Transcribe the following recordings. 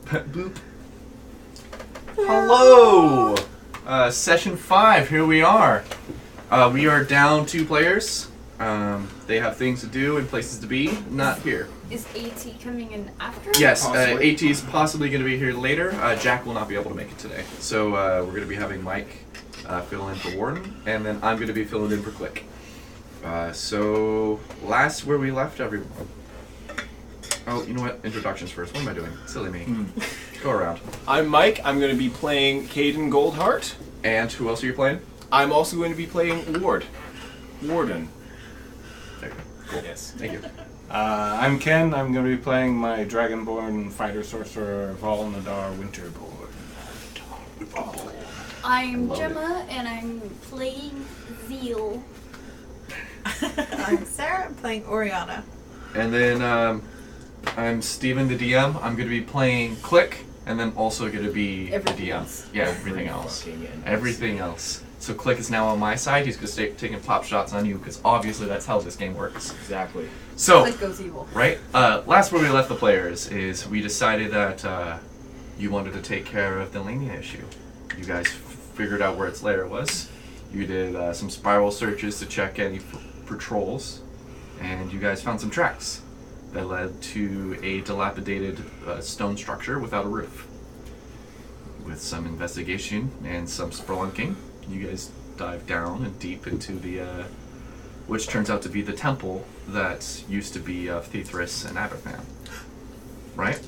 Boop. Hello! Session 5, here we are. We are down 2 players. They have things to do and places to be, not here. Is AT coming in after? Yes, AT is possibly going to be here later. Jack will not be able to make it today. So we're going to be having Mike fill in for Warden, and then I'm going to be filling in for Click. So last where we left everyone. Oh, you know what? Introductions first. What am I doing? Silly me. Go around. I'm Mike. I'm going to be playing Caden Goldheart. And who else are you playing? I'm also going to be playing Warden. There you go. Cool. Yes. Thank you. I'm Ken. I'm going to be playing my Dragonborn Fighter Sorcerer Volnadar Winterborn. I'm Gemma, and I'm playing Zeal. I'm Sarah. I'm playing Oriana. And then I'm Steven, the DM. I'm going to be playing Click, and then also going to be Everything the DM. else. Yeah, everything else. Fucking ends. Everything else. So Click is now on my side. He's going to stay taking pop shots on you, because obviously that's how this game works. Exactly. So, Click goes evil. right? Last where we left the players is we decided that you wanted to take care of the Lania issue. You guys figured out where its lair was. You did some spiral searches to check any patrols, and you guys found some tracks that led to a dilapidated stone structure without a roof. With some investigation and some spelunking, you guys dive down and deep into the, which turns out to be the temple that used to be of Thethris and Aberthan. Right?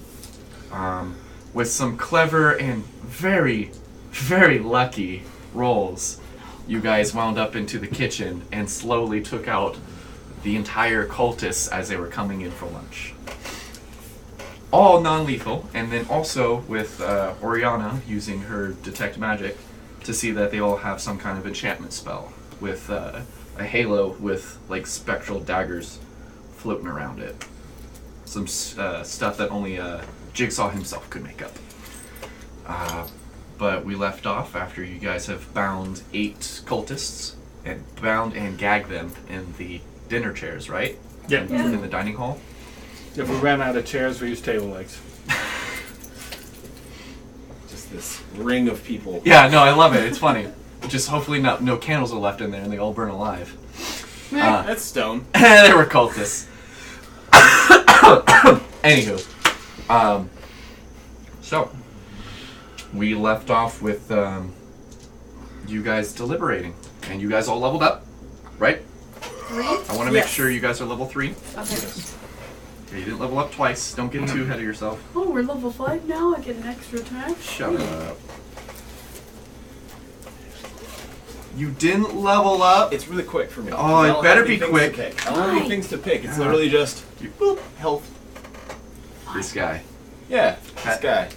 With some clever and very, very lucky rolls, you guys wound up into the kitchen and slowly took out the entire cultists as they were coming in for lunch. All non-lethal, and then also with Oriana using her detect magic to see that they all have some kind of enchantment spell with a halo with like spectral daggers floating around it. Some stuff that only Jigsaw himself could make up. But we left off after you guys have bound 8 cultists and bound and gagged them in the dinner chairs, right? Yeah. In the dining hall. If we ran out of chairs, we used table legs. Just this ring of people. Yeah, no, I love it. It's funny. Just hopefully no candles are left in there and they all burn alive. That's stone. They were cultists. Anywho, so we left off with you guys deliberating, and you guys all leveled up, right? 3? I want to make sure you guys are level 3. Okay. Okay, you didn't level up twice. Don't get too ahead of yourself. Oh, we're level 5 now? I get an extra attack? Shut up. You didn't level up. It's really quick for me. Oh, I it don't better have any be things quick. to pick. I don't have any things to pick. It's literally just boop, health. This guy. Yeah, this guy.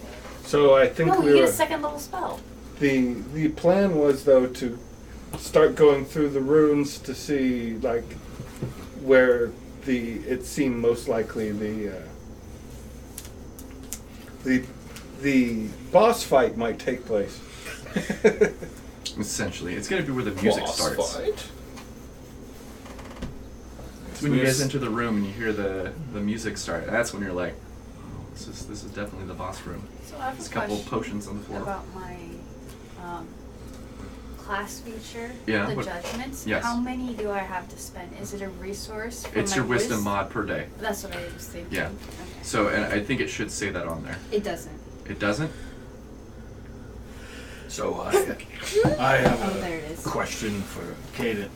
So I think No, we you get were... a second level spell. The plan was, though, to start going through the runes to see, like, where it seemed most likely the boss fight might take place. Essentially, it's gonna be where the music Boss starts. fight? It's when you guys enter the room and you hear the music start. That's when you're like, oh, this is definitely the boss room. So I have There's a a couple of question potions on the floor. about my class feature, Yeah, the what- judgments. yes. How many do I have to spend? Is it a resource for It's my your wisdom whiz? mod per day. That's what I was thinking. Yeah. Okay. So, and I think it should say that on there. It doesn't. It doesn't? So I have Oh, there it is. question for Caden.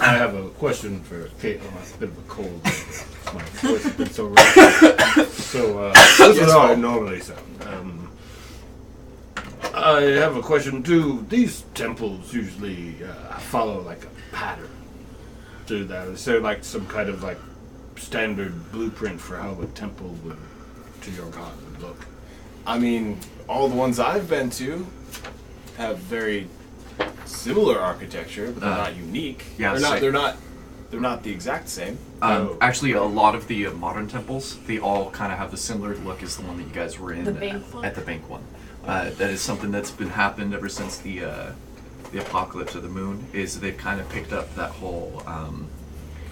I have a question for Caden. Oh, it's a bit of a cold. My voice has been so rough. So this is how I normally sound. I have a question. Do these temples usually follow like a pattern? Do that? Is there like some kind of like standard blueprint for how a temple would, to your god, would look? I mean, all the ones I've been to have very similar architecture, but they're not unique. yeah, they're not. same. They're not the exact same. Actually, a lot of the modern temples, they all kind of have the similar look as the one that you guys were in The bank one? at the bank one. That is something that's been happened ever since the apocalypse of the moon. Is they've kind of picked up that whole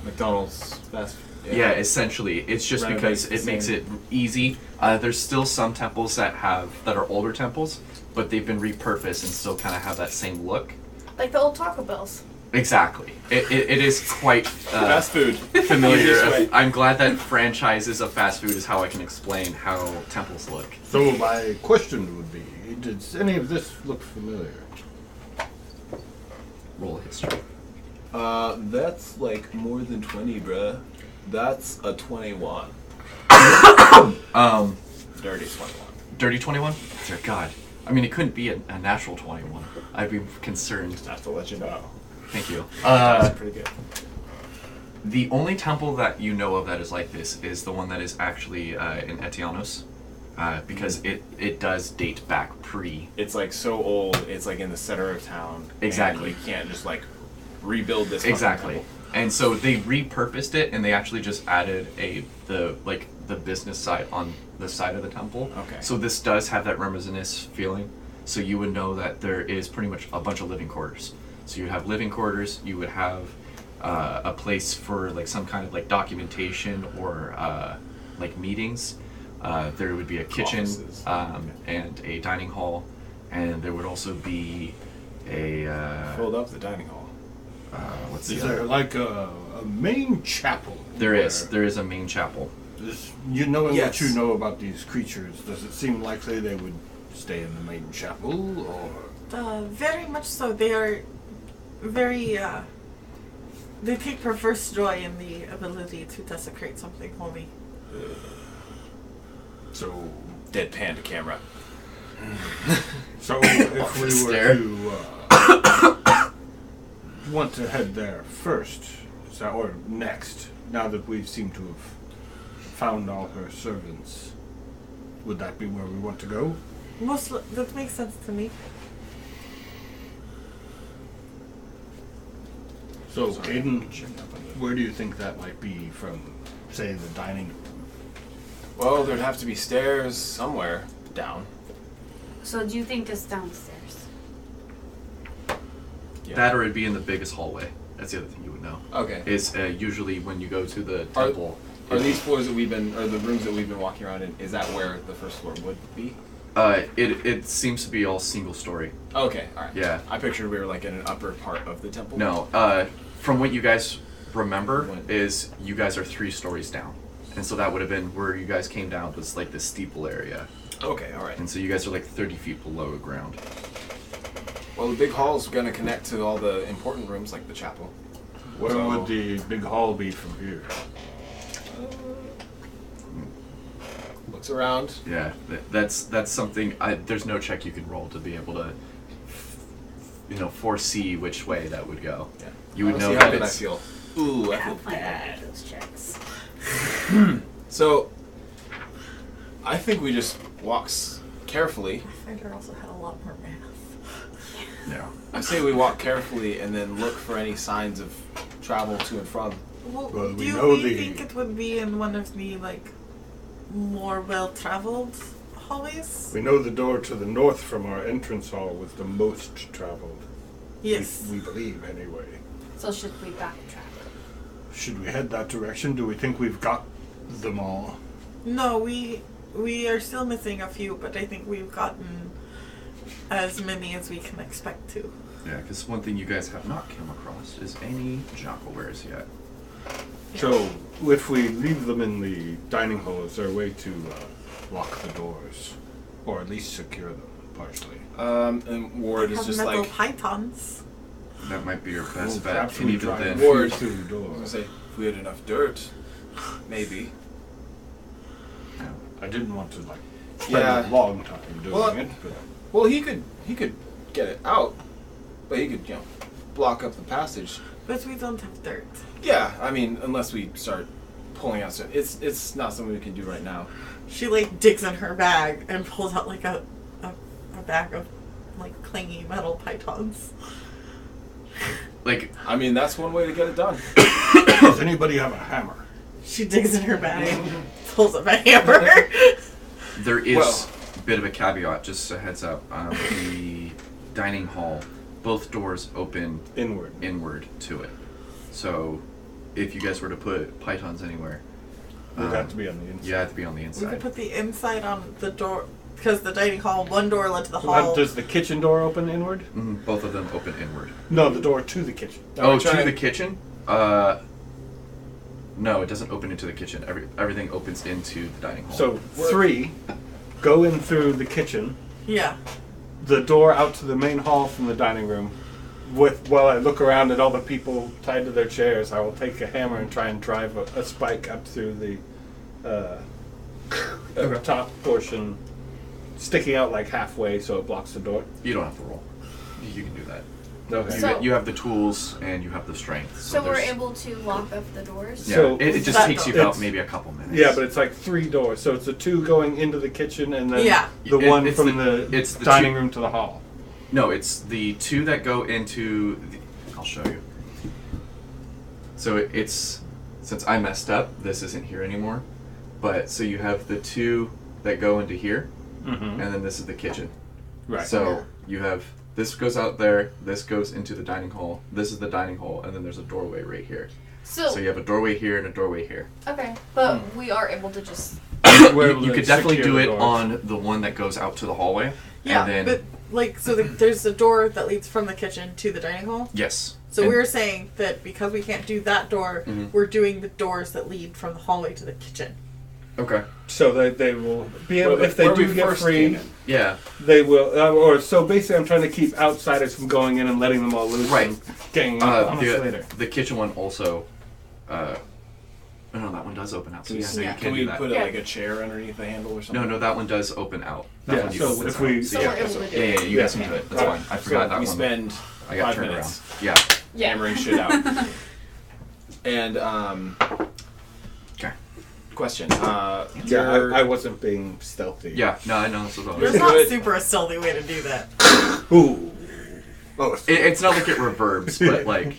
McDonald's fast Yeah, essentially. It's just Renovate because the it makes same. it easy. There's still some temples that are older temples, but they've been repurposed and still kind of have that same look. Like the old Taco Bells. Exactly. It is quite Fast food. familiar. Easiest way. I'm glad that franchises of fast food is how I can explain how temples look. So my question would be, does any of this look familiar? Roll history. That's like more than 20, bruh. That's a 21. Dirty 21. Dirty 21? Dear God. I mean, it couldn't be a natural 21. I'd be concerned. Have to let you know. Thank you. That's pretty good. The only temple that you know of that is like this is the one that is actually in Etianos, because it does date back pre. It's like so old. It's like in the center of town. Exactly. And you can't just like rebuild this. fucking Exactly. temple. And so they repurposed it, and they actually just added the business side on the side of the temple. Okay. So this does have that reminiscence feeling. So you would know that there is pretty much a bunch of living quarters. So you have living quarters. You would have a place for like some kind of like documentation or like meetings. There would be a kitchen Offices. and a dining hall, and there would also be a Filled up the dining hall. what's the Is other? there like a main chapel? There is. where There is a main chapel. Knowing Yes. what you know about these creatures, does it seem likely they would stay in the main chapel, or Very much so. They are very, they take perverse joy in the ability to desecrate something holy. so? Deadpan to camera. So if we were Stare. to want to head there first, or next, now that we seem to have found all her servants, would that be where we want to go? That makes sense to me. So, Sorry, Aiden, checking up on where do you think that might be from, say, the dining room? Well, there'd have to be stairs somewhere down. So do you think it's downstairs? Yeah. That or it'd be in the biggest hallway. That's the other thing you would know. Okay. Is usually when you go to the temple. Are these floors that we've been, or the rooms that we've been walking around in, is that where the first floor would be? It seems to be all single story. Okay, alright. Yeah. I pictured we were like in an upper part of the temple. No, from what you guys remember When- is you guys are 3 stories down. And so that would have been where you guys came down was like the steeple area. Okay, alright. And so you guys are like 30 feet below the ground. Well, the big hall's gonna connect to all the important rooms like the chapel. Where So- would the big hall be from here? Looks around. Yeah, that's something. There's no check you can roll to be able to, foresee which way that would go. Yeah. You would know See that how good I it's. feel. Ooh, I Yeah, feel I'll find out bad. those checks. So, I think we just walk carefully. Finder also had a lot more math. Yeah. I say we walk carefully and then look for any signs of travel to and from. Well, Well, do we you know really the- think it would be in one of the, like, more well-traveled hallways? We know the door to the north from our entrance hall was the most traveled. Yes. We believe, anyway. So should we backtrack? Should we head that direction? Do we think we've got them all? No, we are still missing a few, but I think we've gotten as many as we can expect to. Yeah, because one thing you guys have not come across is any jockelwares yet. So, if we leave them in the dining hall, is there a way to lock the doors? Or at least secure them, partially? And Ward They is have just metal like, pythons. That might be your Well, best bet. perhaps And we even try then, and Ward. shoot through the I door. was gonna say, if we had enough dirt, maybe. I didn't want to, like, spend Yeah. a long time doing Well, it, but... Well, he could get it out, but he could, block up the passage. But we don't have dirt. Yeah, I mean, unless we start pulling out stuff. It's not something we can do right now. She, like, digs in her bag and pulls out, like, a bag of, like, clingy metal pythons. like, I mean, that's one way to get it done. Does anybody have a hammer? She digs in her bag and pulls up a hammer. there is Well- a bit of a caveat, just a heads up. The dining hall, both doors open Inward. inward to it. So if you guys were to put pythons anywhere, It would have to be on the inside. you have to be on the We inside. could put the inside on the door because the dining hall. One door led to the Well, hall. does the kitchen door open inward? Both of them open inward. No, the door to the kitchen. Oh, to the kitchen? No, it doesn't open into the kitchen. Everything opens into the dining hall. So 3 go in through the kitchen. Yeah. The door out to the main hall from the dining room. While I look around at all the people tied to their chairs, I will take a hammer and try and drive a spike up through the top portion, sticking out like halfway so it blocks the door. You don't have to roll. You can do that. Okay. So- You have the tools and you have the strength. So we're there's- able to lock up the doors? Yeah, So- it just That takes you door. about It's- maybe a couple minutes. Yeah, but it's like 3 doors. So it's the 2 going into the kitchen and then Yeah. the It- one it's from it's the the dining 2 room to the hall. No, it's the 2 that go into the, I'll show you. So it's, since I messed up, this isn't here anymore. But, so you have the 2 that go into here, Mm-hmm. and then this is the kitchen. Right. So you have, this goes out there, this goes into the dining hall, this is the dining hall, and then there's a doorway right here. So, So you have a doorway here and a doorway here. okay. But we are able to just... We're You, able you to could definitely secure do the it door. on the one that goes out to the hallway. Yeah, and then, but like, so there's a door that leads from the kitchen to the dining hall. yes. So And- we were saying that because we can't do that door, Mhm. we're doing the doors that lead from the hallway to the kitchen. Okay. So they will be able, if they Where we do get first free, came in. Yeah. they will. Or so basically, I'm trying to keep outsiders from going in and letting them all loose. Right. And getting on us later. The kitchen one also. Oh no, that one does open out. So yeah, no, you Can can't we do that. put Yeah. like a chair underneath the handle or something? No, that one does open out. That Yeah, one you so open if out. we- So yeah, we're able to do yeah, it. you guys can do it. That's fine. I forgot that we one. spend I got 5 turned minutes around. Yeah. Yeah. hammering shit out. And Okay. question. Yeah, your- I wasn't being stealthy. Yeah. No, I know. This was There's always. not good. super a stealthy way to do that. Ooh. Oh, It's not like it reverbs, but like.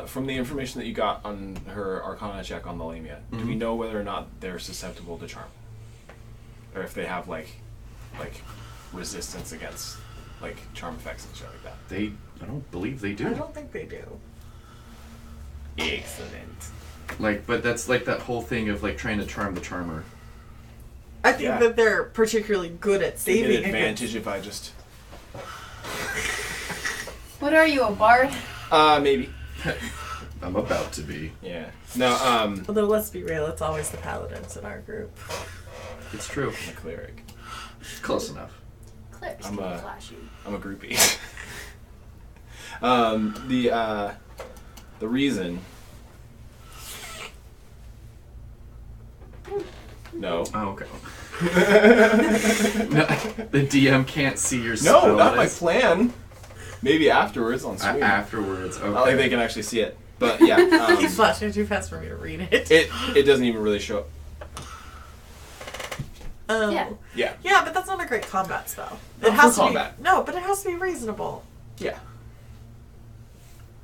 From the information that you got on her Arcana check on the Lamia, do we know whether or not they're susceptible to charm, or if they have like resistance against like charm effects and shit like that? I don't believe they do. I don't think they do. Excellent. Like, but that's like that whole thing of like trying to charm the charmer. I think Yeah. that they're particularly good at They saving get advantage if I just What are you, a bard? maybe. I'm about to be. Yeah. No. Although let's be real, it's always the paladins in our group. It's true. I'm a cleric. Close enough. Clips I'm can a- flash you. I'm a groupie. The reason. No. Oh, okay. No, the DM can't see your spell No, not my list. plan. Maybe afterwards on screen. Afterwards, okay. Not like they can actually see it. But yeah, He's flashing too fast for me to read it. it doesn't even really show up. Yeah. Yeah. Yeah, but that's not a great combat spell. Not It has for to combat. be. No, but it has to be reasonable. Yeah.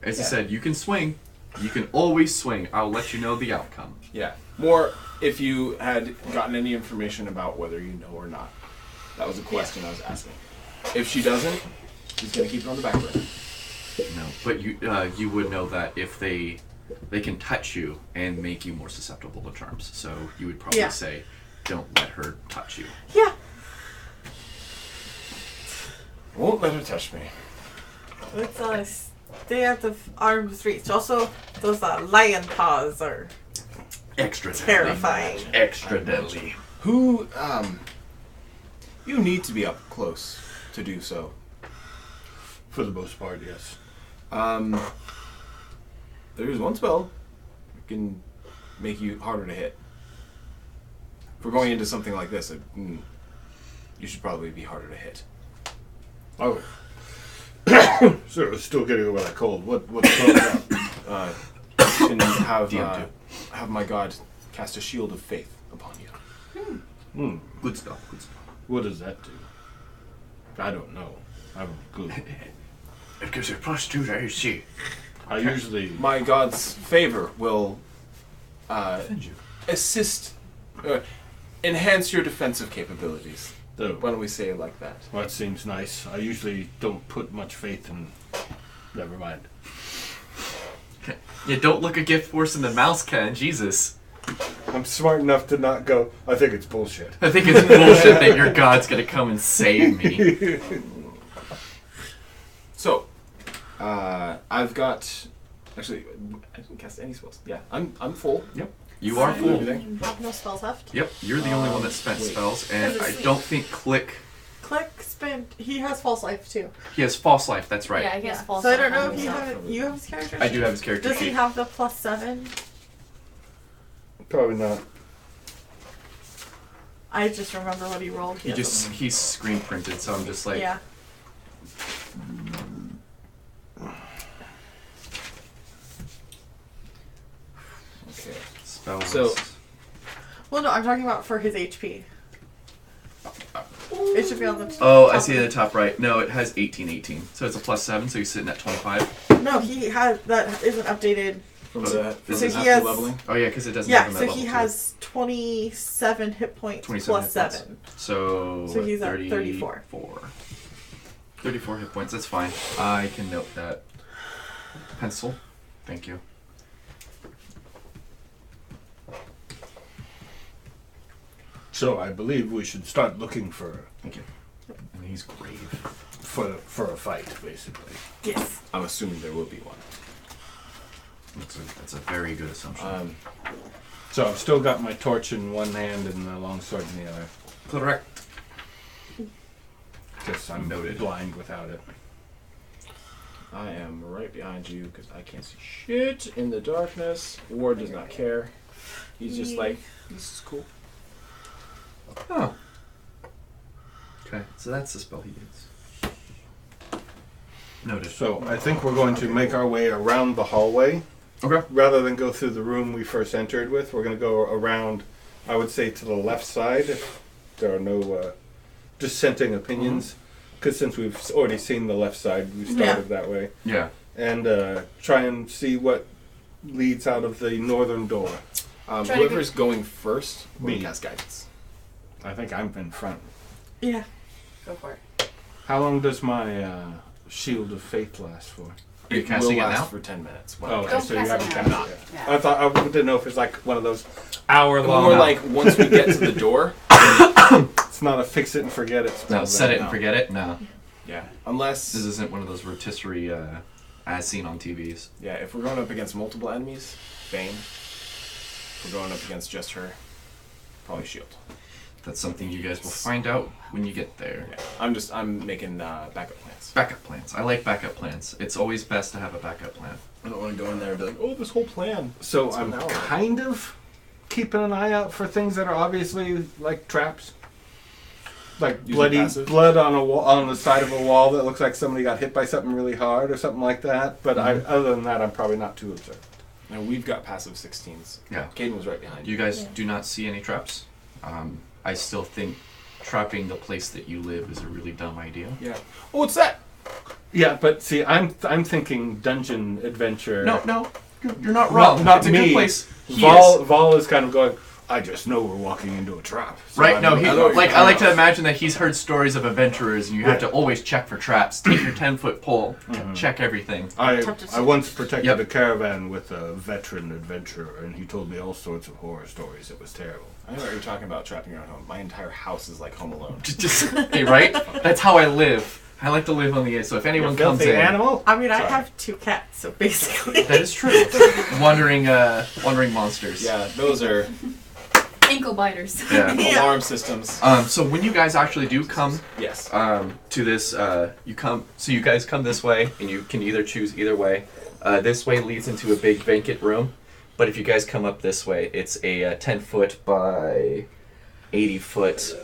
As I Yeah. said, you can swing. You can always swing. I'll let you know the outcome. Yeah. More if you had gotten any information about whether you know or not. That was a question I was asking. If she doesn't, she's gonna keep it on the back burner. No, but you would know that if they can touch you and make you more susceptible to charms. So you would probably Yeah. say, don't let her touch you. Yeah. Won't let her touch me. Let's stay out of arm's reach. Also, those lion paws are Extra deadly. terrifying. Extra deadly. Who you need to be up close to do so. For the most part, yes. There is one spell that can make you harder to hit. If we're going into something like this, you should probably be harder to hit. Oh. So it's still getting over that cold. What's going on? You can have DM2. have my god cast a shield of faith upon you. Good spell. Good spell. What does that do? I don't know. I'm good. It gives you +2 to AC. I usually. My god's favor will assist, enhance your defensive capabilities. Oh, Why don't we say it like that? well, that seems nice. I usually don't put much faith in. Never mind. Yeah, don't look a gift worse than the mouse can. Jesus. I'm smart enough to not go, I think it's bullshit. I think it's bullshit that your god's gonna come and save me. So, I've got. Actually, I didn't cast any spells. Yeah, I'm full. Yep. You are full. You have no spells left. Yep, you're the only one that spent wait. spells, and Is it I sleep? don't think Click. Click spent. He has false life too. He has false life. That's right. Yeah, I guess false. So I don't know life if you on have it. You have his character I sheet? do have his character Does sheet. he have the +7? Probably not. I just remember what he rolled. He's screen printed, so I'm just like. yeah. Okay. Spells. So- Well, no, I'm talking about for his HP. It should be on the. Oh, top I see of the top right. No, it has 18. So it's a +7, so he's sitting at 25. No, he has that isn't updated. From the This So is he after has- leveling. Oh yeah, because it doesn't Yeah, have him so at he level has 27 hit points 27 plus hit points. 7. 2. So he's at 34. 34 hit points. That's fine. I can note that. Pencil. Thank you. So I believe we should start looking for Thank you. And he's grave. for a fight, basically. Yes. I'm assuming there will be one. That's a very good assumption. So I've still got my torch in one hand and the longsword in the other. Correct. Guess I'm Noted. blind without it. I am right behind you because I can't see shit in the darkness. Ward does not care. He's just like, this is cool. Oh. Okay, so that's the spell he gets. Noted. So I think we're going to make our way around the hallway. Okay. Rather than go through the room we first entered with, we're going to go around, I would say, to the left side, if there are no dissenting opinions. Because since we've already seen the left side, we started that way. Yeah. And try and see what leads out of the northern door. Try to Whoever's going first will Me. cast guidance. I think I'm in front. Yeah. Go for it. How long does my shield of faith last for? Are you It casting will it last now? for 10 minutes. Oh, Well, okay, Don't so you cast haven't it now. cast it yet. Yeah. I thought I didn't know if it's like one of those hour-long. More like once we get to the door. It's not a fix it and forget it spell. No, set it and No. forget it. No. Yeah. Unless, This isn't one of those rotisserie as seen on TVs. yeah, if we're going up against multiple enemies, Bane. If we're going up against just her, probably Shield. That's something you guys will find out when you get there. Yeah. I'm making backup plans. Backup plans. I like backup plans. It's always best to have a backup plan. I don't want to go in there and be like, oh, this whole plan. So It's I'm an hour. kind of keeping an eye out for things that are obviously like traps, like Using blood on a wall, on the side of a wall that looks like somebody got hit by something really hard or something like that. But other than that, I'm probably not too observant. Now we've got passive 16s. Yeah. Caden was right behind You guys Yeah. do not see any traps. I still think trapping the place that you live is a really dumb idea. Yeah. Oh, what's that? Yeah, but see, I'm thinking dungeon adventure. No, you're not Well, wrong. not it's a me. good place. He Vol is. Vol is kind of going. I just know we're walking into a trap. So Right? I No, know- he I know what like you're I like to talking imagine that he's heard stories of adventurers, and you have to always check for traps. Take your 10-foot pole, check everything. I Tough to once protected Yep. a caravan with a veteran adventurer, and he told me all sorts of horror stories. It was terrible. I know what you're talking about, trapping your own home. My entire house is like Home Alone. Just hey, right? That's how I live. I like to live on the edge. So if anyone comes in, animal. I mean, I Sorry. have 2 cats, so basically. that is true. wandering monsters. Yeah, those are Ankle biters. Yeah. Yeah. alarm systems. So when you guys actually do come Yes. to this, you guys come this way, and you can either choose either way. This way leads into a big vacant room, but if you guys come up this way, it's a 10-foot by 80-foot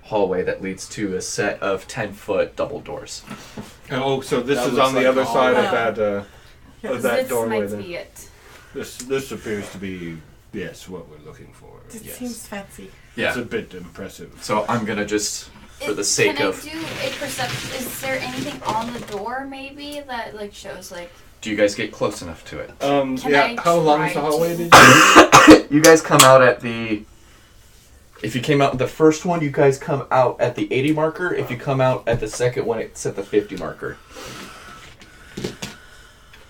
hallway that leads to a set of 10-foot double doors. Oh, so this That is looks on the like other a side hall. of that This doorway. might Then be it. this appears to be what we're looking for. It Yes. seems fancy. It's a Yeah. bit impressive. So I'm gonna just, for the sake Can of, I do a perception? Is there anything on the door maybe that like shows like? do you guys get close enough to it? Can Yeah. I How long is the try hallway? to- Did you? You guys come out at the. If you came out the first one, you guys come out at the 80 marker. If you come out at the second one, it's at the 50 marker.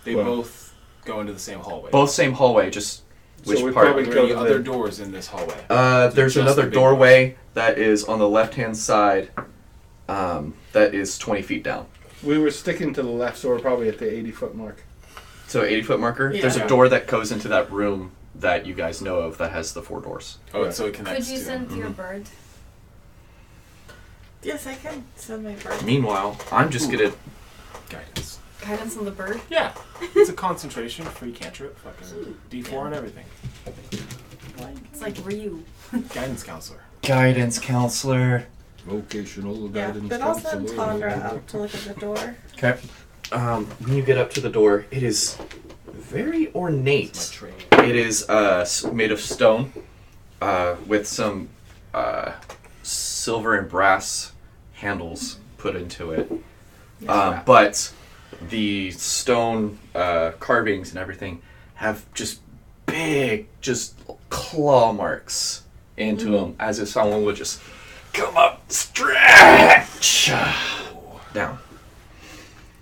They Well, both go into the same hallway? Both same hallway, just which we part? probably Are there any go to other the- doors in this hallway? There's Just another the big doorway that is on the left-hand side. That is 20 feet down. We were sticking to the left, so we're probably at the 80-foot mark. So 80-foot marker. Yeah. There's a door that goes into that room that you guys know of that has the 4 doors. Oh, Right. so it connects Could you to... send your bird? Yes, I can send my bird. Meanwhile, I'm just gonna. guidance. Guidance on the bird? Yeah. It's a concentration, free cantrip, fucking D4 and everything. It's like Ryu. Guidance counselor. Guidance counselor. Vocational Yeah, guidance. but I'll send counselor. Tundra out to look at the door. Okay. When you get up to the door, it is very It's my ornate. trade. It is made of stone with some silver and brass handles put into it. But the stone carvings and everything have just big, just claw marks into them, as if someone would just come up, stretch down.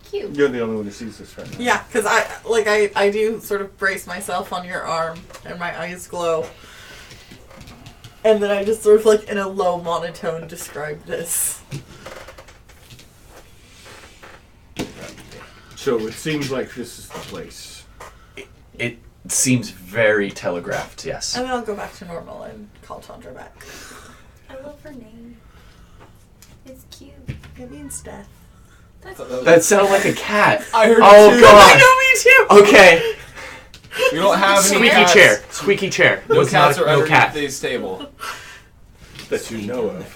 Cute. You're the only one who sees this right now. Yeah, because I do sort of brace myself on your arm, and my eyes glow. And then I just sort of like in a low monotone describe this. So it seems like this is the place. It seems very telegraphed, yes. And then I'll go back to normal and call Tundra back. I love her name. It's cute. It means death. That's That sounded like a cat. I heard Oh it too. god. I know, me too! Okay. We don't have any Squeaky cats. chair. Squeaky chair. No Was cats not, are no underneath cat. this table. That you know of.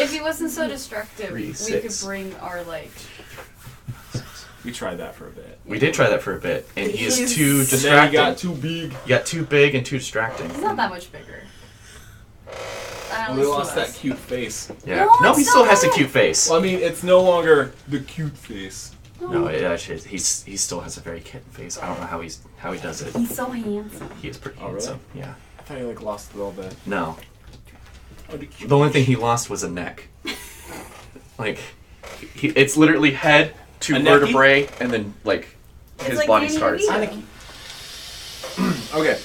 If he wasn't so destructive, 3, we 6. could bring our like. We tried that for a bit. We did try that for a bit, and he is He's- too And then he distracting. got too big. You got too big and too distracting. He's not that much bigger. At We least lost he that was. cute face. Yeah. No, No, it's he still not has a that. cute face. Well, I mean, it's no longer the cute face. No, it actually, he still has a very kitten face. I don't know how he does it. He's so handsome. He is pretty Oh, really? handsome. Yeah. I thought you lost a little bit. No. Oh, the cute. The only thing he lost was a neck. Like, it's literally head, 2 A necky? vertebrae, and then like It's his like body Danny starts. DeVito. Okay.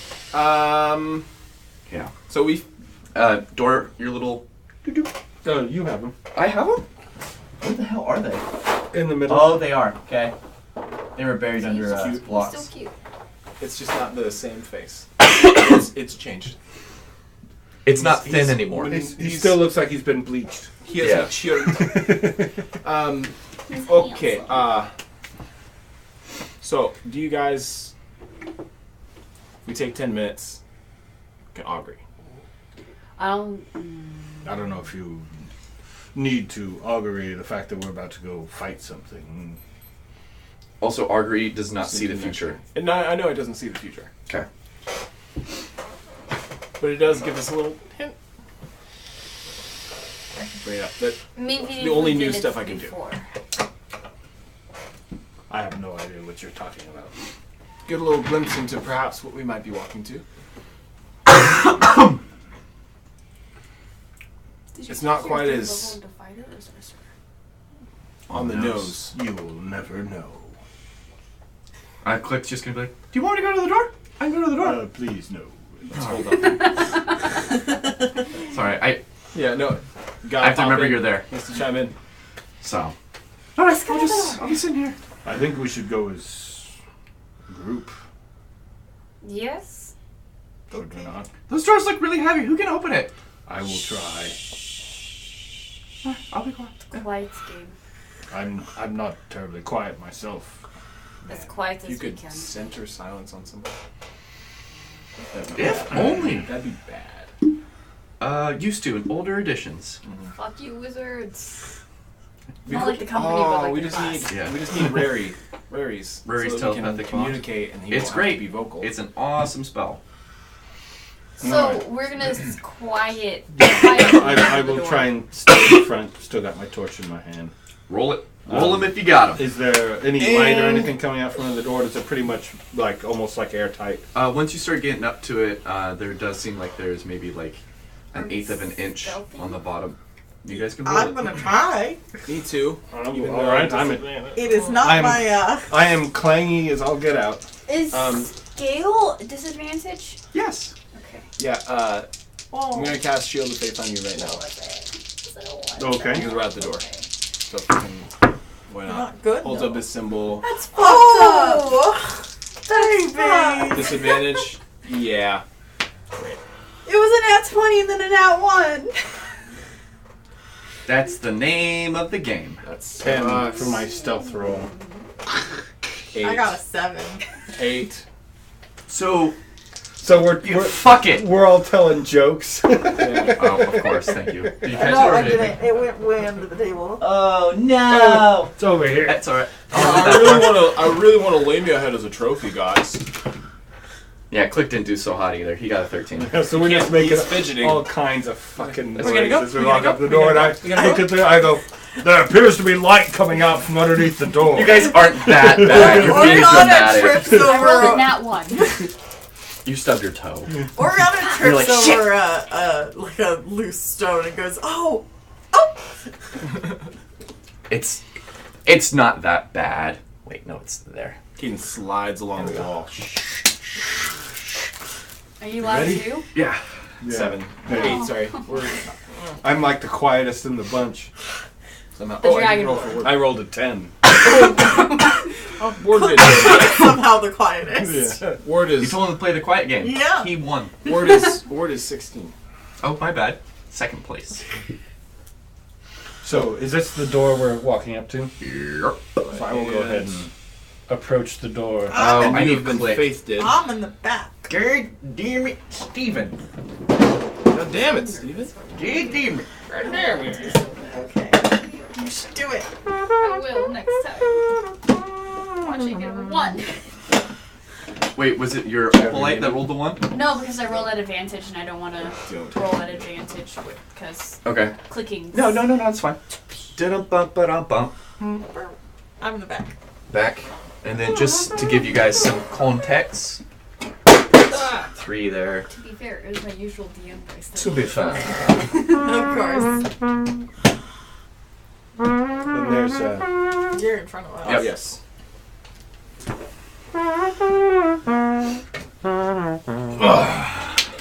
Yeah. So we. Door, your little. Oh, you have them. I have them. Where the hell are they? In the middle. Oh, they are. Okay. They were buried under He's still blocks. cute. It's just not the same face. it's changed. It's not He's- thin anymore. He still looks like he's been bleached. He has Yeah. a shirt. He's Okay. handsome. So do you guys? We take 10 minutes. Can augury. I don't. I don't know if you need to augury the fact that we're about to go fight something. Also, augury does not see the future. And I know it doesn't see the future, Okay. but it does give us a little hint. I can bring it up. That Maybe The only we new did it stuff I can do. before. I have no idea what you're talking about. get a little glimpse into perhaps what we might be walking to. Did you It's not take quite your as- level into fighter or sorcerer? On the nose. You will never know. Click's just gonna be like, do you want me to go to the door? I can go to the door. Please no. Let's hold up. Sorry, I Yeah, no. have to remember you're there. Needs to chime in. So. Alright, I'll be sitting here. I think we should go as a group. Yes. Would we not? Those doors look really heavy. Who can open it? I will try. I'll be quiet. Quiet game. I'm not terribly quiet myself. As quiet as You we could can. center silence on somebody. If only. That'd be bad. Used to in older editions. Fuck you, wizards. We Not could- like the company, but like we the just class. need Yeah. we just need Rary's Rary's so that we can telepathic bond. communicate, and he It's won't great. have to be vocal. It's an awesome spell. So Alright. we're gonna quiet. I will try and stay in front. Still got my torch in my hand. Roll it. Roll them if you got them. Is there any light or anything coming out from the door? Is it pretty much like almost like airtight? Once you start getting up to it, there does seem like there's maybe like Are an we eighth of an inch stealthy? on the bottom. You guys can roll I'm it. gonna try. Me too. All Even though right, I'm It is not I'm- my. I am clangy as all get out. Is scale disadvantage? Yes. Okay. Yeah, Oh. I'm gonna cast Shield of Faith on you right now. Okay. Because we're at the door. So if we can, why You're not? not good. Holds though. up his symbol. That's fucked up. Oh, baby. Disadvantage? Yeah. It was an at 20 and then an at 1. That's the name of the game. That's 10 for my stealth roll. 8. I got a 7. 8. So So we're fuck it. we're all telling jokes. Yeah. Oh, of course, thank you. You guys No, I already- didn't. It went way under the table. Oh no! It's over here. That's alright. I really want to lay me ahead as a trophy, guys. Yeah, Click didn't do so hot either. He got a 13. So we're just He's making fidgeting. all kinds of fucking We're noises gonna go. as we We're walk gonna up the go. door, and I We're gonna look at the. I go, there appears to be light coming out from underneath the door. You guys aren't that bad. You're being Oriana dramatic. trips I rolled a over. nat 1. You stubbed your toe. Oriana You're trips like, over like a loose stone and goes, "Oh, It's not that bad. Wait, no, it's there. Keaton slides along the wall. Are you allowed Ready? to? Yeah. Yeah. 7. Yeah. 8, sorry. We're I'm like the quietest in the bunch. somehow. The I dragon didn't roll board. for Ward. I rolled a 10. Ward did. somehow the quietest." Yeah. Ward You is told him to play the quiet game. Yeah. He won. Ward is 16. Oh, my bad. Second place. So is this the door we're walking up to? Yep. So I will go ahead and approach the door. Oh, and I you need have been Click. Faith did. I'm in the back. God damn it, Steven. God damn it, Steven. God damn it. God damn it. Okay. You should do it. I will next time. Watch it get a 1. Wait, was it your Opalite that rolled the 1? No, because I rolled at advantage and I don't want to Don't. roll at advantage because Okay. clicking. No, it's fine. Bump. I'm in the back. Back. And then just to give you guys some context. 3 there. To be fair, it was my usual DM voice. To be fair. Of course. And there's You're in front of us. Yep. Yes.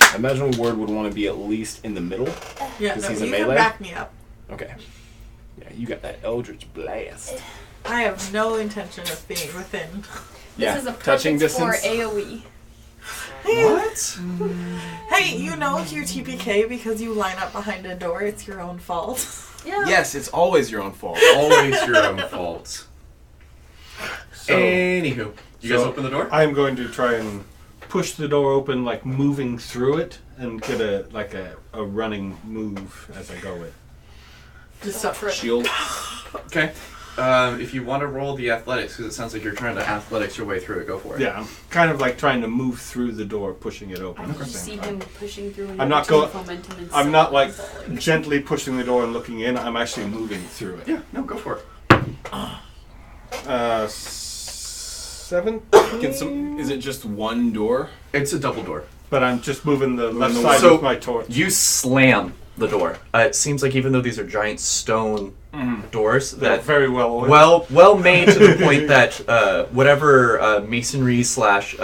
I imagine Ward would want to be at least in the middle. Yeah, Because no, he's a you can melee? back me up. Okay. Yeah, you got that Eldritch Blast. I have no intention of being within. Yeah, This is a touching perfect for distance. AoE. What? Hey, you know if you're TPK because you line up behind a door, it's your own fault. Yeah. Yes, it's always your own fault. Always your own fault. so Anywho. You guys So- open the door? I'm going to try and push the door open, like moving through it, and get a running move as I go in. Just up for it. Shield. Okay. If you want to roll the athletics, because it sounds like you're trying to athletics your way through it, go for it. Yeah, I'm kind of like trying to move through the door, pushing it I open. can at the just see same time. him pushing through and I'm not retaining going- momentum and I'm not like falling. gently pushing the door and looking in. I'm actually moving through it. Yeah, no, go for it. 7. Is it just one door? It's a double door. But I'm just moving the left the side So- with my torch. You slam the door. It seems like even though these are giant stone doors, They're that very well. well made to the point that whatever masonry slash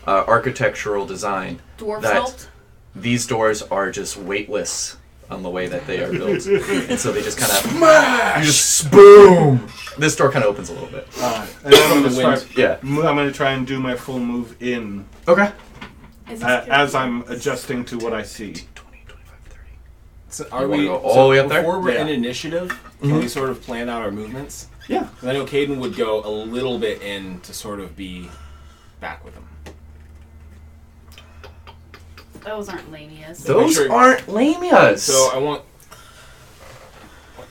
architectural design, Dwarf that- sculpt. these doors are just weightless on the way that they are built, and so they just kind of you just boom. This door kind of opens a little bit. And then I'm the going to wind. Yeah. I'm going to try and do my full move in Okay. Is this as good? I'm adjusting to what I see. 20, 25, 30. So You are wanna we go all the way up there? Before we're Yeah. in initiative, can we sort of plan out our movements? Yeah. 'Cause I know Caden would go a little bit in to sort of be back with him. Those aren't lanias. Those sure- aren't lamias. So I want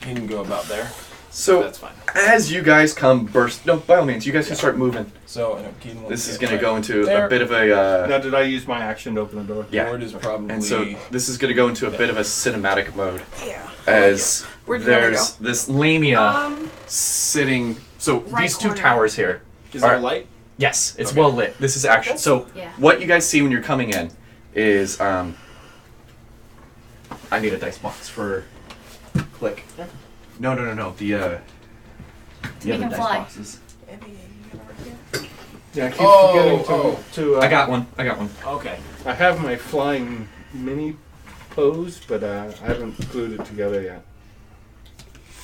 Caden go about there. So That's fine. as you guys come burst, no, by all means, you guys can start moving. So I know Caden will This is get going to right go into there. a bit of a. Now, did I use my action to open the door? Yeah. Ward is probably. And so this is going to go into a bit of a cinematic mode Yeah. as Where'd you wanna there's this lamia Um, sitting. So right these two corner. towers here. is there Alright. light? Yes, it's Okay. well lit. This is action. So Yeah. what you guys see when you're coming in is I need a dice box for Click. No. The We other can dice fly. boxes. Yeah, I keep forgetting to. I got one. Okay. I have my flying mini pose, but I haven't glued it together yet.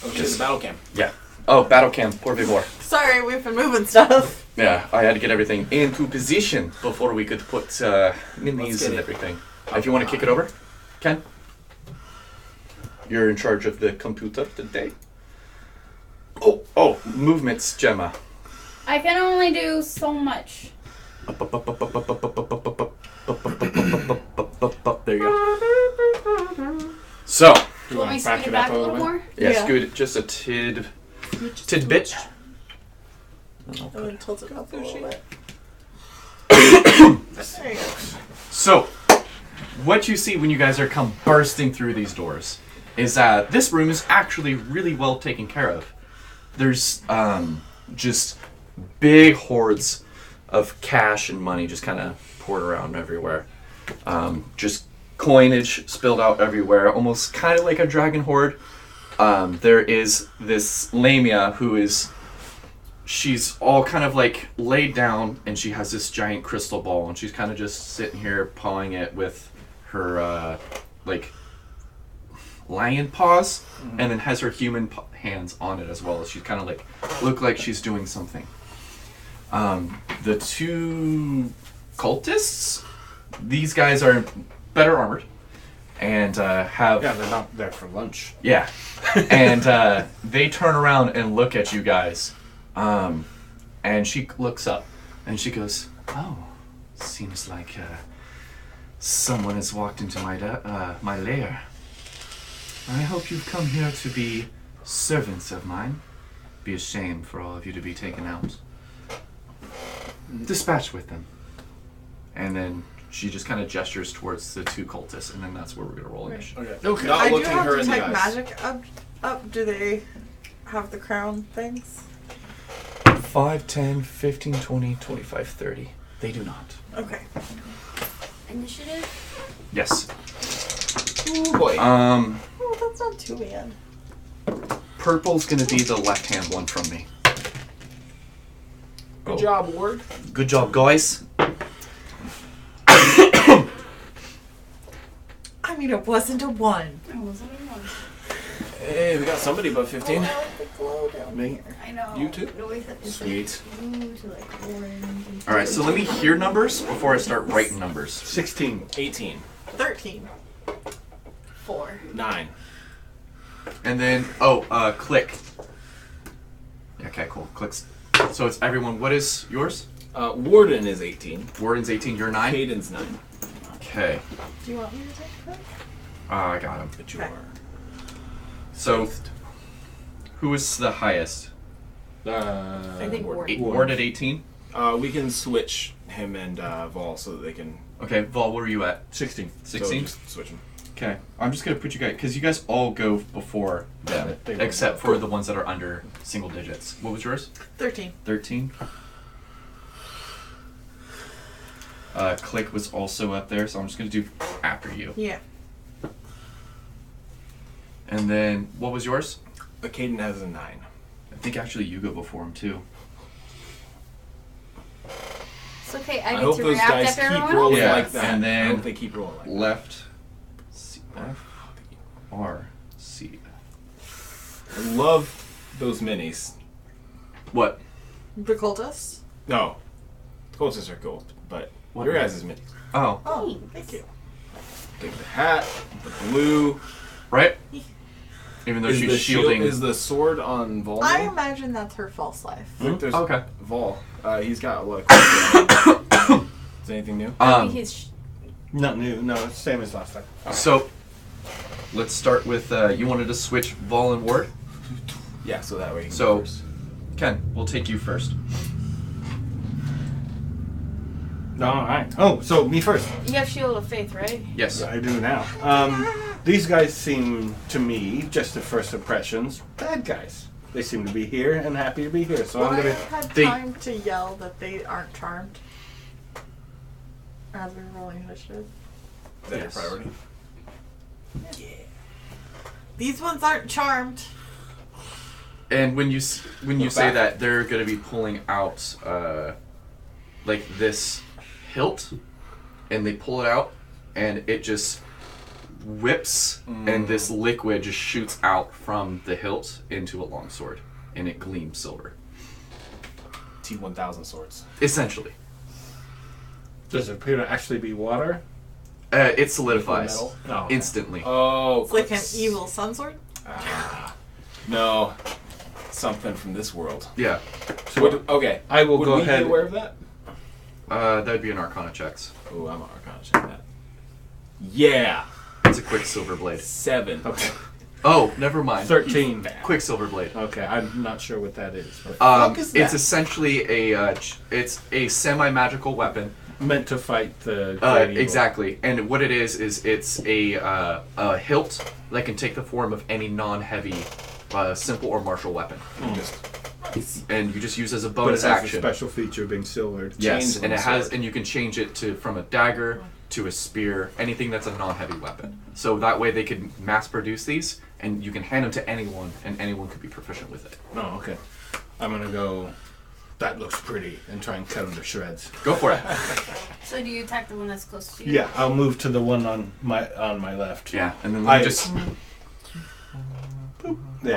Oh, shit, the battle cam. Yeah. Oh, battle cam. Poor before. Sorry, we've been moving stuff. Yeah, I had to get everything into position before we could put minis get and it. everything. If you want to kick it over, Ken. You're in charge of the computer today. Oh, movements, Gemma. I can only do so much. There you go. So, You Want me to scoot it back a little more? yeah, Yeah. scoot it just a tidbit. And then tilt it up a little bit. There you go. So, what you see when you guys are come bursting through these doors is that this room is actually really well taken care of. There's just big hordes of cash and money just kind of poured around everywhere. Just coinage spilled out everywhere, almost kind of like a dragon horde. There is this Lamia who is, she's all kind of like laid down, and she has this giant crystal ball, and she's kind of just sitting here pawing it with her like lion paws, and then has her human hands on it as well. She's kind of like look like she's doing something. The two cultists, these guys are better armored and have Yeah, they're not there for lunch. yeah, and they turn around and look at you guys, and she looks up and she goes, "Oh, seems like someone has walked into my lair. I hope you've come here to be servants of mine. Be a shame for all of you to be taken out. Dispatch with them." And then she just kind of gestures towards the two cultists, and then that's where we're gonna roll initiative. Okay. I Not do looking have her in the detect eyes. magic up. Do they have the crown things? 5, 10, 15, 20, 25, 30. They do not. Okay. Initiative? Yes. Oh boy. Oh, that's not too bad. Purple's gonna be the left-hand one from me. Good job, Ward. Good job, guys. I mean, it wasn't a 1. I wasn't in one. Hey, we got somebody above 15. I like the glow down Me. here. I know. You too? It always is Sweet. like blue to like orange. And All right, so let me hear numbers before I start writing numbers. 16. 18. 13. 4. 9. And then, click. Okay, cool. Clicks. So it's everyone. What is yours? Warden is 18. Warden's 18. You're 9. Caden's 9. Okay. Do you want me to take that? I got him. But you Okay. are. So, who is the highest? I think Ward. Ward at 18. We can switch him and Vol so that they can. Okay, Vol, where are you at? 16. 16. So just switch them. Okay, I'm just gonna put you guys, because you guys all go before them, They go except before. for the ones that are under single digits. What was yours? 13. 13. Click was also up there, so I'm just gonna do after you. Yeah. And then, what was yours? Caden has a 9. I think actually you go before him too. It's okay, I I get hope to those react guys after keep everyone rolling else. Yeah, like that. and then I hope they keep rolling like Left, C, F, R, C. that. I love those minis. What? The cultists? No. The cultists are gold, but What? your guys' minis. Oh, Oh, thank you. Take the hat, the blue. right? Even though Is she's the shielding. is the sword on Vol? I now? imagine that's her false life. I think there's Okay. Vol. He's got a lot of questions. Is anything new? He's Not new. No, it's same as last time. So, let's start with, you wanted to switch Vol and Ward? Yeah, so that way. You can So- go first. Ken, we'll take you first. Alright. Oh, so me first. you have Shield of Faith, right? Yes. I do now. These guys seem, to me, just at first impressions, bad guys. They seem to be here and happy to be here. So Well, I'm I gonna. had They- time to yell that they aren't charmed. As we were rolling initiative. Is that Yes. your priority? These ones aren't charmed. And when you say that, they're going to be pulling out like this hilt, and they pull it out, and it just whips, and this liquid just shoots out from the hilt into a longsword, and it gleams silver. T-1000 swords. Essentially. Does it appear to actually be water? It solidifies Metal? No. instantly. Oh, It's like an evil sun sword. No, something from this world. Yeah. So okay, I will would go we ahead. be aware of that? That'd be an Arcana checks. Oh, I'm an Arcana check that. Yeah, It's a Quicksilver blade. 7. Okay. Oh, never mind. 13. Quicksilver blade. Okay, I'm not sure what that is. But fuck is It's that? essentially it's a semi-magical weapon. meant to fight the great evil. Exactly, and what it is it's a hilt that can take the form of any non-heavy, simple or martial weapon, and you just use as a But it bonus has action. a special feature being silvered. Yes, Chains and it on has, sword. and you can change it to from a dagger to a spear, anything that's a non-heavy weapon. So that way they can mass produce these, and you can hand them to anyone, and anyone could be proficient with it. Oh, okay. I'm gonna go. That looks pretty, and try and cut them to shreds. Go for it. So do you attack the one that's close to you? Yeah, I'll move to the one on my left. Yeah, and then I I'll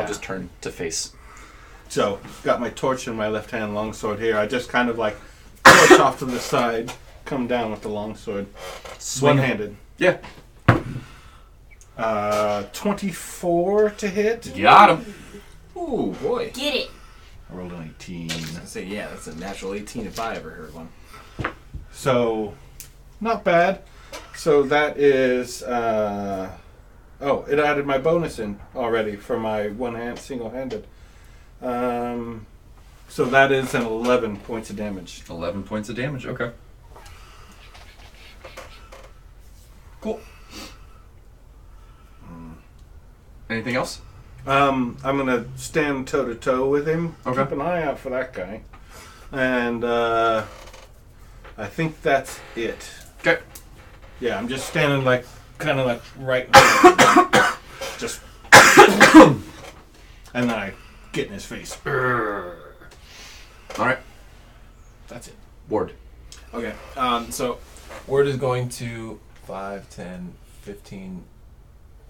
just turn to face. So, got my torch in my left hand, longsword here. I just kind of like torch off to the side, come down with the longsword. Swing. One-handed. Yeah, 24 to hit. got him. Ooh, boy. Get it. I rolled an 18. I say, yeah, that's a natural 18 if I ever heard one. So, not bad. So that is, it added my bonus in already for my single-handed. So that is an 11 points of damage. 11 points of damage. Okay. Cool. Anything else? I'm gonna stand toe to toe with him. Okay. Keep an eye out for that guy. And I think that's it. Okay. Yeah, I'm just standing kind of like right. Just. And then I get in his face. All right. That's it. Ward. Okay, so Word is going to 5, 10, 15,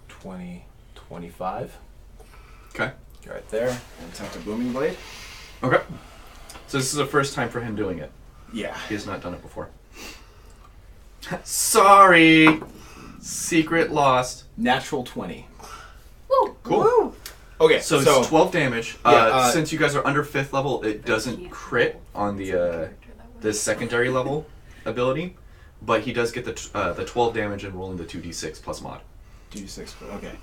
20, 25. Okay. Right there. And attempt a Booming Blade. Okay. So this is the first time for him doing it. Yeah. He has not done it before. Sorry. Secret lost. Natural 20. Woo. Cool. Woo! Okay, So it's 12 damage. Yeah, Since you guys are under 5th level, it doesn't crit on the secondary level ability, but he does get the 12 damage and rolling the 2d6 plus mod. 2d6, okay.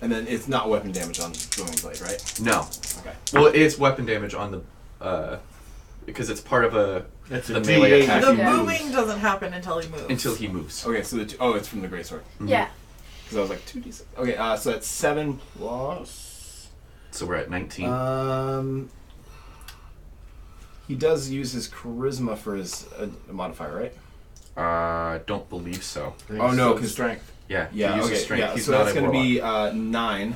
And then it's not weapon damage on Booming Blade, right? No. Okay. Well, it's weapon damage on the because it's part of It's the a melee D8. attack. The Yeah. moving doesn't happen until he moves. Until he moves. Okay, so it's from the Greatsword. Yeah. Because I was like 2d6. Okay, so that's 7 plus. So we're at 19. He does use his charisma for his modifier, right? Don't believe so. Oh, no, because 'cause- strength. Yeah. Yeah, he uses okay. strength. Yeah, He's so not that's a going to warlock. be 9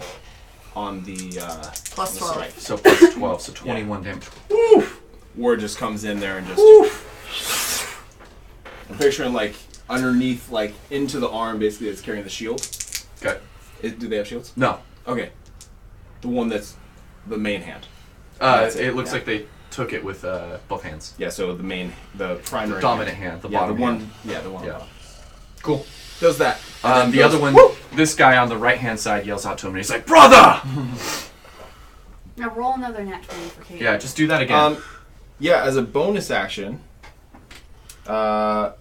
on the Plus on the 12. strike. So plus 12, so 21 damage. Ward just comes in there and just. I'm picturing like underneath, like into the arm, basically that's carrying the shield. Okay. Do they have shields? No. Okay. The one that's the main hand. That's It it, looks yeah. like they took it with both hands. Yeah. So the primary, The dominant hand, the yeah, bottom the one, hand. yeah, the one. Yeah. on top. Cool. Does that? And then The goes, other one, "Woo!" this guy on the right hand side yells out to him and he's like, "Brother!" Now roll another nat 20 for Kate. Yeah, just do that again. Yeah, as a bonus action. I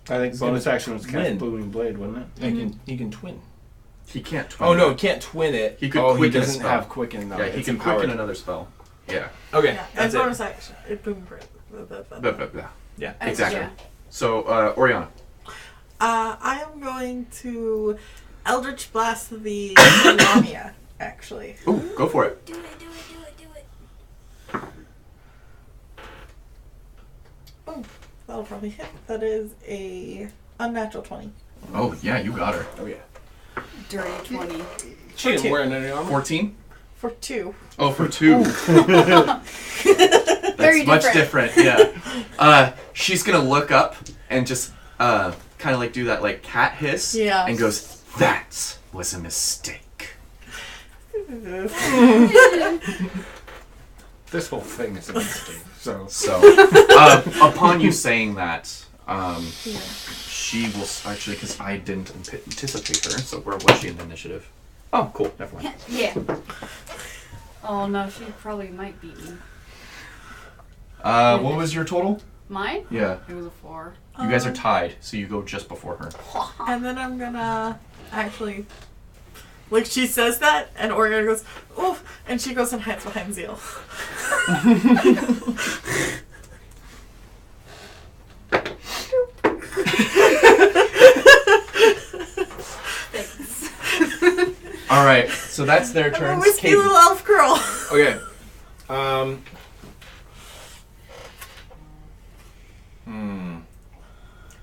think It's bonus gonna action was cast win. Booming Blade, wasn't it? He can twin. He can't twin. Oh no, he can't twin it. He could he quicken a doesn't spell. have quicken. No, Yeah, he it's can empowered. quicken another spell. Yeah. Okay, Yeah, and that's bonus it. action. It boom break. Blah, blah, blah. Yeah. Exactly. Yeah. So, Oriana. I am going to Eldritch Blast the Lamia, actually. Ooh, go for it. Do it, do it, do it, do it. Oh, that'll probably hit. That is a unnatural 20. Oh, yeah, you got her. Oh yeah. Dirty 20. She didn't wear any armor. 14? For 2. Oh, for 2. Very That's much different, yeah. She's gonna look up and just kind of like do that like cat hiss. Yeah. And goes, that was a mistake. This whole thing is a mistake. So Upon you saying that, she will actually, because I didn't anticipate her. So where was she in the initiative? Oh, cool. Never mind. Yeah. Oh no, she probably might beat me. What was your total? Mine? Yeah. It was a 4. You guys are tied, so you go just before her. And then I'm gonna actually, like, she says that, and Oriana goes, oof, and she goes and hides behind Zeal. Thanks. All right, so that's their I'm a turns. wispy Katie. little elf girl. Okay.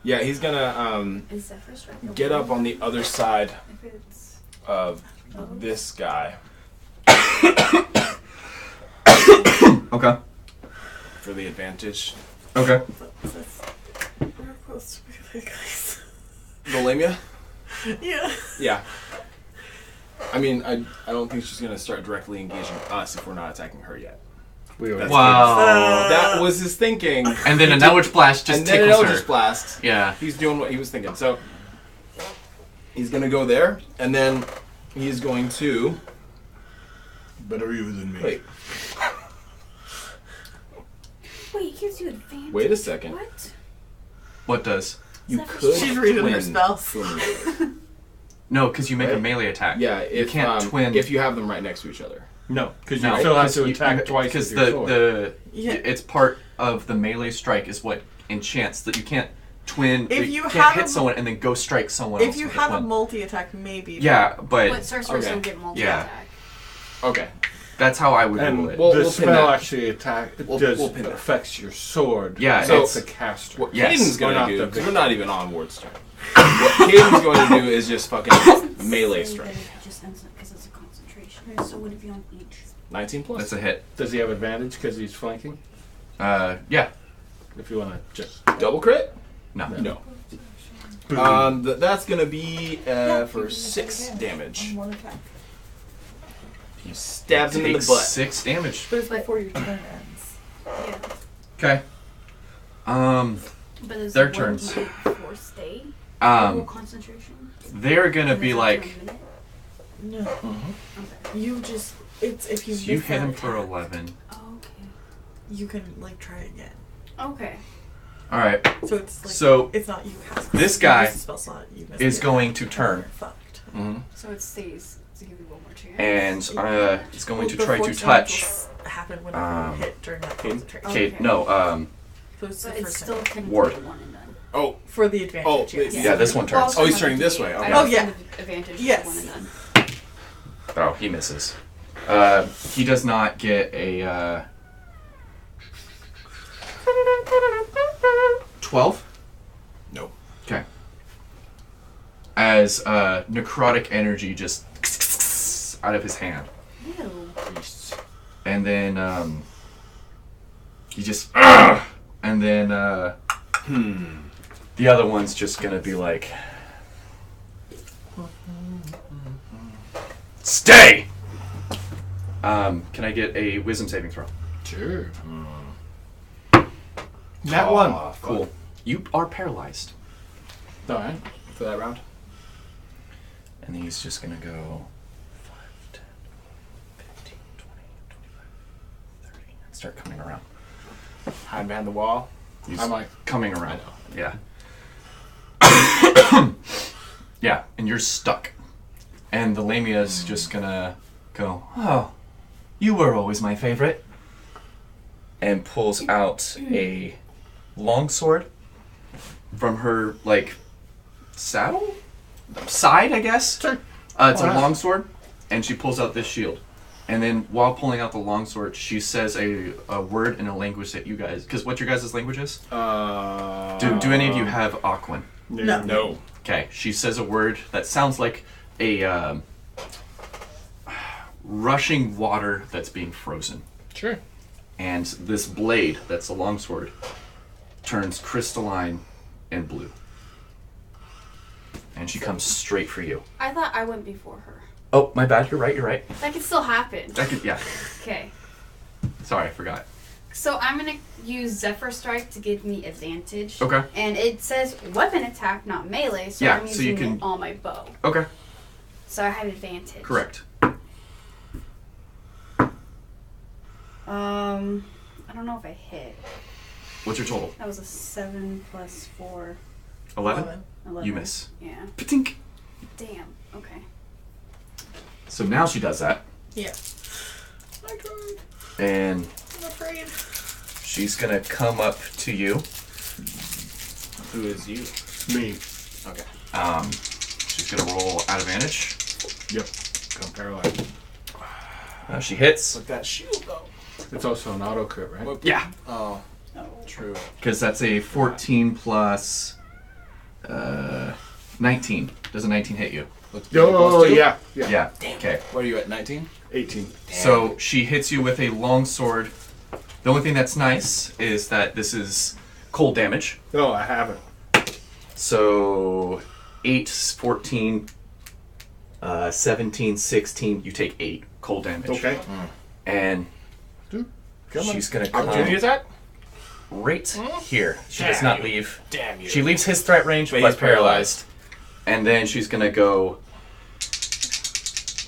Yeah, he's gonna Is that first strike? get up on the other side If it's... of this guy Okay. for the advantage. Okay. We're supposed to be the guys. Volamia? Yeah. Yeah. I mean, I don't think she's gonna start directly engaging us if we're not attacking her yet. we were. Wow. That was his thinking. And then an Eldritch Blast just And then an tickles her. Eldritch Blast. Yeah. He's doing what he was thinking. So he's gonna go there, and then he's going to Better you than me. wait. Wait, it gives you advantage? Wait a second. What? What does? You Is that could. She's reading her twin spells. to a melee. No, because you make a Right. melee attack. Yeah, if, you can't twin. if you have them right next to each other. No, because No, you still have to you- attack twice Because with your sword. Yeah. it's part of the melee strike is what enchants that you can't twin. If you can't have hit a- someone and then go strike someone else. If you with have a twin. multi-attack, maybe. Yeah, but What sorcerers okay. don't get multi-attack? Okay. that's how I would And rule it. Well, the we'll pin spell that. actually We'll pin that. affects your sword. Yeah, so it's- it's the caster. What Yes. Caden's Or gonna not do, the because we're victim. not even on Ward's turn. What Caden's going to do is just fucking melee Say strike. that it just ends because it's a concentration. So would it be on each? 19 plus. That's a hit. Does he have advantage because he's flanking? Yeah. If you want to just Double crit? No. No. boom. That's gonna be for 6 damage. One attack. He stabs him in the Takes butt. 6 damage. But it's before your turn ends. Yeah. Okay. But is Their one turns. hit for stay? Full concentration? They're gonna And be it's like. after a minute? No. Okay. You just, it's if you So you miss hit that him for attack, 11. Oh, okay. you can, like, try again. Okay. All right. So it's like, So, it's not you cast. this You guy use the spell slot, you miss is the going attack, to and turn. you're fucked. Mm-hmm. So it stays to give you one more chance. And it's going to Well, try the to force touch. damage will happen whenever you hit during that concentration. Kate, Okay. no. So it's the But it's first still time. technically Ward. one and done. Oh, For the advantage, Oh, yes. Yeah, this one turns. Oh, he's turning this way, okay. Oh, yeah. Advantage Yes. one and done. Oh, he misses. He does not get a 12. no. Okay. As necrotic energy just out of his hand, Ew. and then he just and then the other one's just gonna be like, stay. Can I get a wisdom saving throw? Sure. That one. Aw, fuck. Cool. You are paralyzed. All right. For that round? And he's just gonna go 5, 10, 15, 20, 25, 30, and start coming around. Hide behind the wall. He's I'm like, coming around. Yeah. Yeah, and you're stuck. And the Lamia's just gonna go, oh, you were always my favorite. And pulls out a longsword from her, like, saddle? Side, I guess? Sure. It's Why a not? longsword, and she pulls out this shield. And then while pulling out the longsword, she says a word in a language that you guys... Because what your guys' language is? Do any of you have Aquan? No. No. Okay, she says a word that sounds like a rushing water that's being frozen. Sure. And this blade, that's a longsword, turns crystalline and blue. And she comes straight for you. I thought I went before her. Oh, my bad. You're right. That could still happen. Yeah. Okay. Sorry, I forgot. So I'm gonna use Zephyr Strike to give me advantage. Okay. And it says weapon attack, not melee, so Yeah, I'm so you using can- it on my bow. Okay. So I have advantage. Correct. I don't know if I hit. What's your total? That was a 7 plus 4. 11? 11. You miss. Yeah. Patink. Damn. Okay. So now she does that. Yeah. I tried. And I'm afraid. she's going to come up to you. Who is you? Me. Okay. She's going to roll at advantage. Yep. Come paralyzed. She hits. But that shield, though. It's also an auto crit, right? Yeah. Oh, Oh. true. Because that's a 14 plus 19. Does a 19 hit you? Oh, yeah. Yeah. Okay. What are you at, 19? 18. So she hits you with a long sword. The only thing that's nice is that this is cold damage. No, I haven't. So 8, 14, 17, 16. You take 8 cold damage. Okay. And Dude, come she's on. going to come Opportunity attack? right here. She does Damn not you. leave. Damn you. She leaves his threat range, But but he's paralyzed. And then she's going to go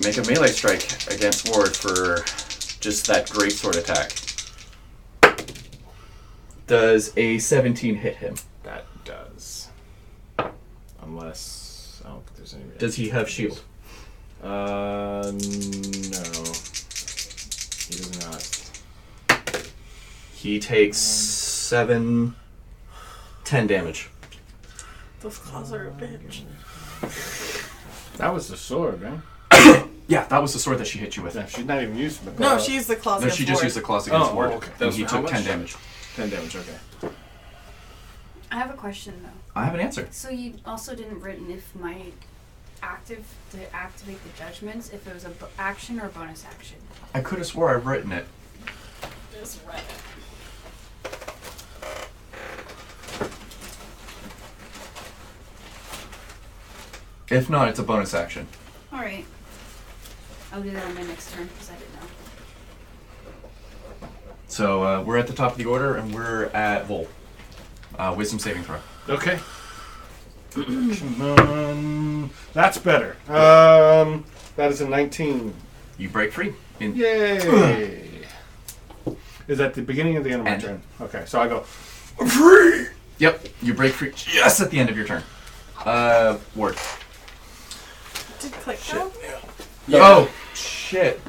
make a melee strike against Ward for just that greatsword attack. Does a 17 hit him? That does. Unless... I don't think there's any... Does he have shield? No. He does not. He takes 7, 10 damage. Those claws are a bitch. That was the sword, right? Yeah, that was the sword that she hit you with. Yeah, she's not even using the No, she used the claws No, against she just Ward. used the claws against Oh, Ward. okay. That And was he how took 10 much? damage. 10 damage, okay. I have a question though. I have an answer. So you also didn't written if my to activate the judgments, if it was a action or bonus action. I could have swore I've written it. Just read it. If not, it's a bonus action. All right. I'll do that on my next turn because I didn't know. So we're at the top of the order, and we're at Vol. Wisdom saving throw. Okay. Come on. That's better. That is a 19. You break free. Yay! Is that the beginning or the end of my End. turn? Okay, so I go. Free. Yep, you break free just at the end of your turn. Ward. Did click though? Oh shit!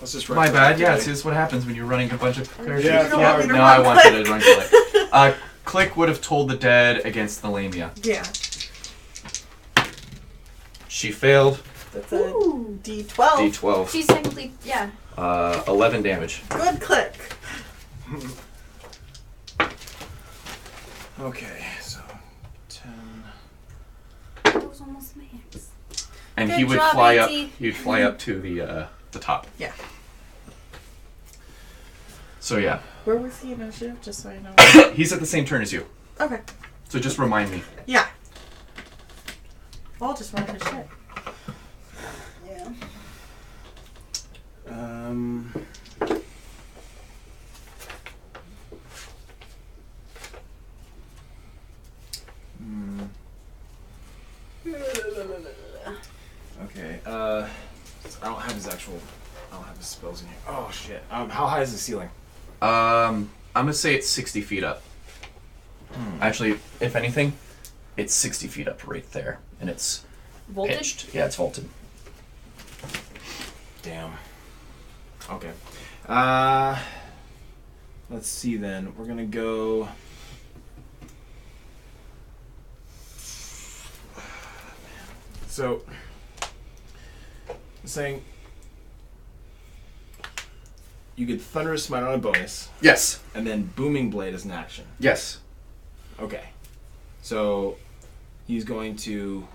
Let's just My bad. Yeah, this is what happens when you're running a bunch of characters. Yeah, You don't want me to no, run I wanted to run Click. Click would have told the dead against the Lamia. Yeah. She failed. That's a D12. D12. She's technically, yeah. 11 damage. Good click. Okay, so 10. That was almost max. And Good he would job, fly up. Auntie. He'd fly up to the top. Yeah. So yeah, Where was he initiative? Just so I know. he's at the same turn as you. Okay. So just remind me. Yeah. I'll just run his shit. Yeah. Okay, I don't have his actual... I don't have his spells in here. Oh, shit. How high is the ceiling? I'm gonna say it's 60 feet up. Actually, if anything, it's 60 feet up right there, and it's Voltage? pitched. Yeah, it's vaulted. Damn. Okay. Let's see then. We're gonna go... So, I'm saying you get Thunderous Smite on a bonus, Yes. and then Booming Blade as an action. Yes. Okay. So, he's going to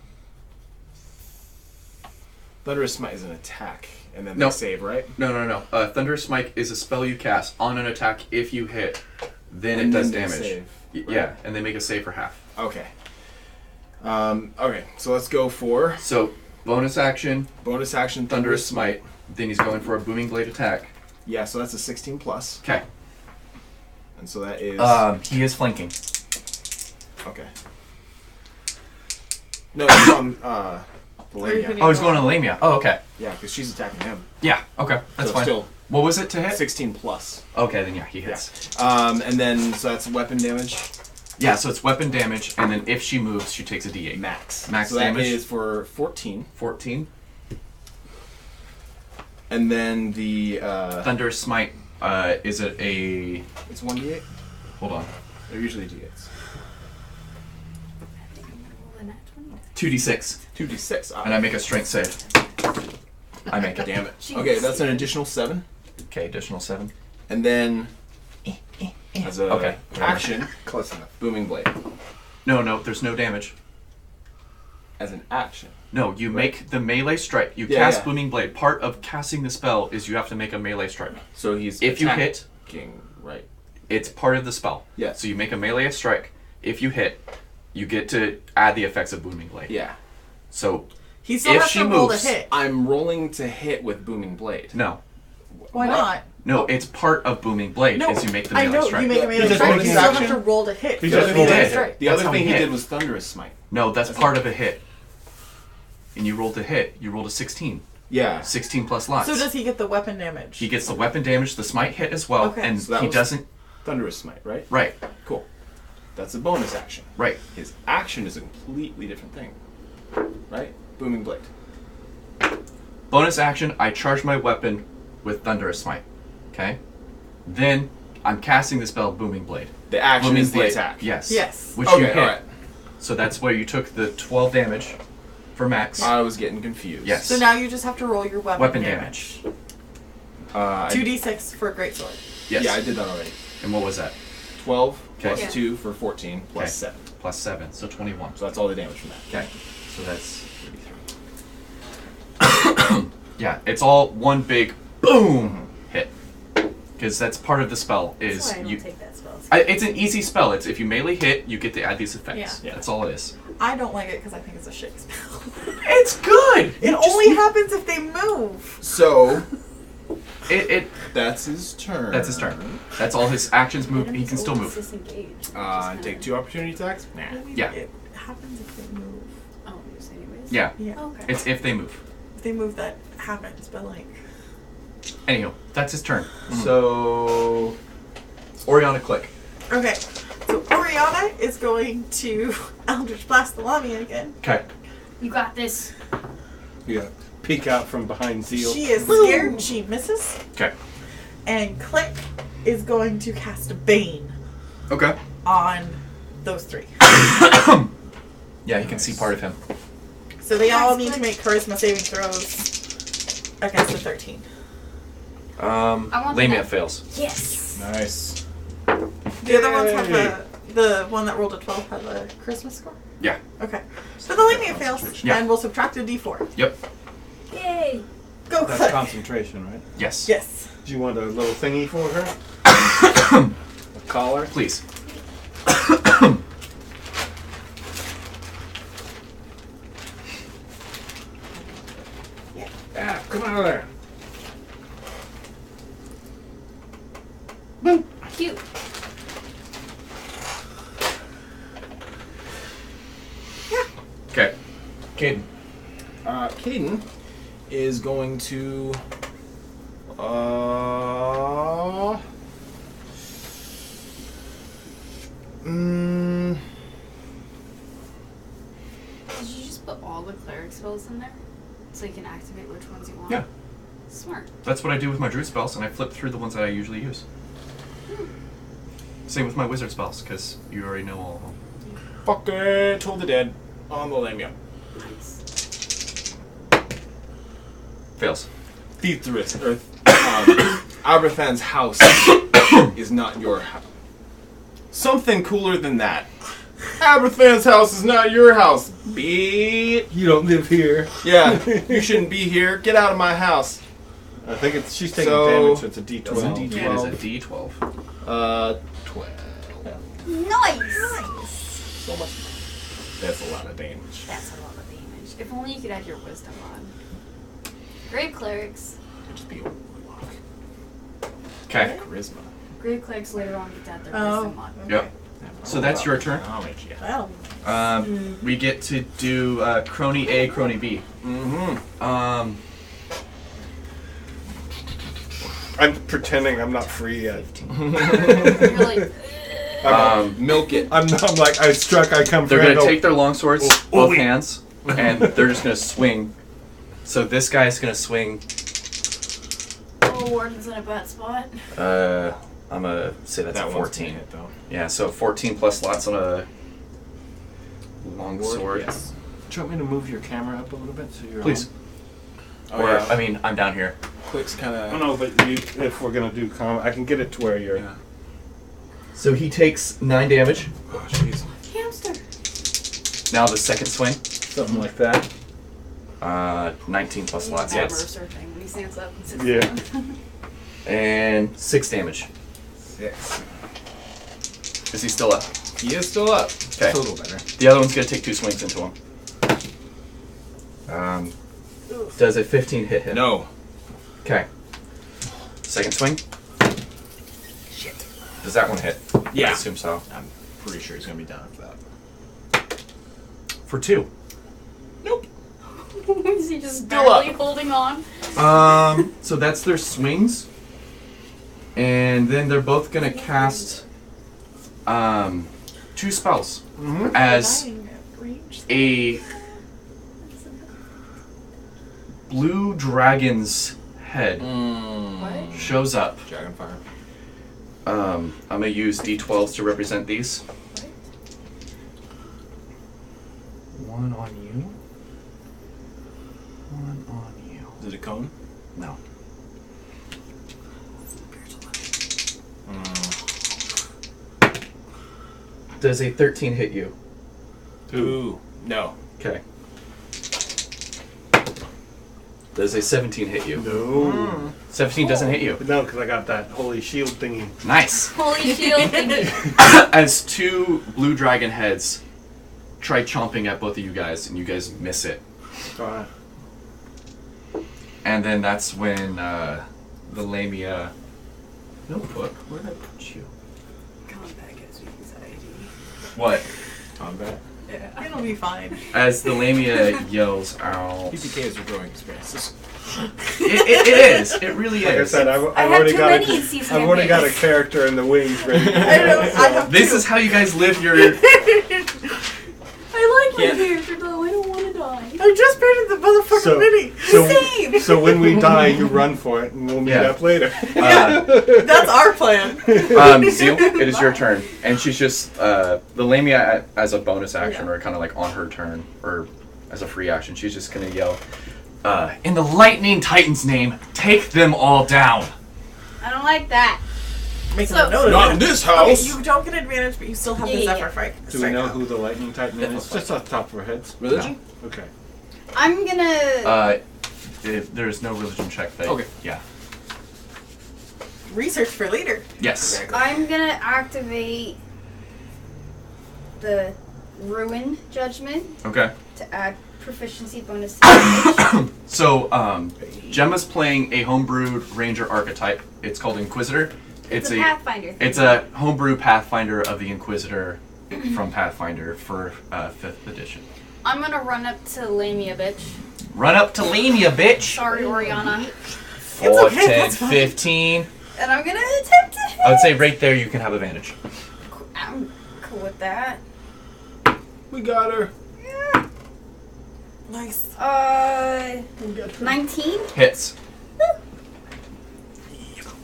Thunderous Smite is an attack, and then No. they save, right? No. Thunderous Smite is a spell you cast on an attack. If you hit, then And it does then they damage. save, right? Yeah, and they make a save for half. Okay. Okay, so let's go for So, bonus action, bonus action Thunderous Smite. Then he's going for a Booming Blade attack. Yeah, so that's a 16 plus, Okay. and so that is He is flanking. okay. No, it's on the Or you lady. can- Oh, he's going to Lamia. Oh, okay. Yeah, because she's attacking him. Yeah, okay. That's So fine. still What was it to hit? 16 plus. Okay, then yeah, he hits. And then so that's weapon damage Yeah, so it's weapon damage, and then if she moves, she takes a d8. max. Max so that damage? is for 14, 14. and then the Thunderous Smite, is it a... it's 1d8. Hold on. They're usually d8s. I think I'm gonna roll a nat 20. 2d6. 2d6. And I make a strength save. I make it. Damn it. Jeez. Okay, that's an additional 7, Okay, additional 7. and then as a Okay. action, Close enough. booming blade. No, there's no damage. As an action. No, you make the melee strike. You Yeah, cast yeah. Booming Blade. Part of casting the spell is you have to make a melee strike. So he's If you hit, attacking, right? it's part of the spell. Yeah. So you make a melee strike. If you hit, you get to add the effects of Booming Blade. Yeah. So, He still If has she to roll moves, to hit. I'm rolling to hit with booming blade. no. Why What? not? No, it's part of Booming Blade No, is you make the I melee know strike. you make a He melee just strike. rolled You his still have action. to roll to hit. He for just the rolled melee it. strike. The That's other how thing he he hit. did was thunderous smite. No, that's part of a hit. And you rolled a hit. You rolled a 16. Yeah. 16 plus lots. So does he get the weapon damage? He gets the weapon damage, the smite hit as well, Okay. and So that he was- doesn't... Thunderous smite, right? Right, Cool. That's a bonus action. right. His action is a completely different thing. Right? Booming blade. Bonus action, I charge my weapon with Thunderous Smite. Okay? Then I'm casting the spell Booming Blade. The action Booming is the Blade, attack. Yes. Yes. Which Okay, you hit. alright. So that's where you took the 12 damage for max. I was getting confused. Yes. So now you just have to roll your weapon, Weapon damage. damage. 2d6 for a greatsword. Yes. Yeah, I did that already. And what was that? 12 Okay. plus Yeah. 2 for 14 plus Okay. 7. Plus 7, so 21. So that's all the damage from that. Okay. So that's 33. Yeah, it's all one big boom hit. Because that's part of the spell is That's why I don't you... take that spell. It's an easy spell. It's if you melee hit, you get to add these effects. Yeah. That's all it is. I don't like it because I think it's a shit spell. It's good. It only happens if they move. So, It that's his turn. that's his turn. That's all his actions move. He can still move. Disengage. Take 2 opportunity attacks? Nah. Yeah. It happens if they move. Oh, just anyways. Yeah. Yeah. Okay. It's if they move. If they move, that happens, but like. Anywho, that's his turn. Mm-hmm. So Oriana click. Okay. So Oriana is going to Eldritch Blast the Lamia again. Okay. You got this. Yeah. Peek out from behind Zeal. She is scared. She misses. Okay. And Click is going to cast Bane Okay. on those three. Yeah, you can see part of him. So they all Nice, need to Click. make charisma saving throws against a 13. I want Lamia that. fails. Yes. Nice. The other ones have the one that rolled a 12 has a charisma score? Yeah. Okay. So the Lamia fails, Yeah. and we'll subtract a d4. Yep. Yay. Go That's Click. concentration, right? Yes. Yes. Do you want a little thingy for her? A collar? Please. Yeah, come out of there. Cute. Okay. Caden. Caden is going to. Did you just put all the cleric spells in there? So you can activate which ones you want? Yeah. Smart. That's what I do with my druid spells, and I flip through the ones that I usually use. Same with my wizard spells, because you already know all of them. Fuck it, Toll the Dead on the Lamia. Nice. Fails. Thethris, or Abrathan's house is not your house. Something cooler than that. Aberthan's house is not your house, bitch. You don't live here. Yeah, you shouldn't be here. Get out of my house. I think she's taking So- damage, so it's a It's a D12. D12. It is a D12. 12. Nice! So much. That's a lot of damage. That's a lot of damage. If only you could add your wisdom on. Grave clerics. It'd just be a Okay. charisma. Grave clerics later on get to add their Oh. wisdom on. Yep. So that's your turn. Knowledge, yeah. Well, We get to do crony A, crony B. Mm-hmm. I'm pretending I'm not free yet. You're like, Milk it. I'm like, I struck, I come They're through. gonna take their long swords, Oh, both wait. hands, and they're just gonna swing. So this guy's gonna swing. oh, Warden's in a bad spot. I'm gonna say that's That a one's gonna 14. hit, though. Yeah, so 14 plus lots on a long sword. Yes. Do you want me to move your camera up a little bit so you're Please. Oh, Or yeah. I mean, I'm down here. Clicks kind I of. don't know, but if we're gonna do I can get it to where you're. Yeah. So he takes 9 damage. Oh, jeez. Hamster. Now the second swing, Something like that. 19 plus lots. Bad Yes. searching when he stands up and sits Yeah. down. And 6 damage. 6. Is he still up? He is still up. Okay. A little better. The other one's gonna take 2 swings into him. Does a 15 hit him? No. Okay. Second swing. Shit. Does that one hit? Yeah. I assume so. I'm pretty sure he's gonna be down for that. For 2. Is he just Still barely up. holding on? So that's their swings. And then they're both gonna cast 2 spells as dying at range. a blue dragon's head What? shows up. Dragonfire. I'm gonna use D12s to represent these. One on you. One on you. Is it a cone? No. Does a 13 hit you? Ooh. No. Okay. Does a 17 hit you? No. 17 doesn't hit you. No, because I got that holy shield thingy. Nice. Holy shield thingy. As 2 blue dragon heads try chomping at both of you guys, and you guys miss it. Alright. And then that's when the Lamia notebook. Where did I put you? Combat gives me anxiety. What? Combat. Yeah. It'll be fine. As the Lamia yells out. PPKs are growing experiences. It is. It really Like I is. said, I've have already too got many a, in season I've already got a campaigns. character in the wings ready. I know. I have This two. is how you guys live your. I like my Yeah. character though. I don't want to die. I just painted the motherfucking So- mini. Same. So when we die, you run for it, and we'll meet Yeah. up later. That's our plan. Zeal, it is your turn, and she's just the Lamia as a bonus action, Yeah. or kind of like on her turn, or as a free action. She's just gonna yell, "In the Lightning Titan's name, take them all down!" I don't like that. Making So- a note of Not it. in this Okay, house. you don't get advantage, but you still have the Yeah. Zephyr Strike. Do we know who the Lightning Titan is? Just off the top of our heads. Religion? Okay. I'm gonna. There's no religion check. That, Okay. Yeah. Research for later. Yes. I'm gonna activate the Ruin Judgment Okay. to add proficiency bonus to damage. So, Gemma's playing a homebrewed ranger archetype. It's called Inquisitor. It's a Pathfinder thing. It's a homebrew Pathfinder of the Inquisitor from Pathfinder for 5th edition. I'm gonna run up to Lamia, bitch. Run up to Lamia, bitch! Sorry, Oriana. 4, okay, 10, that's fine. 15. And I'm gonna attempt to hit. I would say right there you can have advantage. I'm cool with that. We got her. Yeah. Nice. 19. Hits.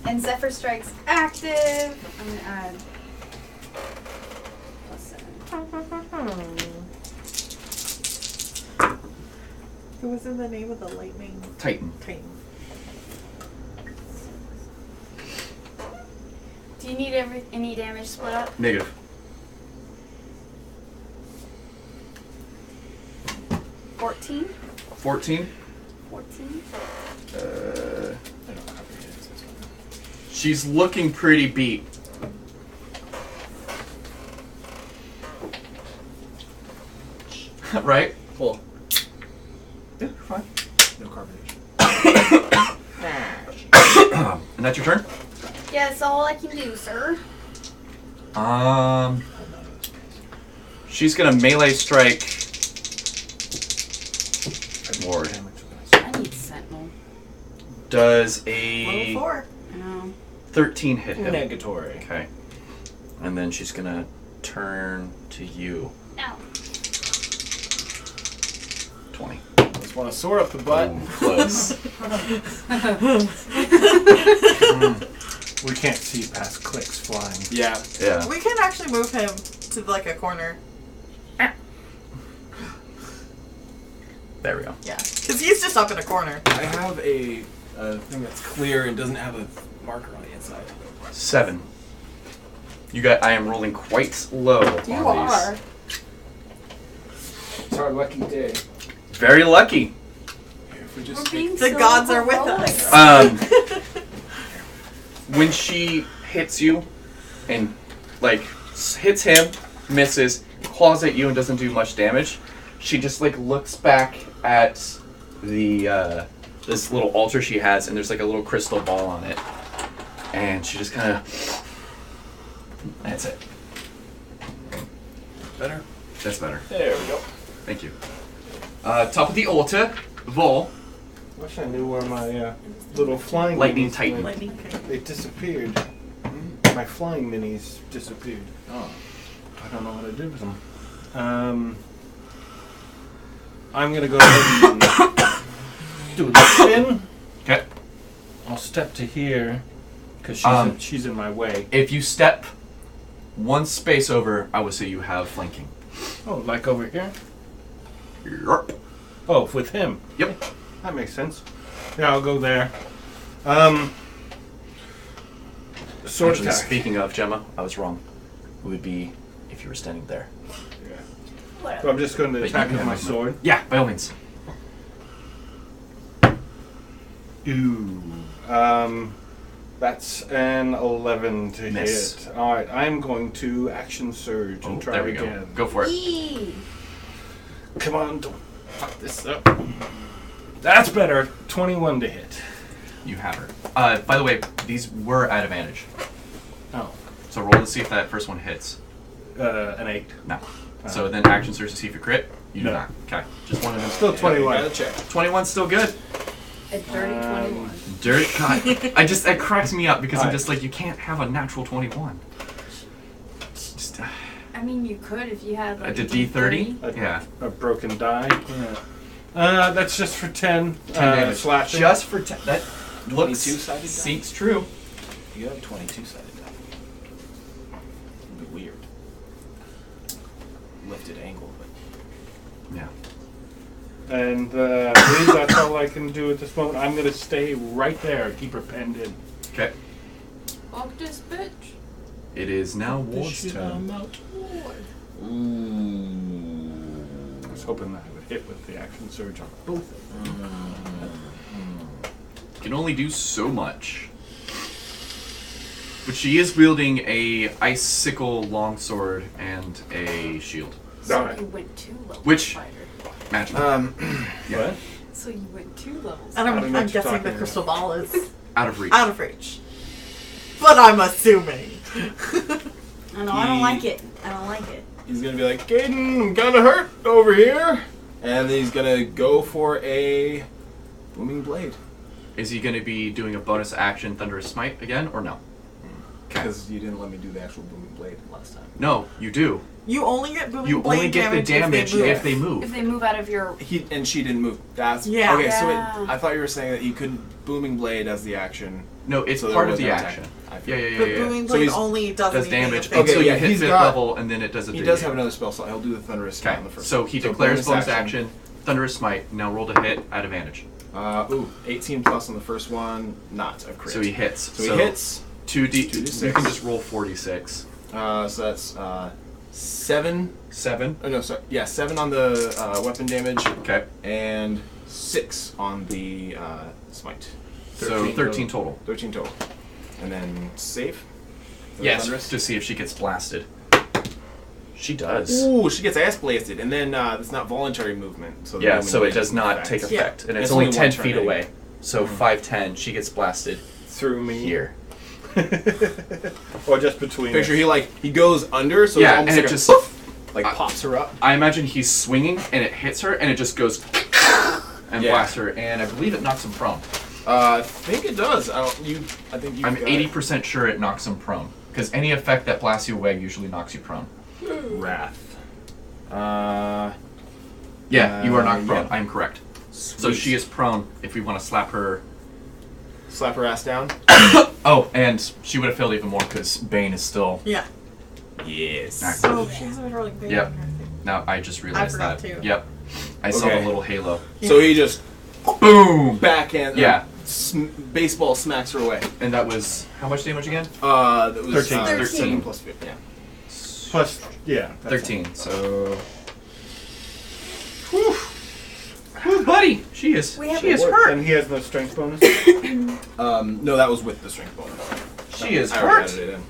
And Zephyr Strike's active. I'm gonna add +7. Who was in the name of the lightning Titan. titan? Do you need any damage split up? Negative. 14? 14. 14? I don't comprehend this one. She's looking pretty beat. Right? Well, Yeah, fine. no carbonation. And that's your turn? Yeah, that's all I can do, sir. She's gonna melee strike. Ward. I need Sentinel. Does a Level 4. I know. 13 hit him? Negatory. Okay. And then she's gonna turn to you. Ow. 20. Just want to soar up the butt. Ooh, close. We can't see past clicks flying. Yeah. Yeah. We can actually move him to like a corner. There we go. Yeah. Because he's just up in a corner. I have a thing that's clear and doesn't have a marker on the inside. 7. I am rolling quite low You on are. these. It's our lucky day. Very lucky. If we We're just being The so gods are with heroic. us. When she hits you and hits him, misses, claws at you and doesn't do much damage, she just looks back at the this little altar she has, and there's a little crystal ball on it, and she just kind of. That's it. better. That's better. There we go. Thank you. Top of the altar, Vol. Wish I knew where my little flying Lightning minis Titan. went. They disappeared. My flying minis disappeared. Oh. I don't know what I did with them. I'm gonna go ahead and do the spin. Okay. I'll step to here because she's in my way. If you step one space over, I would say you have flanking. Oh, like over here? Yarp. Oh, with him. Yep. That makes sense. Yeah, I'll go there. Sword Actually, attack. speaking of Gemma, I was wrong. It would be if you were standing there. So Whatever. I'm just going to But attack you with can my have sword. Yeah, by all means. Ooh. That's an 11 to Miss. hit. Alright, I'm going to action surge and try there we again. go. Go for it. Yee. Come on, don't fuck this up. That's better. 21 to hit. You have her. By the way, these were at advantage. Oh. So roll to see if that first one hits. An 8. No. So then action search to see if you crit. You do No. not. Okay. Just one of them. Still 21. Gotta check. 21's still good. A dirty 21. Dirt. God. That cracks me up because I'm Alright. just you can't have a natural 21. Just, I mean, you could if you had like a D30? A, Yeah. a broken die. Yeah. That's just for 10. 10 damage. Slashing. Just for 10. That looks 22-sided die? seems true. You have 22-sided die. It'd be weird. Lifted angle, but Yeah. And that's all I can do at this moment. I'm going to stay right there. Keep her penned in. Okay. Fuck this bitch. It is now Ward's turn. I was hoping that I would hit with the action surge on both of them. Can only do so much. But she is wielding a icicle longsword and a shield. So Alright. you went 2 levels. Which- Fighter. Magic. What? So you went 2 levels. And I don't know I'm what you're guessing talking the about. crystal ball is Out of reach. out of reach. But I'm assuming. I know, I don't like it. I don't like it. he's gonna be like, Gaiden, I'm kinda hurt over here. And then he's gonna go for a booming blade. Is he going to be doing a bonus action Thunderous Smite again, or no? Okay. Because you didn't let me do the actual booming blade last time. No, you do. You only get booming You blade only get the damage if they move. If they move out of your... And she didn't move. That's Yeah. okay. Yeah. So I thought you were saying that you couldn't booming blade as the action. No, it's So there part of was the no attack. action. I Yeah, feel- yeah, yeah, But yeah. booming So blade he's- only does Does anything damage if they until Okay, you yeah, hit he's 5th got- level, and then it does a He D8. does have another spell slot. He'll do the thunderous smite Okay, on the first. so he declares bonus action, Thunderous Smite. Now roll to hit at advantage. 18 plus on the first one, not a crit. So he hits. So he hits. 2D. 2d6. You can just roll 4d6. So that's 7. 7. Oh no, sorry. Yeah, 7 on the weapon damage. Okay. And 6 on the smite. So 13 total. 13 total. And then save. For the Yes. thunderous? To see if she gets blasted. She does. Ooh, she gets ass blasted, and then it's not voluntary movement. So the Yeah, movement so it doesn't does not affect. take effect. And it's It's only only 10 one turn feet anyway. away. So 5'10", she gets blasted Through me. here. Or just between Picture us. he goes under, so Yeah, it's almost and like it a just- poof, like pops her up. I imagine he's swinging and it hits her and it just goes and Yeah. blasts her, and I believe it knocks him prone. I think it does. I think you. I'm 80% sure it knocks him prone. Because any effect that blasts you away usually knocks you prone. Wrath. Yeah, you are knocked prone. yeah. I'm correct. So Sweet. she is prone if we want to slap her. Slap her ass down. Oh, and she would have failed even more because Bane is still Yeah. Yes. active. Oh, she has a rolling bane Yep. on her thing. Now I just realized forgot that. too. Yep. I saw Okay. the little halo. So he just Boom! backhand. Yeah. Baseball smacks her away. And that was how much damage again? That was 13. 13 plus 50. Yeah. Plus, yeah. that's 13. So. Whew. Whew, buddy, she is We have she is What? hurt. And he has no strength bonus? No, that was with the strength bonus. She is I already hurt. added it in.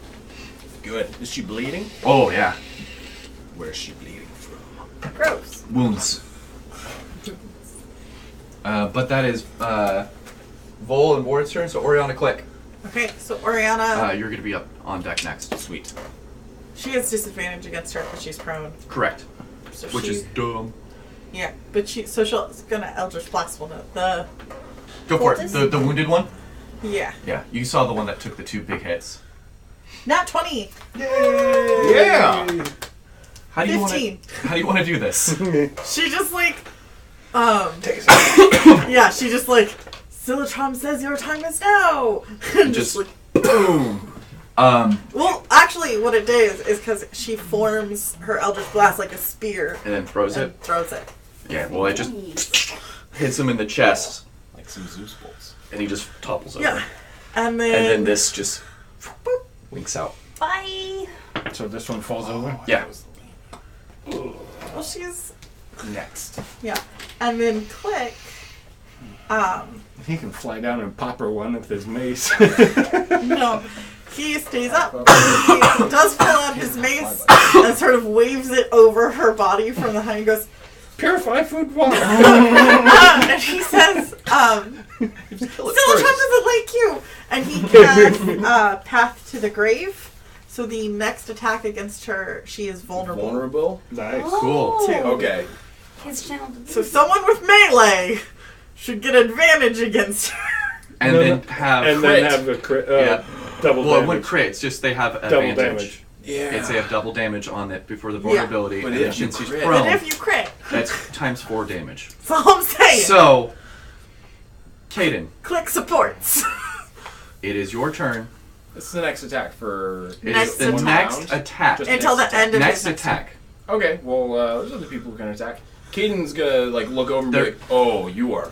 Good. Is she bleeding? Oh yeah, Where's she bleeding from? Gross. wounds. But that is Vol and Ward's turn. So Oriana, click. Okay, so Oriana, You're gonna be up on deck next. Sweet. she has disadvantage against her because she's prone. Correct. So Which she, is dumb. yeah, but she's gonna Eldritch Blast one of the Go for it. Cultist? The wounded one. yeah. Yeah, you saw the one that took the 2 big hits. Not 20. Yeah. How do you want 15. to? How do you want to do this? She just like Take a second. yeah, she just like Silatrom says your time is now. And Just like boom. well, actually, what it does is because she forms her Eldritch Blast like a spear And then throws it. and throws it. Yeah. Well, it just Nice. hits him in the chest, Like some Zeus bolts. and he just topples over. Yeah, and then, And then this just winks out. Bye. So this one falls over? Yeah. well, she's Next. yeah, and then Click. He can fly down and pop her one with his mace. No, he stays up. He does pull out his mace and sort of waves it over her body from the height and goes, Purify food water. and he says, Silatron doesn't like you! And he casts Path to the Grave. So the next attack against her, she is vulnerable. Vulnerable. Nice. Cool. Two. Okay. His channel. So someone with melee should get advantage against her. And then have And crit. then have a crit, Yeah. double Well, it damage. wouldn't crit. It's just they have Double advantage. damage. Yeah. It's they have double damage on it before the vulnerability. But and then if you since he's crit- prone, And if you crit, that's times 4 damage. that's all I'm saying. So, Kaden, Click supports. it is your turn. This is the next attack for. It Next is the attack. next attack. Just Until the end of Next his next attack. Okay. Well, there's other people who can attack. Caden's gonna like look over and be They're- like, "Oh, you are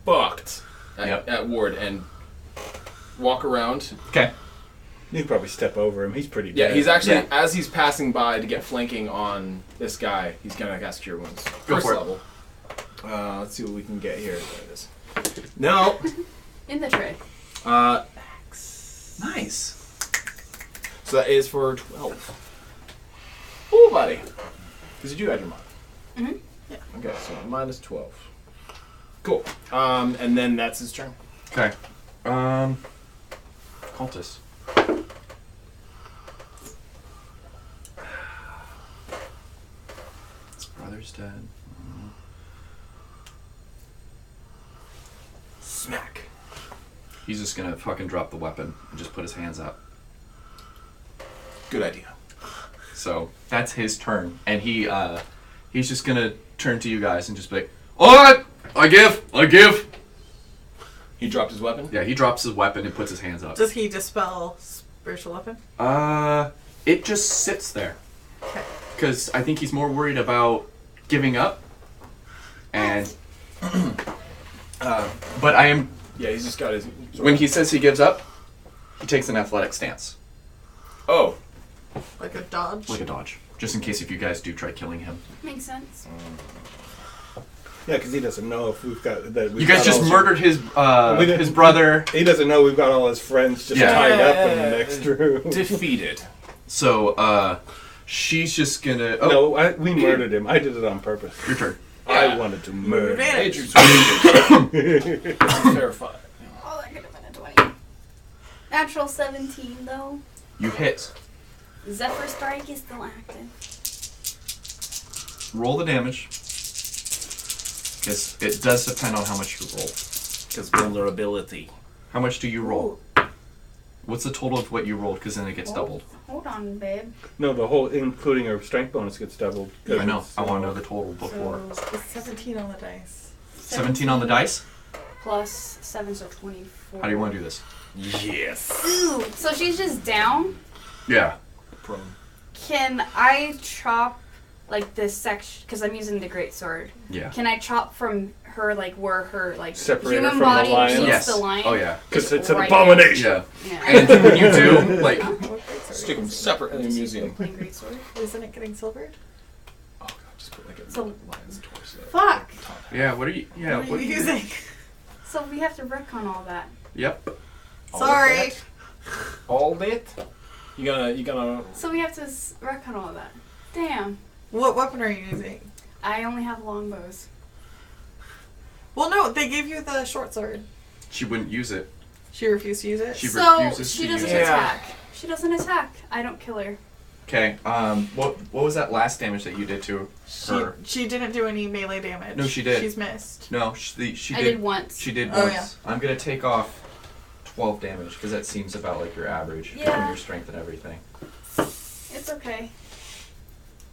fucked." At, Yep. at Ward and walk around. Okay. You can probably step over him. He's pretty Yeah, dead. he's actually Yeah. as he's passing by to get flanking on this guy. He's gonna cast Cure Wounds. Go First for it. level. Let's see what we can get here. There it is. No. In the tray. Nice. So that is for 12. Oh, buddy. Because you do add your mod. Mhm. Yeah. Okay, so minus 12. Cool. And then that's his turn. Okay. Cultist. His brother's dead. Smack. He's just gonna fucking drop the weapon and just put his hands up. Good idea. So that's his turn, and he's just gonna turn to you guys and just be like, "Alright, I give." He dropped his weapon? Yeah, he drops his weapon and puts his hands up. Does he dispel spiritual weapon? It just sits there. Okay. Because I think he's more worried about giving up. And, but I am, Yeah, he's just got his. when he says he gives up, he takes an athletic stance. Oh. Like a dodge? Like a dodge. just in case if you guys do try killing him. Makes sense. Yeah, because he doesn't know if we've got that. You guys just murdered his brother. He doesn't know we've got all his friends just tied up in the next room. Defeated. So, she's just gonna... No, we murdered him. I did it on purpose. Your turn. I wanted to murder him. Advantage. Terrified. Oh, that could have been a 20. Natural 17, though. You hit. Zephyr Strike is still active. Roll the damage. Because it does depend on how much you roll. Because vulnerability. How much do you roll? Ooh. What's the total of what you rolled? Because then it gets doubled. Hold on, babe. No, the whole, including our strength bonus, gets doubled. I know. I want to know the total before. So it's 17 on the dice. 17 on the dice? Plus 7, so 24. How do you want to do this? Yes. Ooh, so she's just down? Yeah. Prone. Can I chop, like, this section, because I'm using the greatsword. Yeah. Can I chop from her, like, where her, like, Separate her human from the body lion? meets Yes. the lion? Oh, yeah. Because it's an Right abomination. Yeah. Yeah. And when you do, like... Stick them separate in the museum. Playing greatsword. Isn't it getting silvered? Oh god, just put like a So- lion's torso. Fuck. Top half. Yeah, what are you... Yeah, What are you using? So we have to retcon all that. Yep. Sorry. All that? You gonna So we have to retcon all that. Damn. What weapon are you using? I only have longbows. Well, no, they gave you the short sword. She wouldn't use it. She refused to use it. She So refuses she to doesn't use it. attack. She doesn't attack. I don't kill her. Okay, what was that last damage that you did to her? She didn't do any melee damage. No, she did. She's missed. No, she I did once. She did Oh, once. I'm gonna take off 12 damage because that seems about like your average Yeah. from your strength and everything. It's okay.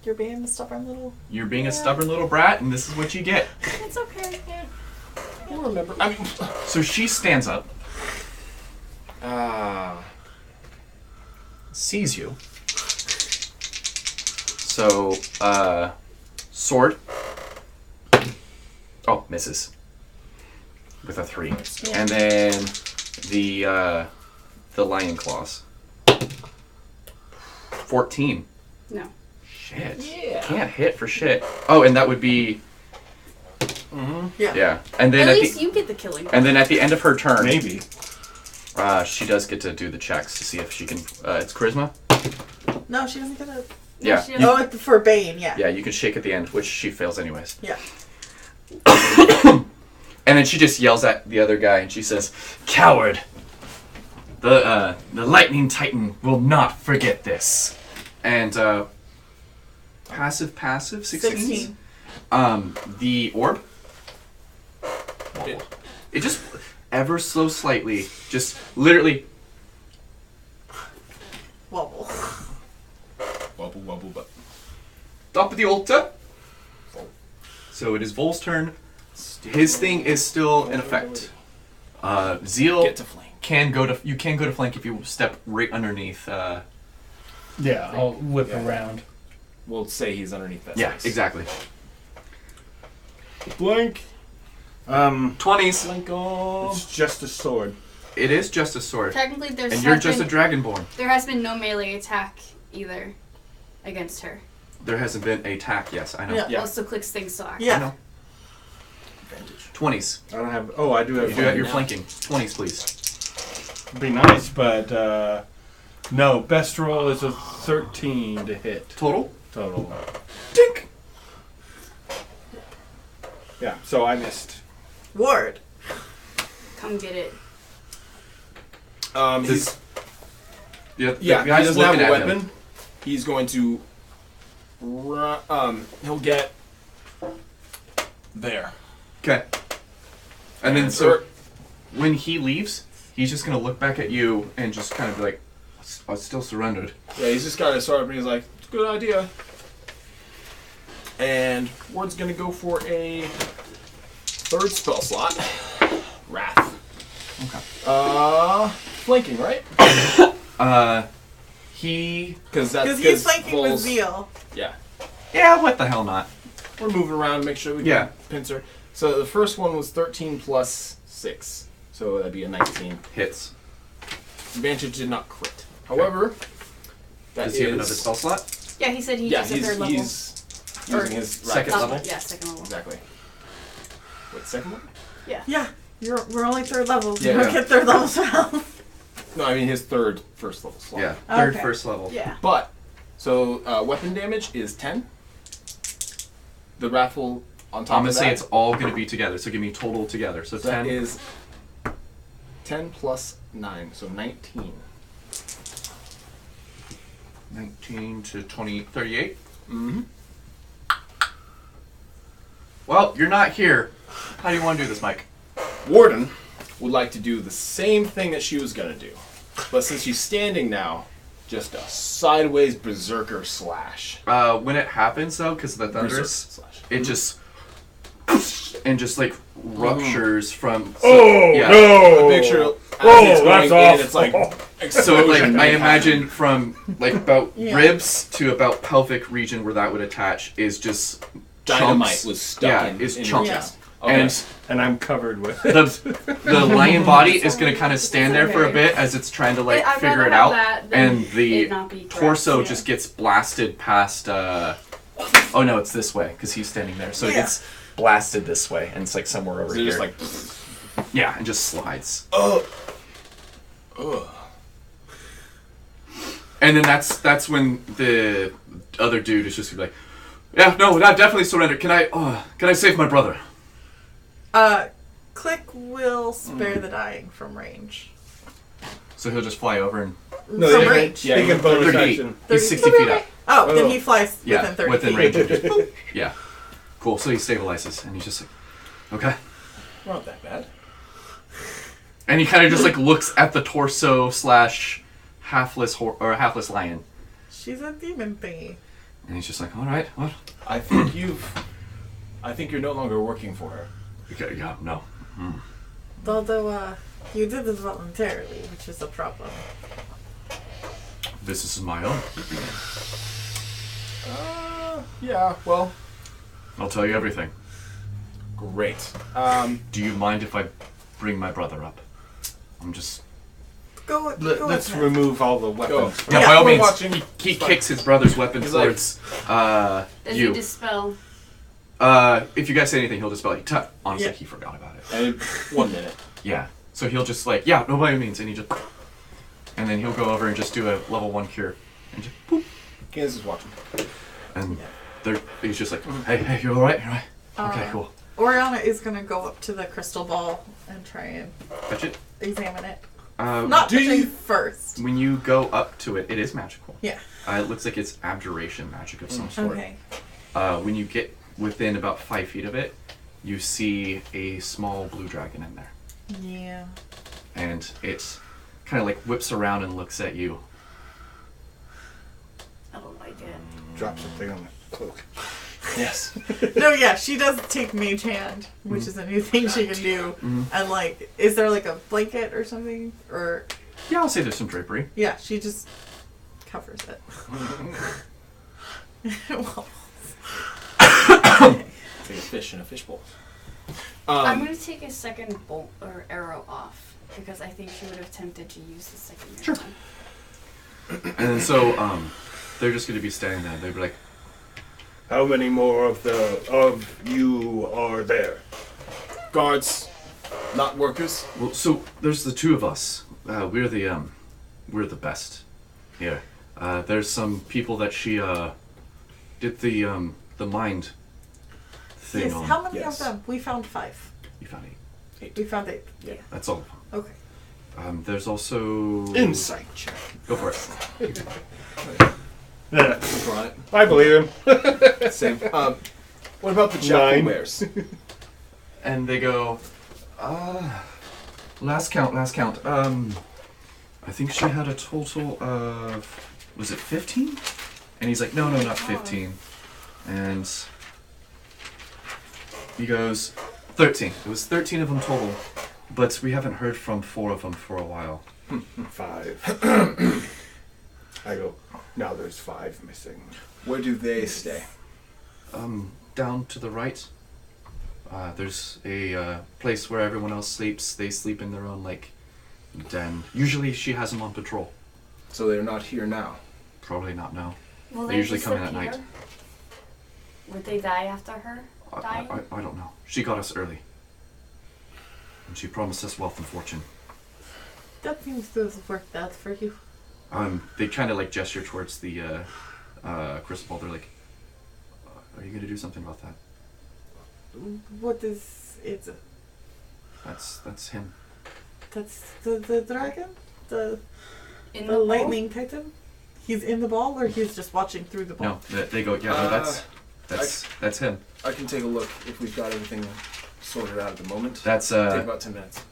You're being a stubborn little. You're being a Yeah. stubborn little brat, and this is what you get. It's okay. You'll remember. I mean, So she stands up, sees you. So, sword. Oh, misses. With a 3. And then the lion claws. 14. No. Shit. Yeah. Can't hit for shit. Oh, and that would be... Yeah. Yeah. And then At at least the, you get the killing. and then at the end of her turn, Maybe. she does get to do the checks to see if she can... it's charisma? No, she doesn't get a. Yeah. she You- doesn't. Oh, it's for Bane, yeah. yeah, you can shake at the end, which she fails anyways. Yeah. And then she just yells at the other guy and she says, "Coward! The Lightning Titan will not forget this." And passive 16. 16. The orb, it just ever so slightly, just literally Wobble. wobble wobble but top of the altar. So it is Vol's turn. His thing is still in effect. Zeal get to flank. can go to flank if you step right underneath. Yeah, I'll whip Yeah. around. We'll say he's underneath that. Yeah, space. exactly. Blank. 20s. Flank off. It's just a sword. It is just a sword, Technically, there's and you're just a dragonborn. there has been no melee attack either against her. There hasn't been a attack. Yes, I know. Yeah. Also clicks things so active. I Yeah. know. 20s. I don't have. Oh, I do have. You do have your flank. flanking. 20s, please. Be nice, but no. Best roll is a 13 to hit Total. total. Dink. Yeah, so I missed. Ward. Come get it. He's Yeah, yeah. the guy's He doesn't have looking a at him. weapon. He's going to. He'll get there. Okay. And then And so when he leaves, he's just gonna look back at you and just kind of be like, "I still surrendered." Yeah, he's just got his sword up and he's like, "It's a good idea." And Ward's gonna go for a third spell slot. Wrath. Okay. Flanking, right? He. Because Because he's flanking with Zeal. Yeah. Yeah. What the hell not? We're moving around, make sure we Yeah. can pincer. So the first one was 13 plus 6. So that'd be a 19. Hits. Advantage did not crit. However, that Does he have is- another spell slot? Yeah, he said he's Yeah, just a third level. he's using his second right. level? Yeah, second level. Exactly. Wait, second one? Yeah, we're only third levels. Yeah, You don't yeah. get third level spells. No, I mean his third first level slot. Yeah, third Okay. first level. Yeah. But so weapon damage is 10. The raffle on top I'm gonna of say that, it's all gonna be together. So give me total together. So that 10 is 10 plus 9, so 19. 19 to 20, 38. Mm-hmm. Well, you're not here. How do you want to do this, Mike? Warden would like to do the same thing that she was gonna do, but since she's standing now, just a sideways berserker slash. When it happens though, because the Berserker thunders, slash. it just and just like ruptures from. Oh yeah. no! A picture as Oh, it's going that's in, awful. it's like So like explosion I may imagine from like about Yeah. ribs to about pelvic region where that would attach is just dynamite chunks. was stuck Yeah, in, is in chunks. your chest. Okay. And And I'm covered with the lion body is gonna kind of stand there for a bit as it's trying to like I'd figure rather it have out, that than and the it not be torso correct. just gets blasted past. Oh no, it's this way because he's standing there, so it Yeah. gets blasted this way, and it's like somewhere over So here. just like, yeah, and just slides. ugh. And then that's when the other dude is just gonna be like, yeah, no, I definitely surrender. Can I save my brother? Click will spare the dying from range. So he'll just fly over and No, from they can- range. Yeah, They can bonus 30 feet. action. He's 60 feet up. Oh, then Oh. he flies Yeah, within 30 within feet. range. And just, boop. Yeah, cool. So he stabilizes, and he's just like, okay. Not that bad. And he kind of just like looks at the torso slash halfless lion, She's a demon thingy. and he's just like, all right, what? I think you're no longer working for her. Okay, yeah, no. Although, you did this voluntarily, which is a problem. This is my own. Yeah, well, I'll tell you everything. great. Do you mind if I bring my brother up? I'm just. Go Let's ahead. remove all the weapons. Go. Yeah, by all we're means. watching. He kicks his brother's weapon He's like- towards Does you. he dispel? If you guys say anything, he'll dispel you. Honestly, Yeah. he forgot about it. And 1 minute. Yeah. So he'll just like, yeah, no by any means, and he just, and then he'll go over and just do a level 1 cure, and just boop, Kansas is watching. and he's just like, hey, you all right? You all right? Okay, cool. Oriana is going to go up to the crystal ball and try and Touch it. examine it. Not Not do touching you- first. when you go up to it. It is magical. Yeah. It looks like it's abjuration magic of some sort. Okay. When you get within about 5 feet of it, you see a small blue dragon in there, Yeah. and it kind of like whips around and looks at you. I don't like it. Drop something on the cloak. Yes. No, yeah, she does take mage hand, which is a new thing she can do. And like, is there like a blanket or something? Or Yeah, I'll say there's some drapery. yeah, she just covers it. Well, It's like a fish in a fishbowl. I'm gonna take a second bolt or arrow off because I think she would have tempted to use the second Sure. one. And so they're just going to be standing there. They'd be like, How many more of you are there? Guards, not workers. well, so there's the two of us. We're the best here. There's some people that she did the mind thing yes, on. how many Yes. of them? We found 5. You found 8. We found 8. Yeah. That's all. Okay. There's also Insight check. Go for it. Yeah, Right. I believe him. Same. What about the jackal 9. bears? And they go, last count. I think she had a total of, was it 15? And he's like, no, not 15. And he goes, 13. It was 13 of them total, but we haven't heard from 4 of them for a while. 5. I go, now there's 5 missing. Where do they stay? Down to the right, there's a place where everyone else sleeps. They sleep in their own, like, den. Usually she has them on patrol. So they're not here now. Probably not now. Will They usually come in at disappear? night. Would they die after her dying? I don't know. She got us early. And she promised us wealth and fortune. That seems to have worked out for you. They kind of like gesture towards the crystal ball. They're like, "Are you gonna do something about that?" What is it? That's him. That's the dragon? The In the ball? lightning titan? He's in the ball or he's just watching through the ball? No, they go. Yeah, no, that's him. I can take a look if we've got everything sorted out at the moment. That's Take about 10 minutes.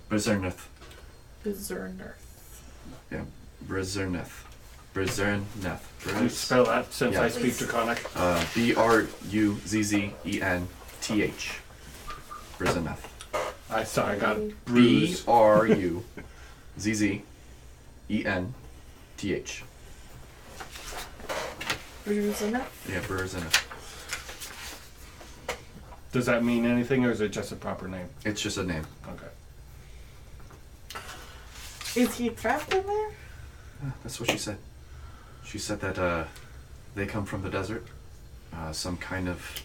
Brizerneth. Bizarner. Yeah, Brizerneth. Brizerneth. Can you spell that since Yeah. I speak Draconic? Bruzeneth. Brizerneth. I saw I got bruised. Bruzeneth. Bizarner. Yeah, Brizerneth. Does that mean anything or is it just a proper name? It's just a name. Okay. Is he trapped in there? That's what she said. She said that they come from the desert. Some kind of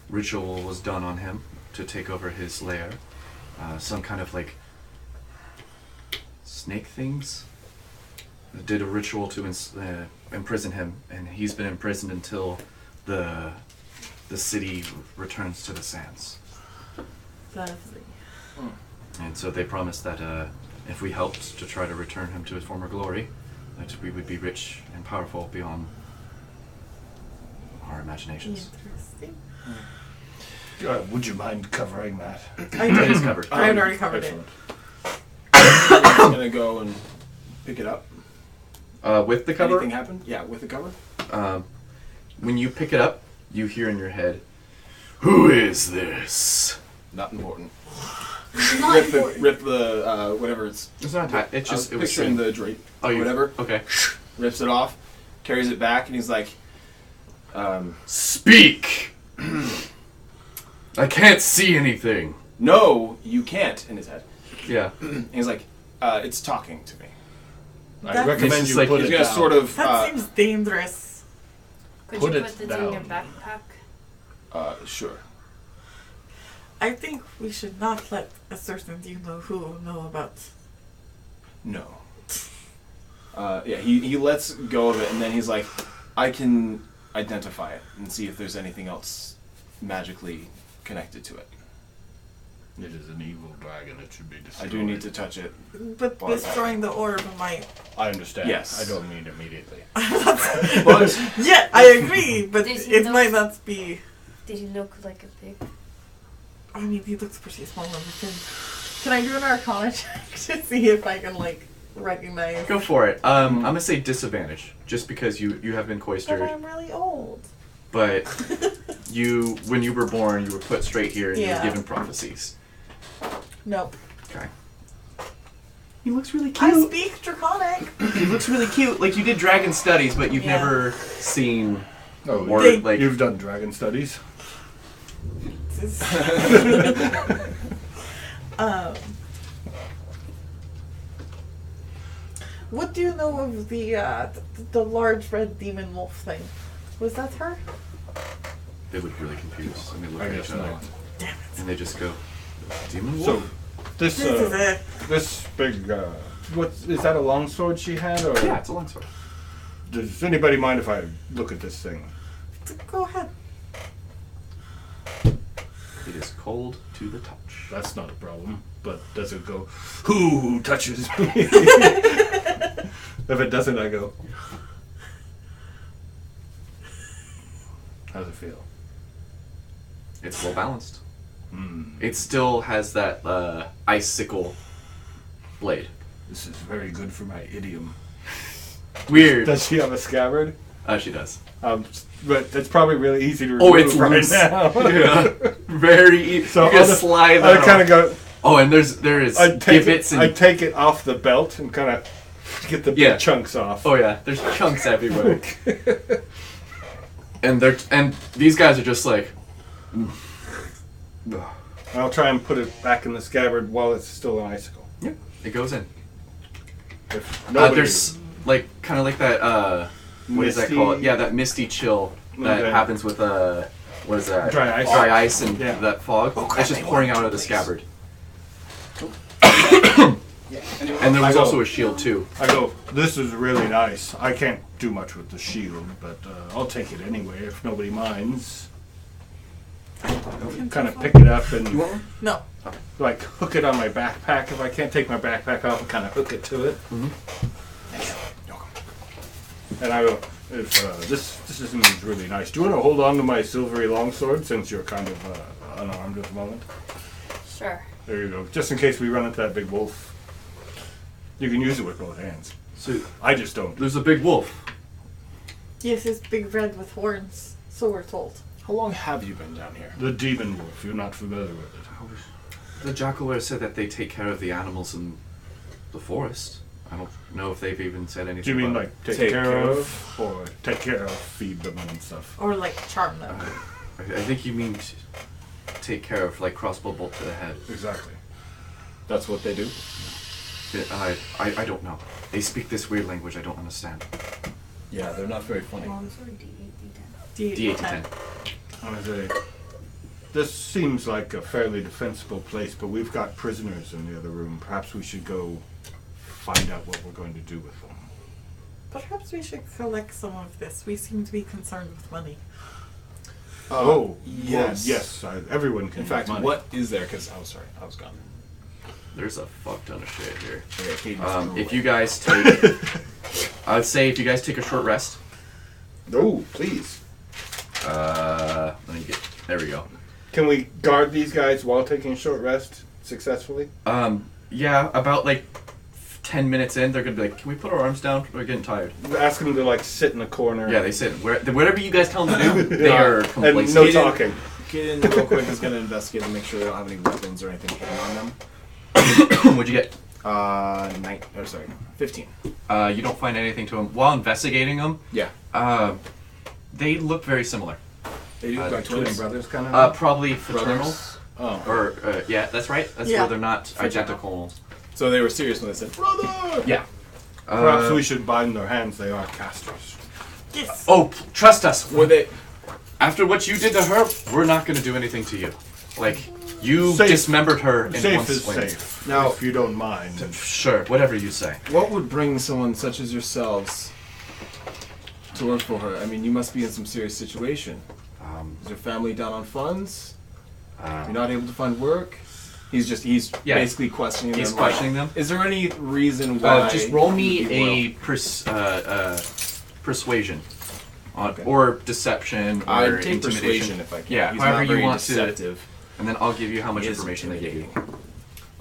ritual was done on him to take over his lair. Some kind of like snake things. Did a ritual to imprison him, and he's been imprisoned until the city returns to the sands. Lovely. And so they promised that if we helped to try to return him to his former glory, that we would be rich and powerful beyond our imaginations. Interesting. Would you mind covering that? I It did. is covered. I had already covered Excellent. I'm gonna go and pick it up. With the cover, Anything happen? Yeah, with the cover. when you pick it up, you hear in your head, "Who is this?" Not important. Not Rip important. the whatever it's. It's not. It's just. I It was was picturing sitting- the drape. Oh, you whatever. Okay. Rips it off, carries it back, and he's like, Speak. I can't see anything. "No, you can't." In his head, Yeah. and he's like, "It's talking to me." I That's- recommend It's you like- put He's it gonna down. sort of. That seems dangerous. Could Put you it put this in down. your backpack? Sure. I think we should not let a certain you know who know about. No. Yeah, he lets go of it, and then he's like, "I can identify it and see if there's anything else magically connected to it. It is an evil dragon. It should be I destroyed. do need to touch it." But Well, destroying the orb might. I understand. Yes. I don't mean immediately. But Yeah, I agree, but Did he it know- might not be. Did he look like a pig? I mean, he looks pretty small on the thing. Can I do an Arcana check to see if I can like recognize? Go for it. I'm gonna say disadvantage, just because you have been But cloistered, I'm really old. but when you were born, you were put straight here and you Yeah. were given prophecies. Nope. Okay. He looks really I cute. speak Draconic. He looks really cute. Like you did dragon studies, but you've Yeah. never seen Oh, or They- like. you've done dragon studies. um, what do you know of the large red demon wolf thing? Was that her? They look really confused and they look I at guess each other not. Damn it. and they just go, "Demon So, wolf." this This is it. this big what is that? A longsword she had, or Yeah, it's a longsword. does anybody mind if I look at this thing? Go ahead. It is cold to the touch. That's not a problem. But does it go? Who touches me? If it doesn't, I go. How's it feel? It's well balanced. Hmm. It still has that icicle blade. This is very good for my idiom. Weird. Does she have a scabbard? She does. But it's probably really easy to Oh, remove it's right loose. now. Yeah. Very easy. So you can I'll just- slide I that kind of off. go. Oh, and there is I take divots it. and I take it off the belt and kind of get the big Yeah. chunks off. oh yeah, there's chunks everywhere. and these guys are just like. Ugh. I'll try and put it back in the scabbard while it's still an icicle. Yeah, it goes in. If nobody, There's like kind of like that what does that call it? Yeah, that misty chill that happens with what is that? Dry ice. Dry ice and Yeah. that fog. It's just pouring out of the scabbard. And there was also a shield too. I go, this is really nice. I can't do much with the shield, but I'll take it anyway if nobody minds. Kind of pick it up and No. like hook it on my backpack. If I can't take my backpack off, kind of hook it to it. And I go, if this is really nice. Do you want to hold on to my silvery longsword since you're kind of unarmed at the moment? Sure. There you go. Just in case we run into that big wolf. You can use it with both hands. So I just don't. there's a big wolf. Yes, it's big red with horns. So we're told. How long have you been down here? The demon wolf, you're not familiar with it. The Jackalware said that they take care of the animals in the forest. I don't know if they've even said anything. Do you mean about like take care of, or take care of, feed them and stuff? Or like charm them. I think you mean take care of, like crossbow bolt to the head. Exactly. That's what they do? I don't know. They speak this weird language I don't understand. Yeah, they're not very funny. D8 to 10. I would say, this seems like a fairly defensible place, but we've got prisoners in the other room. Perhaps we should go find out what we're going to do with them. Perhaps we should collect some of this. We seem to be concerned with money. Yes. Well, yes, everyone can In fact, have money. what is there? Because I was gone. There's a fuck ton of shit here. Okay, Caden's If you guys take, I would say if you guys take a short rest. Oh, please. Let me get. There we go. Can we guard these guys while taking a short rest successfully? Yeah, about like 10 minutes in, they're gonna be like, "Can we put our arms down? We're getting tired." Ask them to like sit in a corner. Yeah, they sit. Whatever you guys tell them to do, they are and complacent. no talking. Caden, real quick, is going to investigate and make sure they don't have any weapons or anything hidden on them. What'd you get? 15. You don't find anything to them while investigating them. Yeah. They look very similar. They do Like twin brothers, kind of. Probably fraternal. Brothers. Oh. Or yeah, that's right. That's Yeah. where they're not Fraternal. identical. So they were serious when they said, "Brother!" Yeah. Perhaps we should bind their hands. They are casters. Yes. Oh, trust us. Were they... After what you did to her, we're not going to do anything to you. Like, you Safe. dismembered her in one Safe is swing. safe. Now- if you don't mind. Sure, whatever you say. What would bring someone such as yourselves to work for her? I mean, you must be in some serious situation. Is your family down on funds? You're not able to find work? He's Yeah. basically questioning them. He's like, questioning them. Is there any reason why... Just roll you'd me be a persuasion. Okay. Or deception, or I'd take intimidation. persuasion if I can. Yeah, He's however not you very want deceptive. to. And then I'll give you how much He is information they give you.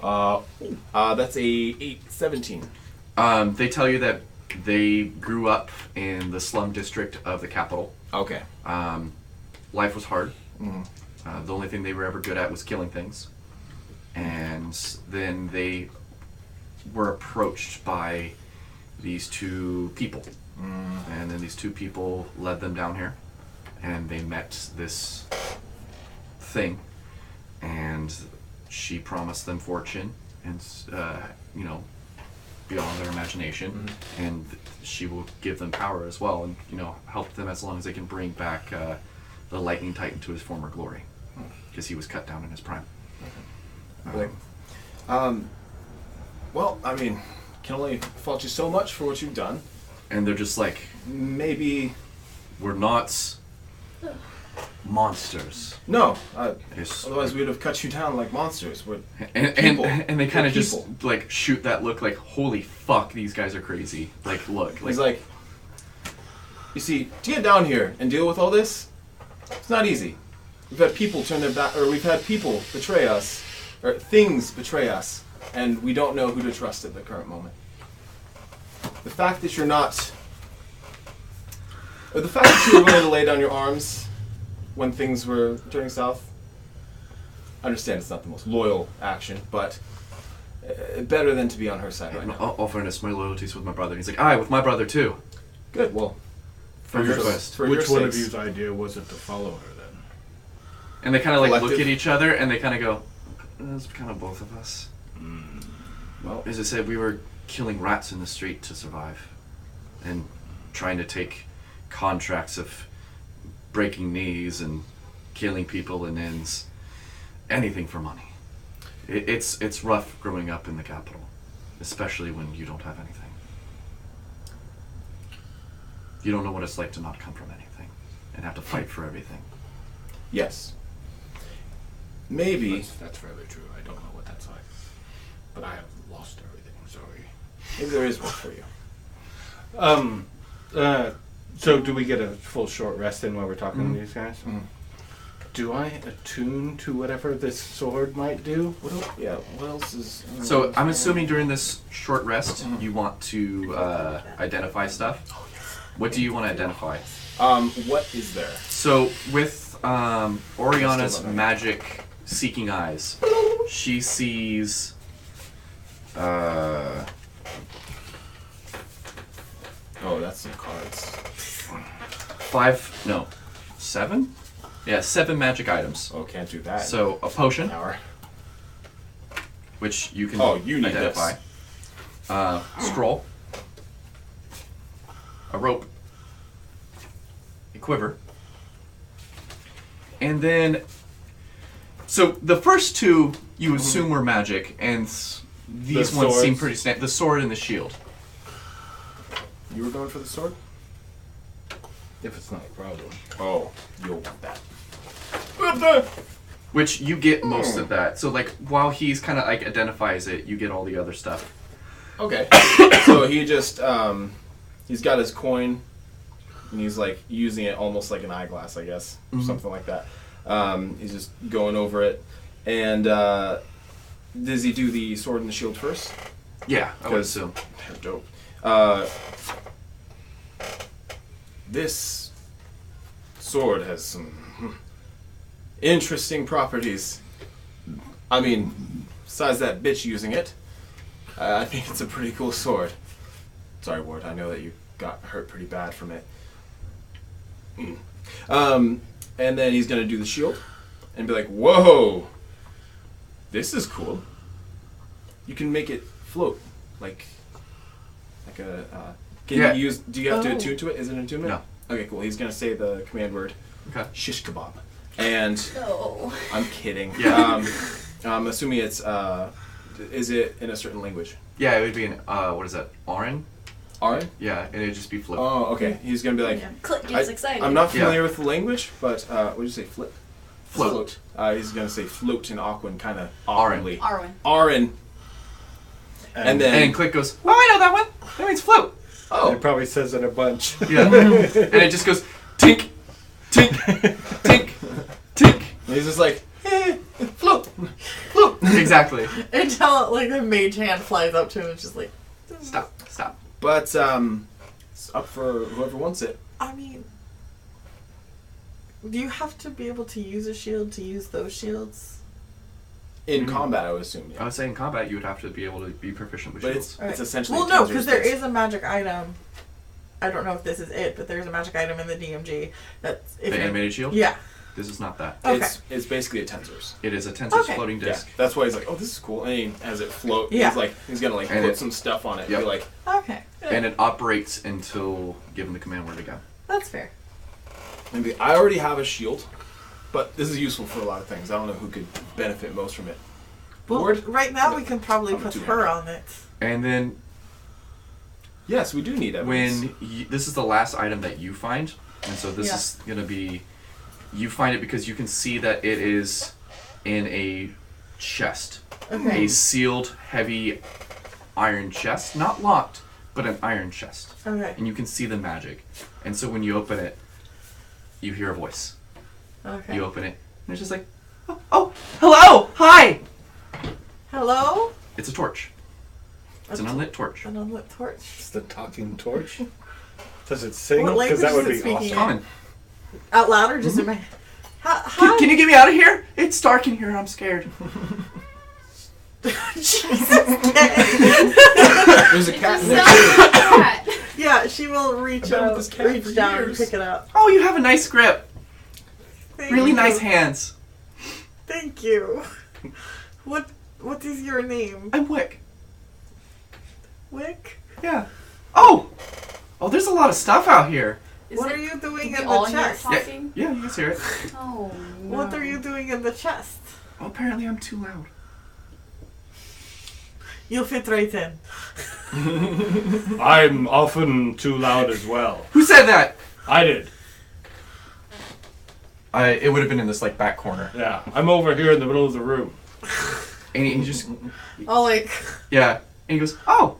intimidating. That's a 17. They tell you that they grew up in the slum district of the capital. Okay. Life was hard. Mhm. The only thing they were ever good at was killing things. And then they were approached by these two people. And then these two people led them down here. And they met this thing. And she promised them fortune and, beyond their imagination. And she will give them power as well and, help them as long as they can bring back the Lightning Titan to his former glory. Because he was cut down in his prime. Well, I mean, can only fault you so much for what you've done. And they're just like, Maybe... we're not monsters. No. It's- Otherwise we would have cut you down like monsters. We're and people. and they kind We're of just people. like shoot that look like, holy fuck, these guys are crazy. Like, look, He's like, you see, to get down here and deal with all this, it's not easy. We've had people turn their back, or we've had people betray us, or things betray us, and we don't know who to trust at the current moment. The fact that you're not, or the fact that you were willing to lay down your arms when things were turning south, I understand it's not the most loyal action, but better than to be on her side right now. all fairness, my loyalty's with my brother. He's like, aye, with my brother too. Good, well, For your quest. for Which your one of sakes. you's idea was it to follow her then? And they kind of like look Collective. at each other and they kind of go, it's kind of both of us. Well, As I said, we were killing rats in the street to survive. And trying to take contracts of breaking knees and killing people in inns. Anything for money. It's rough growing up in the capital, especially when you don't have anything. You don't know what it's like to not come from anything and have to fight for everything. Yes. Maybe. That's fairly true. I don't know what that's like. But I have lost everything. Sorry. Maybe there is one for you. So do we get a full short rest in while we're talking to these guys? Mhm. Do I attune to whatever this sword might do? What else is... So I'm assuming during this short rest, you want to identify stuff. What do you want to identify? What is there? So with Oriana's magic seeking eyes, she sees Oh, that's some cards. 7? Yeah, 7 magic items. Oh, can't do that. So a potion, Hour. which you can You need identify. Scroll. A rope. A quiver. And then, so the first 2 you assume were magic, and these ones seem swords. pretty standard. The sword and the shield. You were going for the sword? If it's not a problem. Oh, you'll want that. Which you get most of that. So like while he's kind of like identifies it, you get all the other stuff. Okay. So he just, he's got his coin, and he's like using it almost like an eyeglass, I guess, or something like that. He's just going over it. And does he do the sword and the shield first? Yeah, I would assume. They're dope. This sword has some interesting properties. I mean, besides that bitch using it, I think it's a pretty cool sword. Sorry, Ward, I know that you got hurt pretty bad from it. And then he's going to do the shield and be like, whoa, this is cool. You can make it float like a... Can Yeah. you use? Do you have to attune to it? Is it an attunement? No. Okay, cool. He's gonna say the command word, Okay. shish kebab, and Oh. I'm kidding. Yeah. I'm assuming it's. Is it in a certain language? Yeah, it would be an what is that? Arin? Arin? Yeah, and it'd just be flip. Oh, okay. He's gonna be like. Yeah. Click gets excited. I'm not Yeah. familiar with the language, but what did you say? Flip. Float. He's gonna say float in Aquan, kind of Arin. awkwardly. Arwen. Arin. And then. And Click goes, oh, I know that one. That means float. Oh. It probably says it a bunch. Yeah. And it just goes, tink, tink, tink, tink. And he's just like, float, float. Exactly. Until like a mage hand flies up to him and just like. Stop. But it's up for whoever wants it. I mean, do you have to be able to use a shield to use those shields? In combat, I would assume. I Yeah. would say in combat you would have to be able to be proficient with But shields. it's essentially. Well, no, Tensor's because there base. is a magic item. I don't know if this is it, but there's a magic item in the DMG that's if The you- animated shield? Yeah. This is not that. Okay. It's basically a Tensor's. It is a Tensor's Okay. floating Yeah, disc. that's why he's like, oh, this is cool. And he has it float. Yeah. He's gonna like And put it- some stuff on it. Yep. And be like, Okay. And it operates until given the command word again. That's fair. maybe I already have a shield, but this is useful for a lot of things. I don't know who could benefit most from it. Well, Ward? right now we can probably I'm put too her happy. on it. And then Yes, we do need evidence. this is the last item that you find, and so this Yeah. is gonna be, you find it because you can see that it is in a chest, Okay. a sealed, heavy iron chest, not locked, but an iron chest, Okay. and you can see the magic. And so when you open it, you hear a voice. Okay. You open it, and it's just like, oh, hello, hi. Hello? It's a torch. It's an unlit torch. An unlit torch. It's the talking torch. Does it sing? What Because that language would is be it awesome. speaking? Common. Out loud or just in my Hi. Can you get me out of here? It's dark in here. I'm scared. Jesus. There's a cat in there. Cat. Yeah, she will reach I've been with out, this cat reach for down and years. pick it up. Oh, you have a nice grip. Thank Really you. nice hands. Thank you. What is your name? I'm Wick. Wick? Yeah. Oh, there's a lot of stuff out here. What are you doing in all the here chest? talking? Yeah, you guys hear it. Oh no. What are you doing in the chest? Well, apparently I'm too loud. You'll fit right in. I'm often too loud as well. Who said that? I did. It would have been in this like back corner. Yeah, I'm over here in the middle of the room. And he just, Oh, like, yeah. And he goes, "Oh,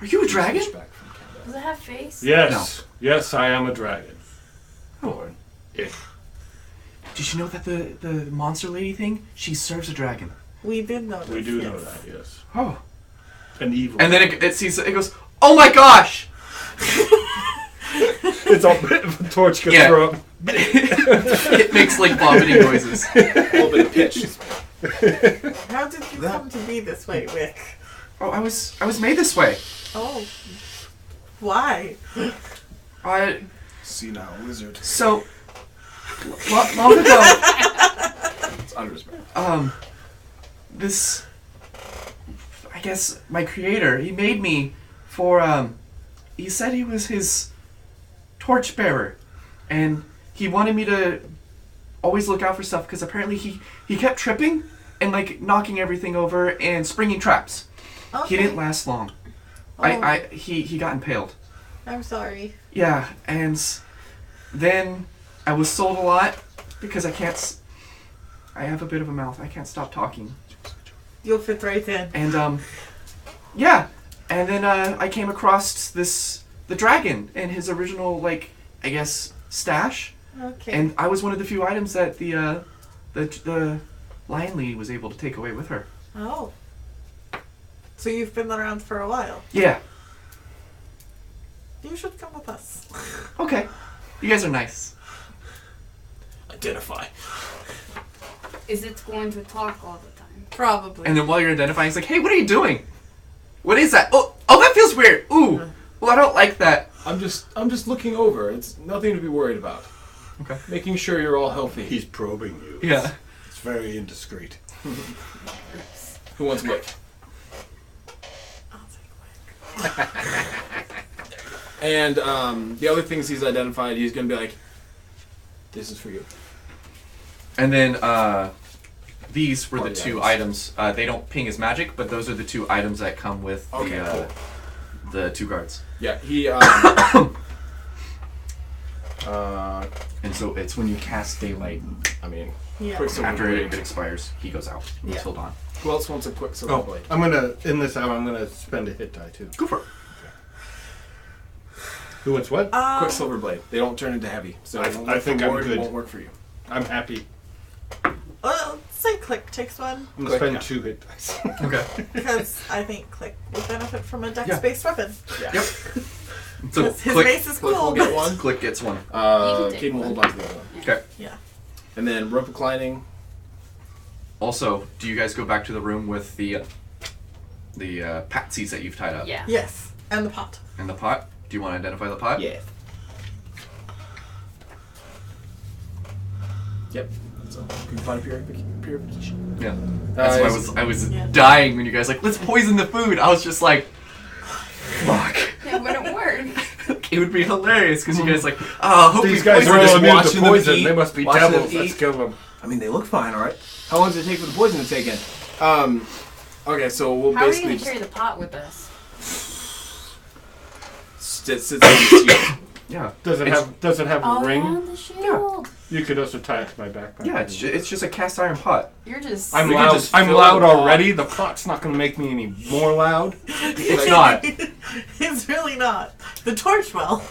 are you a dragon?" Back from Canada. Does it have face? Yes, yes, I am a dragon. Oh. Yeah. Did you know that the monster lady thing? She serves a dragon. we did know this. We do know yes. that, yes. Oh. An evil. And then it goes, "Oh my gosh!" it's a bit of a torch can Yeah. throw up. It makes like vomiting noises. A little bit of pitch. How did you come to be this way, Wick? Oh, I was made this way. Oh. Why? See now, wizard. So long ago, It's under his breath. this, I guess my creator, he made me for he said he was his torchbearer, and he wanted me to always look out for stuff because apparently he kept tripping and like knocking everything over and springing traps. Okay. He didn't last long. Oh. He got impaled. I'm sorry. Yeah, and then I was sold a lot because I have a bit of a mouth. I can't stop talking. You'll fit right in. And yeah, and then I came across the dragon and his original like I guess stash, Okay. and I was one of the few items that the lion lady was able to take away with her. Oh. So you've been around for a while. Yeah. You should come with us. Okay. You guys are nice. Identify. Is it going to talk all the time? Probably. And then while you're identifying, it's like, hey, what are you doing? What is that? Oh, that feels weird. Ooh. Well, I don't like that. I'm just looking over. It's nothing to be worried about. Okay. Making sure you're all healthy. He's probing you. Yeah. It's very indiscreet. Who wants Wick? I'll take Wick. And the other things he's identified, he's gonna be like, "This is for you." And then these were the Party two items. items. They don't ping as magic, but those are the two items that come with Okay, cool. the two guards. Yeah, he. And so it's when you cast daylight. I mean, Yeah. Quicksilver After blade. it expires, he goes out. Yeah. He's still on. Who else wants a Quicksilver Oh, blade? I'm gonna I'm gonna spend a hit die too. Go for it. Who wants what? Quicksilver blade. They don't turn into heavy, so I think I'm good. It won't work for you. I'm happy. Well, say Click takes one. I'm gonna spend Yeah. 2 hit dice. Okay. Because I think Click would benefit from a Yeah. dex-based weapon. Yeah. Yep. So His click, base is Click cool. will get but- one. click gets one. You can take Caden will one. hold on to the other one. Okay. Yeah. And then rope reclining. Also, do you guys go back to the room with the patsies that you've tied up? Yeah. Yes. And the pot. And the pot? Do you want to identify the pot? Yeah. Yep. So you can find a purification. Yeah. That's why I was Yeah. dying when you guys like, let's poison the food. I was just like, fuck. It wouldn't work. It would be hilarious because you guys like, oh, hope These we guys poison are this all immune to watching them poison. eat, They must be watching them devils. Let's eat. kill them. I mean, they look fine, all right. How long does it take for the poison to take in? Okay, so we'll How are you basically going to carry the pot with us? sits on the shield. Yeah. Does it It's- have a Oh, ring? yeah, the shield. You could also tie it to my backpack. Yeah, it's just a cast iron pot. You're just. I'm We could loud. just I'm fill loud the pot. already. The pot's not going to make me any more loud. It's not. It's really not. The torch will.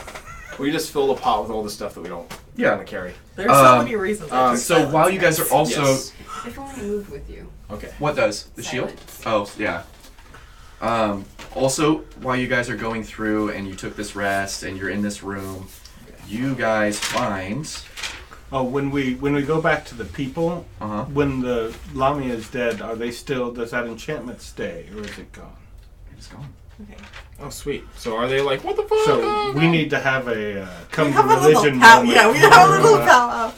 We just fill the pot with all the stuff that we don't Yeah. want to carry. There's so many reasons. I took So silence, while you guys are also, Yes. If only moved with you. Okay. what does the shield? Silence. Oh yeah. Also, while you guys are going through and you took this rest and you're in this room, you guys find. Oh, when we go back to the people, Uh huh. when the Lamia is dead, are they still? Does that enchantment stay, or is it gone? It's gone. Okay. Oh, sweet. So are they like, what the fuck? So we need to have a come We to have a little religion pow. moment. Yeah, we have a little powwow.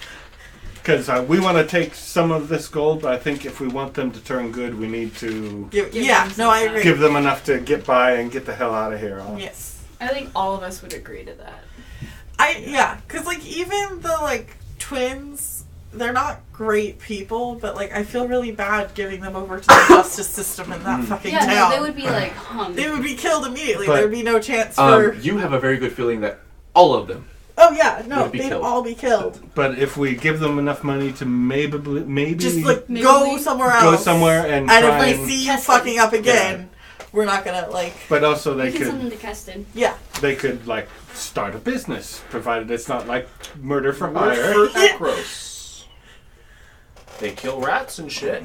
Because we want to take some of this gold, but I think if we want them to turn good, we need to Yeah, them no, I some agree. give them enough to get by and get the hell out of here. Yes. I think all of us would agree to that. Because like even the like twins, they're not great people, but like I feel really bad giving them over to the justice system in that fucking Yeah, town. no, they would be like hung. They would be killed immediately. But- There would be no chance for. You have a very good feeling that all of them. Oh yeah, no, would be they'd killed. all be killed. But if we give them enough money to maybe Just like Maybe go we- somewhere else. go somewhere and And try if we see you Test fucking it. up again, we're not gonna like. But also they We can send could them to Keston. Yeah. like start a business, provided it's not like murder for Work hire. for Akros. They kill rats and shit.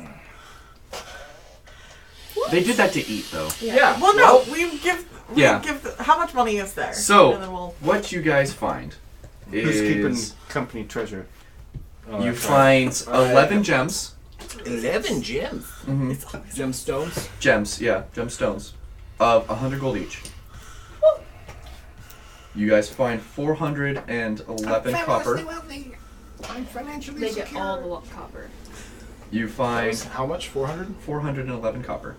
They did that to eat, though. Yeah. Well, no, we give. Yeah. How much money is there? So, and then we'll. what you guys find Who's keeping is company treasure? Oh, you that's right. find 11 gems. 11 gems. Mm-hmm. It's always Gemstones. Gems, yeah, gemstones of 100 gold each. You guys find 411 copper. I'm financially They get all the copper. You find How much? 400? 411 copper.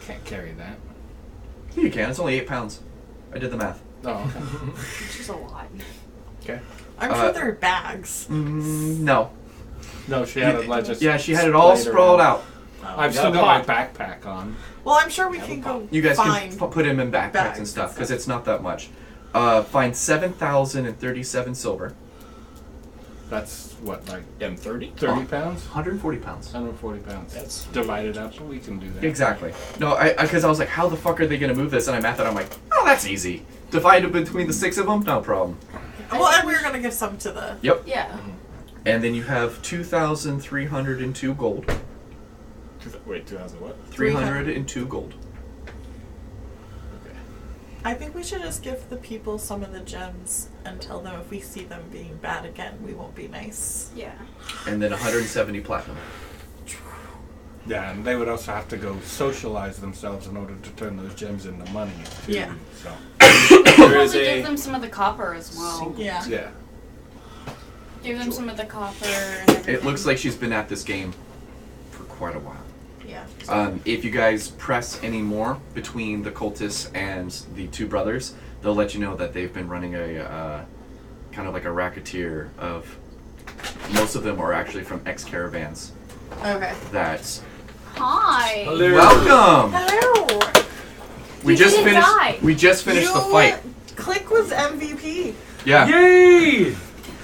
Can't carry that. You can. It's only 8 pounds. I did the math. Oh, okay. Which is a lot. Okay. I'm sure they're bags. No. No, she had it just Yeah, she had it all splayed sprawled around. out. I've still got my backpack on. Well, I'm sure we can go. You guys find can put him in backpacks bags and stuff and because stuff. it's not that much. Find 7,037 silver. That's what, like M30? 30 pounds? 140 pounds. 140 pounds. That's divided up. We can do that. Exactly. No, because I was like, how the fuck are they going to move this? And I mapped it. I'm like, oh, that's easy. Divide it between the 6 of them, no problem. Well, and we're gonna give some to the. Yep. Yeah. And then you have 2,302 gold. Wait, 2000 what? 302 gold. Okay. I think we should just give the people some of the gems and tell them if we see them being bad again, we won't be nice. Yeah. And then 170 platinum. Yeah, and they would also have to go socialize themselves in order to turn those gems into money. Too, Yeah. So, There is Probably a give them some of the copper as well. Yeah. yeah. Give them some of the copper and everything. It looks like she's been at this game for quite a while. Yeah. If you guys press any more between the cultists and the two brothers, they'll let you know that they've been running a kind of like a racketeer of. Most of them are actually from ex-caravans. Okay. That Hi. welcome. Hello. We You just didn't finished. die. We just finished the fight. Click was MVP. Yeah. Yay!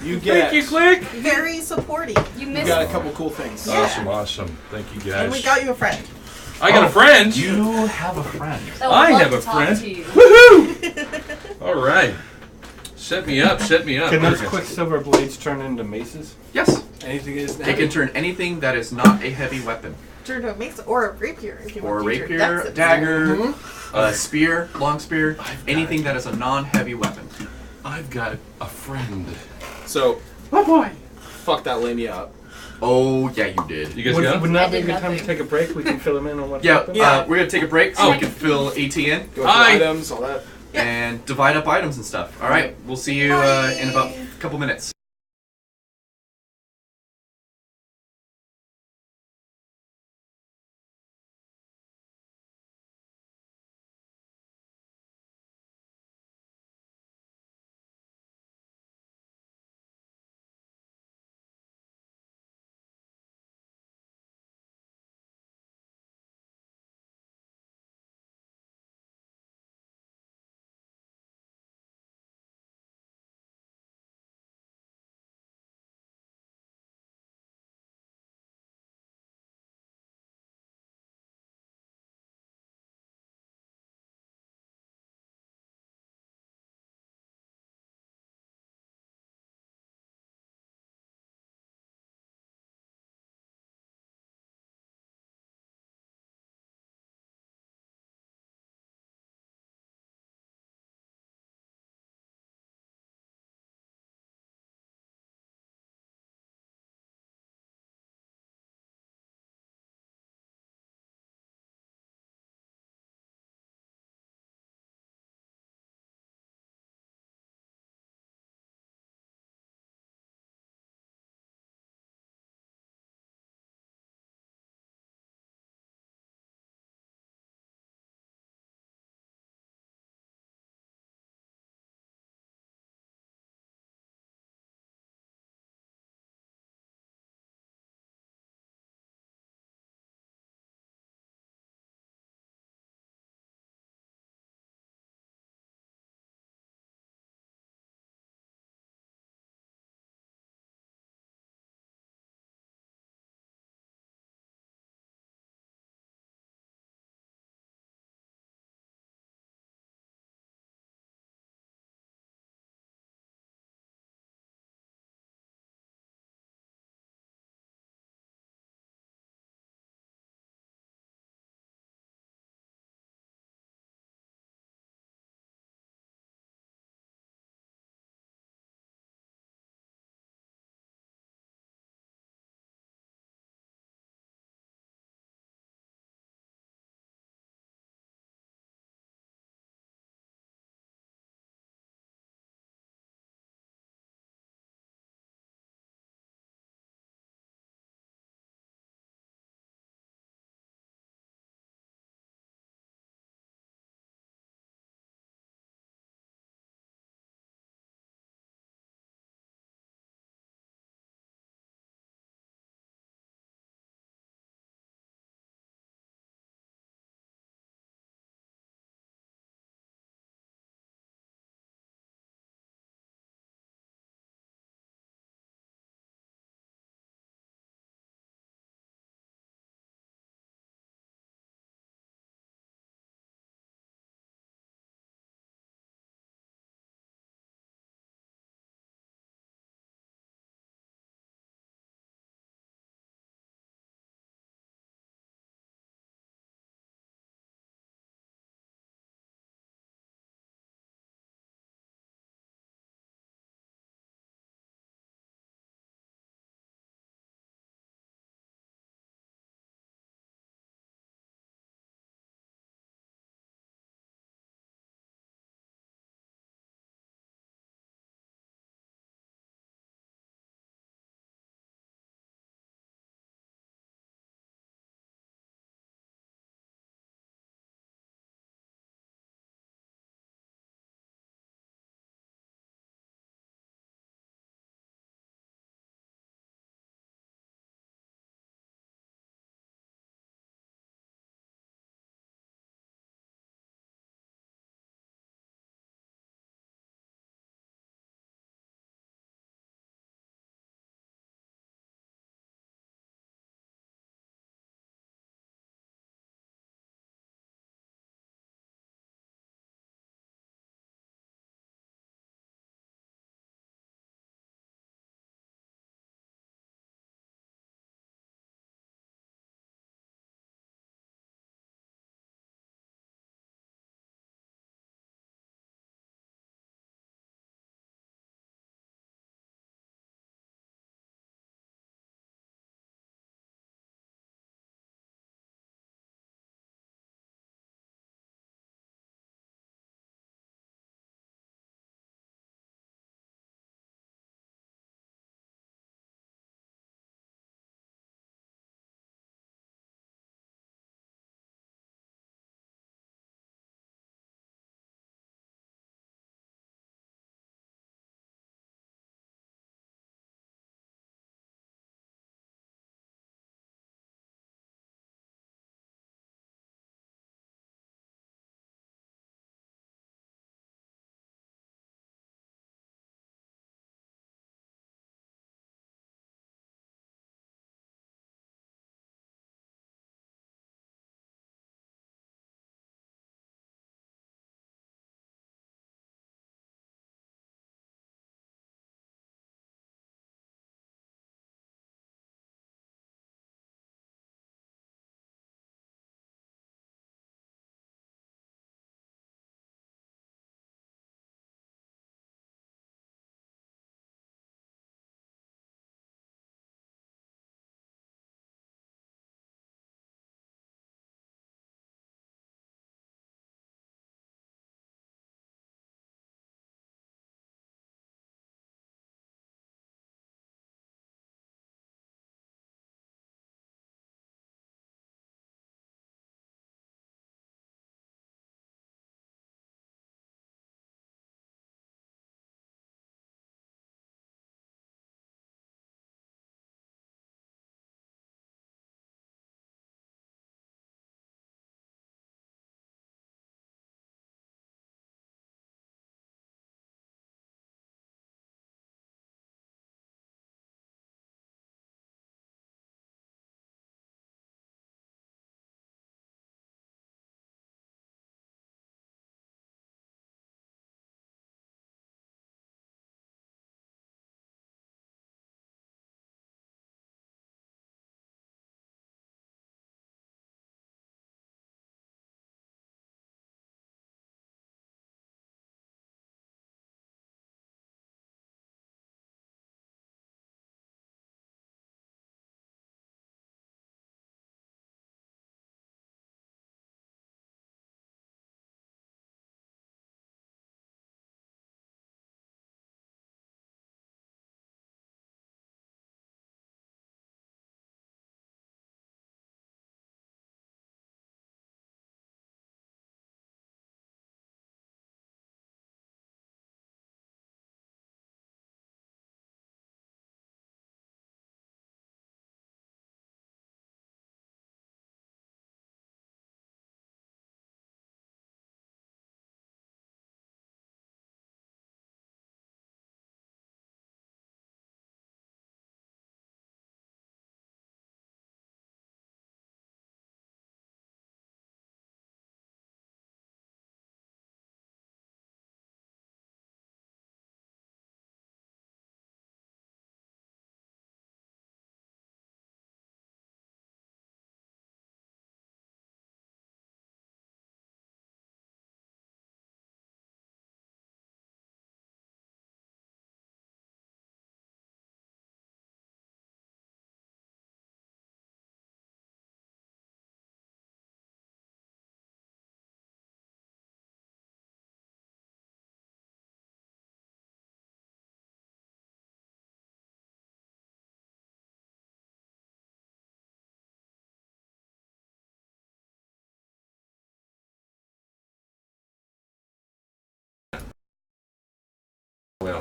You get. Thank you, Click! Very supporting. You You missed. got a couple cool things. Awesome, awesome. Thank you, guys. And we got you a friend. I got a friend! You have a friend. that would I love have to a talk friend. to you. Woohoo! Alright. Set me up, set me up. Can those Okay. quicksilver blades turn into maces? Yes. Anything is They can turn anything that is not a heavy weapon. Turn to a mace or a rapier if you Or a want to use your rapier, dex. dagger, a spear, long spear, anything that is a non-heavy weapon. I've got a friend. So, Oh boy. fuck that labia up. Oh yeah, you did. You guys Would, go? wouldn't that I be a did good time to nothing. take a break? We can fill them in on what's Yeah, happened? Yeah. we're gonna take a break so Oh. we can fill AT in Go through Aye. items, all that. and divide up items and stuff. All right, we'll see you in about a couple minutes.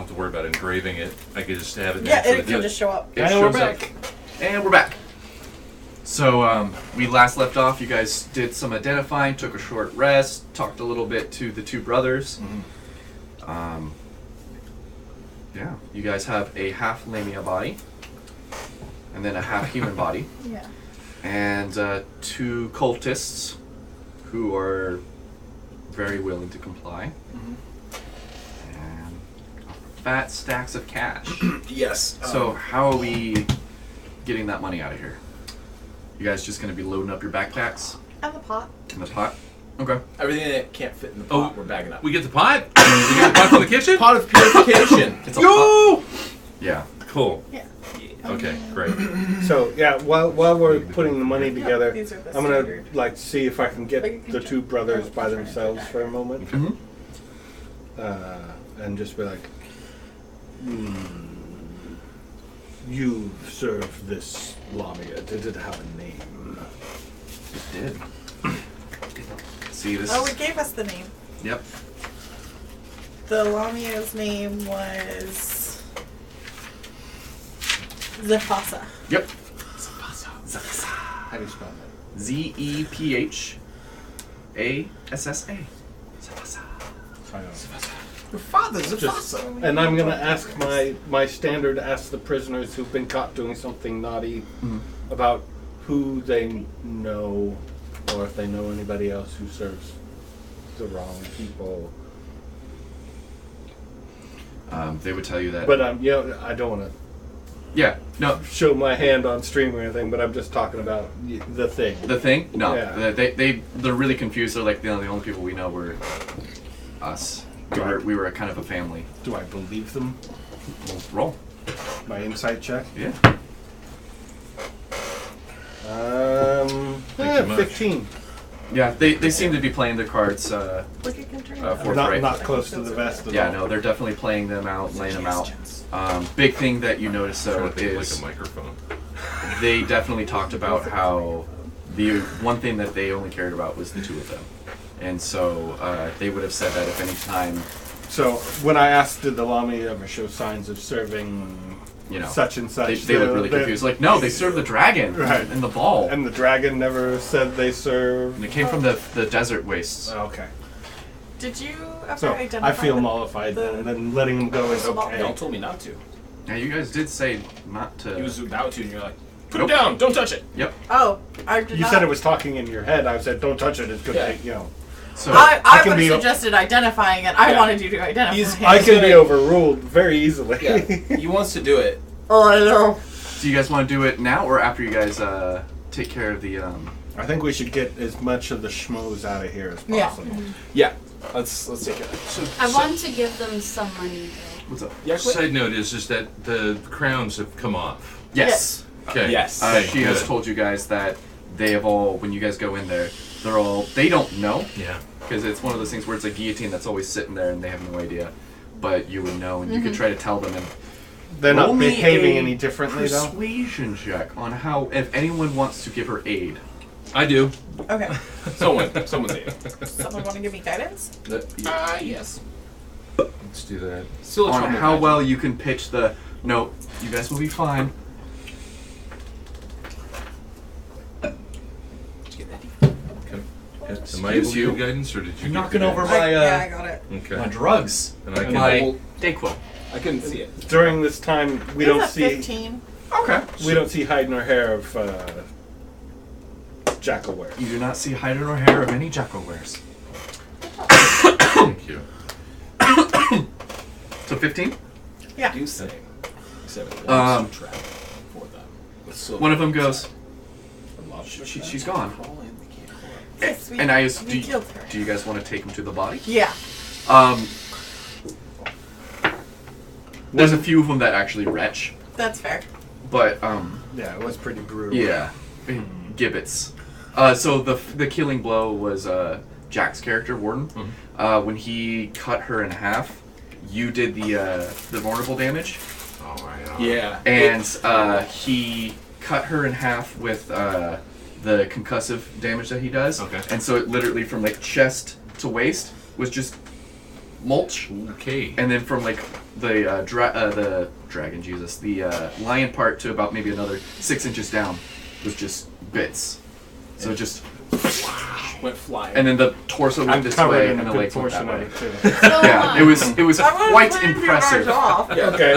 have to worry about engraving it. I could just have it. Yeah, naturally it can just show up. It And we're shows up. back. And we're back. So we last left off. You guys did some identifying, took a short rest, talked a little bit to the two brothers. Yeah, you guys have a half Lamia body, and then a half human body, Yeah. and two cultists who are very willing to comply, and fat stacks of cash. Yes. So how are we getting that money out of here? You guys just gonna be loading up your backpacks And the pot. in the pot? Okay. everything that can't fit in the pot, we're bagging up. We get the pot? We get the pot from the kitchen? Pot of purification. It's a pot. Yeah. Cool. Yeah. Okay, great. So yeah, while we're putting the money together, these are the I'm gonna standard. like see if I can get But you can the check- two brothers oh, by try to themselves fit for a moment, Mm-hmm. and just be like, "You served this Lamia. Did it have a name?" It did. See this? Oh, it gave us the name. Yep. The Lamia's name was Zephasa. Yep. How do you spell that? Zepassa. Your father's a Just, fossa. and I'm gonna ask my standard ask the prisoners who've been caught doing something naughty about who they know, or if they know anybody else who serves the wrong people. They would tell you that. But you know, I don't want to yeah. No. show my hand on stream or anything. But I'm just talking about the thing. The thing? No. Yeah. They're really confused. They're like, the only people we know were us. We were kind of a family. Do I believe them? Roll. My insight check. Yeah. Thank you much. 15. Yeah. They seem to be playing their cards. Look, it can turn For out. Not, right. not close to the vest at Yeah. all. No. They're definitely playing them out, laying them out. Big thing that you notice Trying though to think is like a microphone. they definitely talked about how the one thing that they only cared about was the two of them, and so they would have said that if any time, So when I asked, did the Lamia ever show signs of serving you know, such and such? they look really confused. Like, no, they serve the dragon Right. and the ball, And the dragon never said they served. and it came from the desert wastes. Okay. Did you ever So identify I feel the- mollified the- then, and then letting him go is Y'all okay. Y'all told me not to. Yeah, you guys did say not to. He was about to, and you're like, put Nope. it down, don't touch it. Yep. Oh, I did You not. said it was talking in your head. I said, don't touch it. It's good. Yeah. You know, So I can would be- have suggested identifying it. I Yeah. wanted you to identify He's- it. I can be gonna- overruled very easily. Yeah, he wants to do it. Oh, I know. do you guys want to do it now or after you guys take care of the? I think we should get as much of the schmoes out of here as Yeah. possible. Yeah, let's take it. I want to give them some money though. What's up? Yeah, quick. Side note is that the crowns have come off. Yes. Okay. Yes. Okay, She has good. told you guys that they have all. When you guys go in there, they don't know. Yeah. Because it's one of those things where it's a guillotine that's always sitting there and they have no idea. But you would know and you could try to tell them. And They're not roll me behaving a any differently, though. persuasion check on how, if anyone wants to give her aid. I do. Okay. Someone's here. Someone want to give me guidance? Yes. Let's do that. Still a On trouble how magic. well you can pitch the, no, you guys will be fine. Am I able Excuse to you. give guidance, or did you? You're give knocking the over guidance? my, yeah, I got it. Okay. my drugs. And I And can. my Dayquil. I couldn't see it. During this time, we It's don't a see 15. Okay. we don't see hide nor hair of Jackalware. You do not see hide nor hair of any jackal-wares. Thank you. So 15? Yeah. Do say. Except it Um, wants to trap for them. One of them goes, I love she's gone. Crawl in, they can't crawl. Yes, we, And I we killed her. do you guys want to take him to the body? Yeah. There's a few of them that actually retch, That's fair. but Yeah, it was pretty brutal. yeah, gibbets. So the killing blow was Jack's character, Warden. When he cut her in half, you did the vulnerable damage, All right. Yeah. and he cut her in half with the concussive damage that he does. Okay. And so it literally from like chest to waist was just mulch, Okay. and then from like the dragon, Jesus, the lion part to about maybe another 6 inches down was just bits. So it just Went flying. and then the torso went I'm this covered way, in and a the good legs went portion that of way. it too. So, Yeah, it was I wanna quite play with your impressive. arms off. Okay,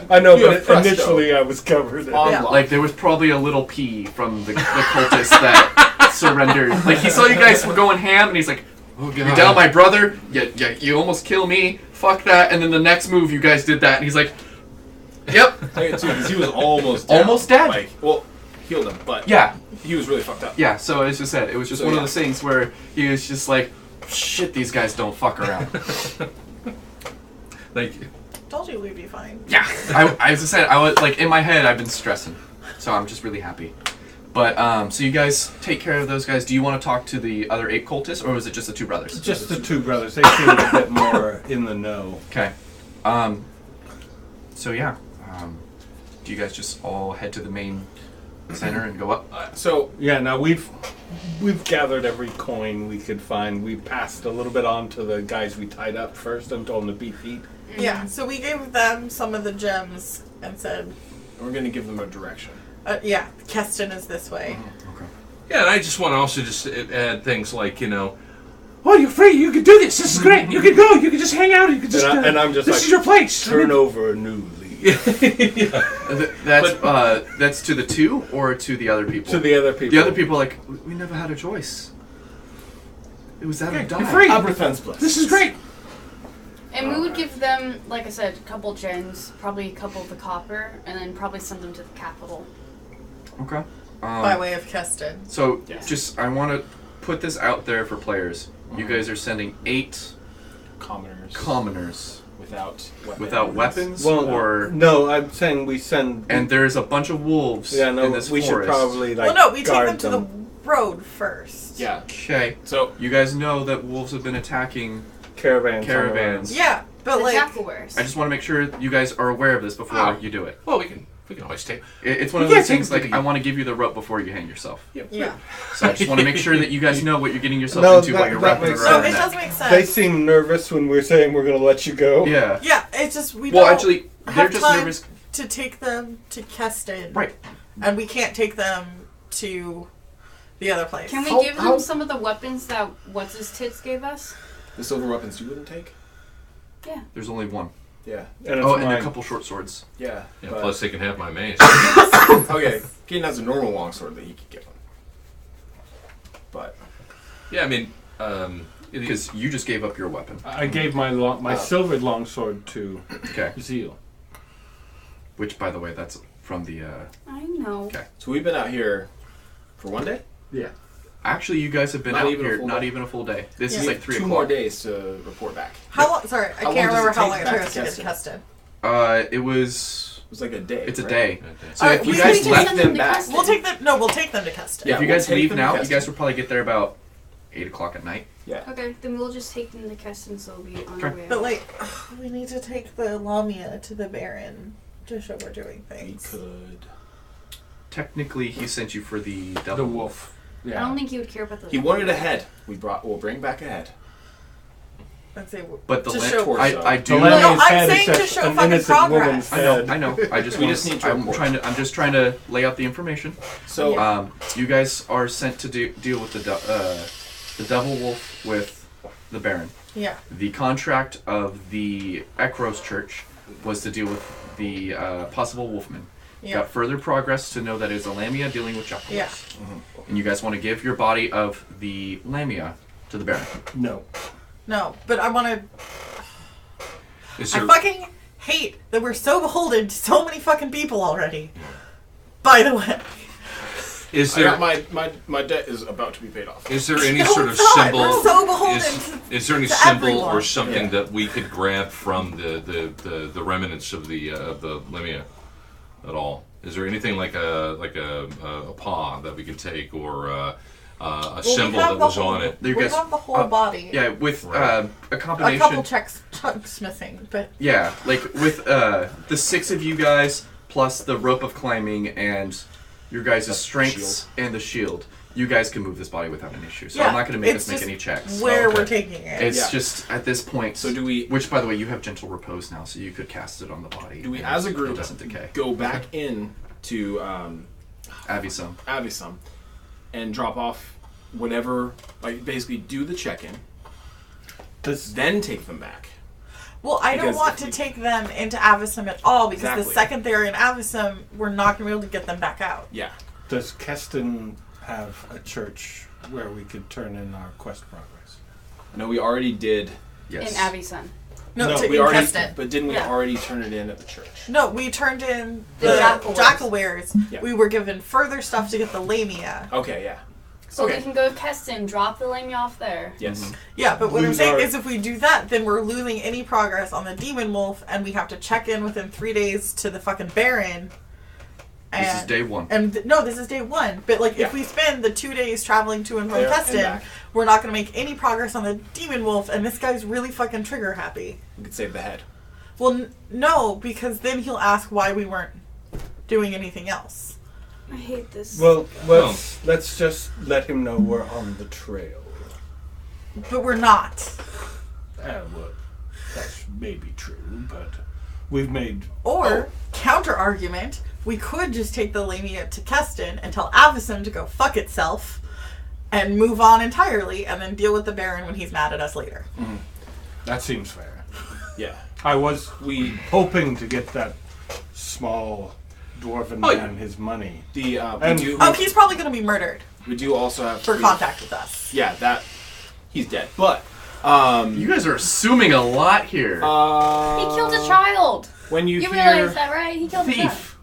I know, You but have presto. initially I was covered. On Yeah. lock. Like there was probably a little pee from the cultist that surrendered. Like he saw you guys were going ham, and he's like, Oh, "You're down my brother. You almost kill me. Fuck that." And then the next move, you guys did that, and he's like, "Yep, I get too, because he was almost down. Almost dead. Like, well, healed him, but yeah, he was really fucked up. yeah." So as just said, it was just So, one yeah. of those things where he was just like, "Shit, these guys don't fuck around." Thank you. Told you we'd be fine. Yeah, I as I said, I was like in my head, I've been stressing, so I'm just really happy. But so you guys take care of those guys. Do you want to talk to the other 8 cultists, or was it just the 2 brothers? Just the 2 brothers. They seem a bit more in the know. Okay. So yeah. Do you guys just all head to the main center and go up? So, Yeah, now we've gathered every coin we could find. We passed a little bit on to the guys we tied up first and told them to beat feet. Yeah, so we gave them some of the gems and said, we're going to give them a direction. yeah, Keston is this way. Okay. Yeah, and I just want to also just add things like, oh, you're free. You can do this. This is great. You can go. You can just hang out. You can just. And I'm just this like, is your place. turn over a new leaf. That's to the 2 or to the other people? To the other people. The other people are like, we never had a choice. It was that or die. you're free. Abrathens Bliss. This is great. And we would give them, like I said, a couple gems, probably a couple of the copper, and then probably send them to the capital. Okay. By way of Keston. So Yeah. just I want to put this out there for players. You guys are sending 8 Commoners. commoners without weapons, Well, or no, I'm saying we send. and there's a bunch of wolves yeah, no, in this we forest. should probably like. Well, no, we take guard them to the road first. Yeah. Okay. So, You guys know that wolves have been attacking caravans. caravans. Yeah, but The like, Jackalwares. I just want to make sure you guys are aware of this before Oh. you do it. Well, we can always take. It's one of Yeah, those take things the- like I want to give you the rope before you hang yourself. yeah. So I just want to make sure that you guys know what you're getting yourself No, into while you're that wrapping makes around. No, it that. does make sense. They seem nervous when we're saying we're going to let you go. Yeah. Yeah, it's just we Well, don't actually, they're have just time nervous. to take them to Keston. Right. And we can't take them to the other place. Can we How- give them how- some of the weapons that What's-His-Tits gave us? the silver weapons you wouldn't take? Yeah. There's only one. Yeah. And it's Oh, and mine. a couple short swords. Yeah. Yeah, but- plus they can have my mace. okay, Keaton has a normal longsword that he could get one. But, Yeah, I mean, it is. Because you just gave up your weapon. I gave my silvered longsword to Okay. Zeal. Which, by the way, that's from the. I know. Okay. so we've been out here for one day? Yeah. Actually, you guys have been Not out even a here full not day. even a full day. This Yeah. is We like 3 2 o'clock. more days to report back. How long? Sorry, I How long can't does remember it how take long it back took us to to get to Keston? Keston. It was. It was like a day. It's a right? day. Okay. So Alright, if you we guys need to left send them to back. Keston. We'll take them. No, we'll take them to Keston. Yeah, if you we'll guys take leave them to now, you Keston. guys will probably get there about 8 o'clock at night. Yeah. Okay, then we'll just take them to Keston so we'll be on our Okay. way But out. like, we need to take the Lamia to the Baron to show we're doing We things. could. Technically, he sent you for the The double wolf. I Yeah. don't think he would care about the. He wanted a head. We'll bring back a head. Let's say, But the to land, show. I The do. land- Lemmy's I'm head is saying to just show an fucking innocent progress. woman's I know. head. I know. I just We want just need to I'm report. I'm just trying to lay out the information. So, You guys are sent to deal with the devil wolf with the Baron. Yeah. The contract of the Ekros Church was to deal with the possible wolfman. Yeah. Got further progress to know that it's a Lamia dealing with Jackals. Yeah. And you guys want to give your body of the Lamia to the Baron. No. No, but I want to. Is I there, fucking hate that we're so beholden to so many fucking people already. By the way. is I got there my debt is about to be paid off. is there any No, sort of it's not. symbol? We're so beholden Is there any to symbol everyone. or something Yeah. that we could grab from the remnants of the Lemia at all? Is there anything like a paw that we can take or a symbol that was on it? We You guys- have the whole body. Yeah, with Right. a A combination. couple chunks missing, but Yeah, like with the 6 of you guys plus the rope of climbing and your guys' strengths shield. and the shield, you guys can move this body without an issue. So Yeah, I'm not going to make it's us make just any checks. Where Okay. we're taking it. It's Yeah. just at this point. So do we? Which, by the way, you have gentle repose now, so you could cast it on the body. Do we, and as a it group, doesn't decay. go back in to Avisum. Avisum and drop off whatever? Like basically do the check-in, then take them back. Well, I don't Because want if to we- take them into Avisum at all because Exactly. the second they're in Avisum, we're not going to be able to get them back out. Yeah. Does Keston have a church where we could turn in our quest progress? No, we already did. Yes. In Avisun. No, No, to We already, Keston. but didn't we Yeah. already turn it in at the church? No, we turned in The the jackal jackal wares. Yeah. We were given further stuff to get the lamia. Okay, yeah. So Okay. we can go to Keston, drop the lamia off there. Yes. Yeah, but what I'm Lose saying our- is if we do that, then we're losing any progress on the demon wolf, and we have to check in within 3 days to the fucking Baron. And, This is day one. No, this is day one. But like, Yeah. if we spend the 2 days traveling to and from There and Keston, back. we're not going to make any progress on the demon wolf, and this guy's really fucking trigger happy. We could save the head. Well, no, because then he'll ask why we weren't doing anything else. I hate this. Well, let's just let him know we're on the trail. But we're not. Well, that's maybe true, but we've made... Or, counter argument, we could just take the lamia to Keston and tell Avisum to go fuck itself and move on entirely and then deal with the Baron when he's mad at us later. That seems fair. Yeah. I was hoping to get that small dwarven Oh, man his money. The And- Oh, he's probably going to be murdered we do also have for contact with us. Yeah, that he's dead. But You guys are assuming a lot here. he killed a child. when you You hear realize that, right? He killed a child. Thief.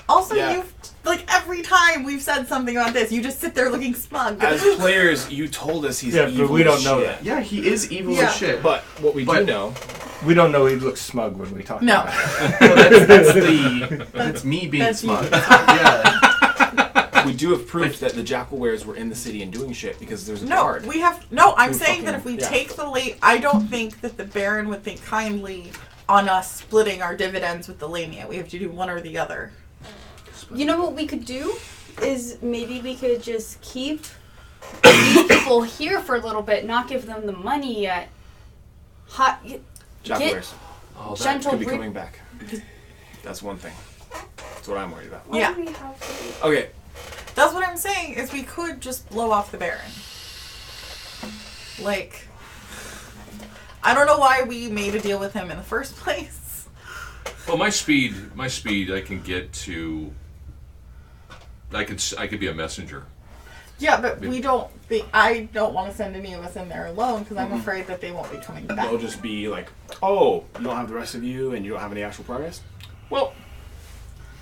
Also, Yeah. you've, like, every time we've said something about this, you just sit there looking smug. as players, you told us he's Yeah, but evil we don't as know shit. that. Yeah, he is evil Yeah. as shit. But what we do But- know, We don't know he looks smug when we talk No. about it. That's me being That's you. smug. Yeah. we do have proof that the jackal wares were in the city and doing shit because there's a No, guard. we have. No, I'm Who saying that fucking- if we yeah. take the late, I don't think that the Baron would think kindly on us splitting our dividends with the lamia. We have to do one or the other. You know what we could do? Is maybe we could just keep these people here for a little bit, not give them the money yet. Jackal Get wares. Oh, that gentle could be breath- coming back. That's one thing. That's what I'm worried about. Why Yeah. do we have to... Okay. That's what I'm saying. Is we could just blow off the Baron. Like, I don't know why we made a deal with him in the first place. Well, my speed, I can get to. I could be a messenger. Yeah, but we don't. I don't want to send any of us in there alone because I'm afraid that they won't be coming back. They'll just be like, oh, you don't have the rest of you and you don't have any actual progress? Well,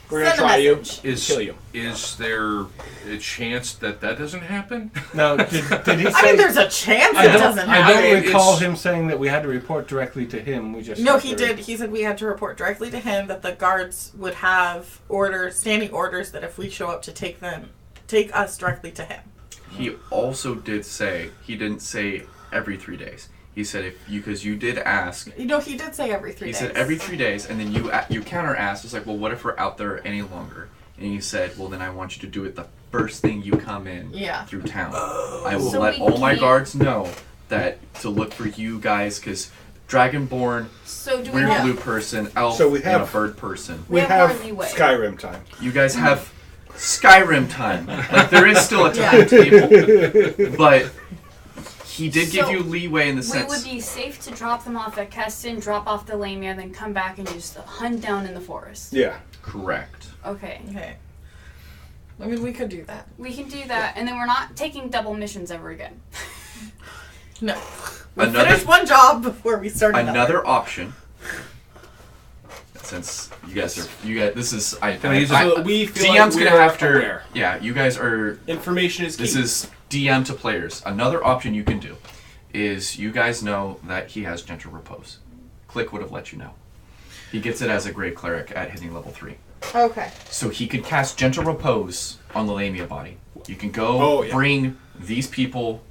we're going to Send a try you. message. Kill you. Is there a chance that doesn't happen? Now, did he say... I mean, there's a chance I it don't, doesn't I happen. don't recall It's- him saying that we had to report directly to him. We just No, he did. He said we had to report directly to him that the guards would have orders, standing orders, that if we show up to take us directly to him. He also did say, he didn't say every 3 days. He said because you did ask. You know, he did say every 3 He days. said every 3 days, and then you counter asked. It's like, well, what if we're out there any longer? And he said, well, then I want you to do it the first thing you come in through town. I will So let we all my can't- guards know that to look for you guys, because Dragonborn, So do we weird have... blue person, elf, So we and a have- bird person. We have have more leeway. Skyrim time. You guys have Skyrim time. Like, there is still a timetable, but he did give So, you leeway in the We sense. would be safe to drop them off at Keston, drop off the lamia, then come back and just hunt down in the forest. Yeah. Correct. Okay. Okay. I mean, we could do that. We can do that, and then we're not taking double missions ever again. No. We Another- finished one job before we started Another option. Since you guys, this is So we feel DM's like gonna we're have to. aware. Yeah, you guys are. Information is key. This is DM to players. Another option you can do is you guys know that he has gentle repose. Click would have let you know. He gets it as a grave cleric at hitting level 3. Okay. So he could cast gentle repose on the Lamia body. You can go bring these people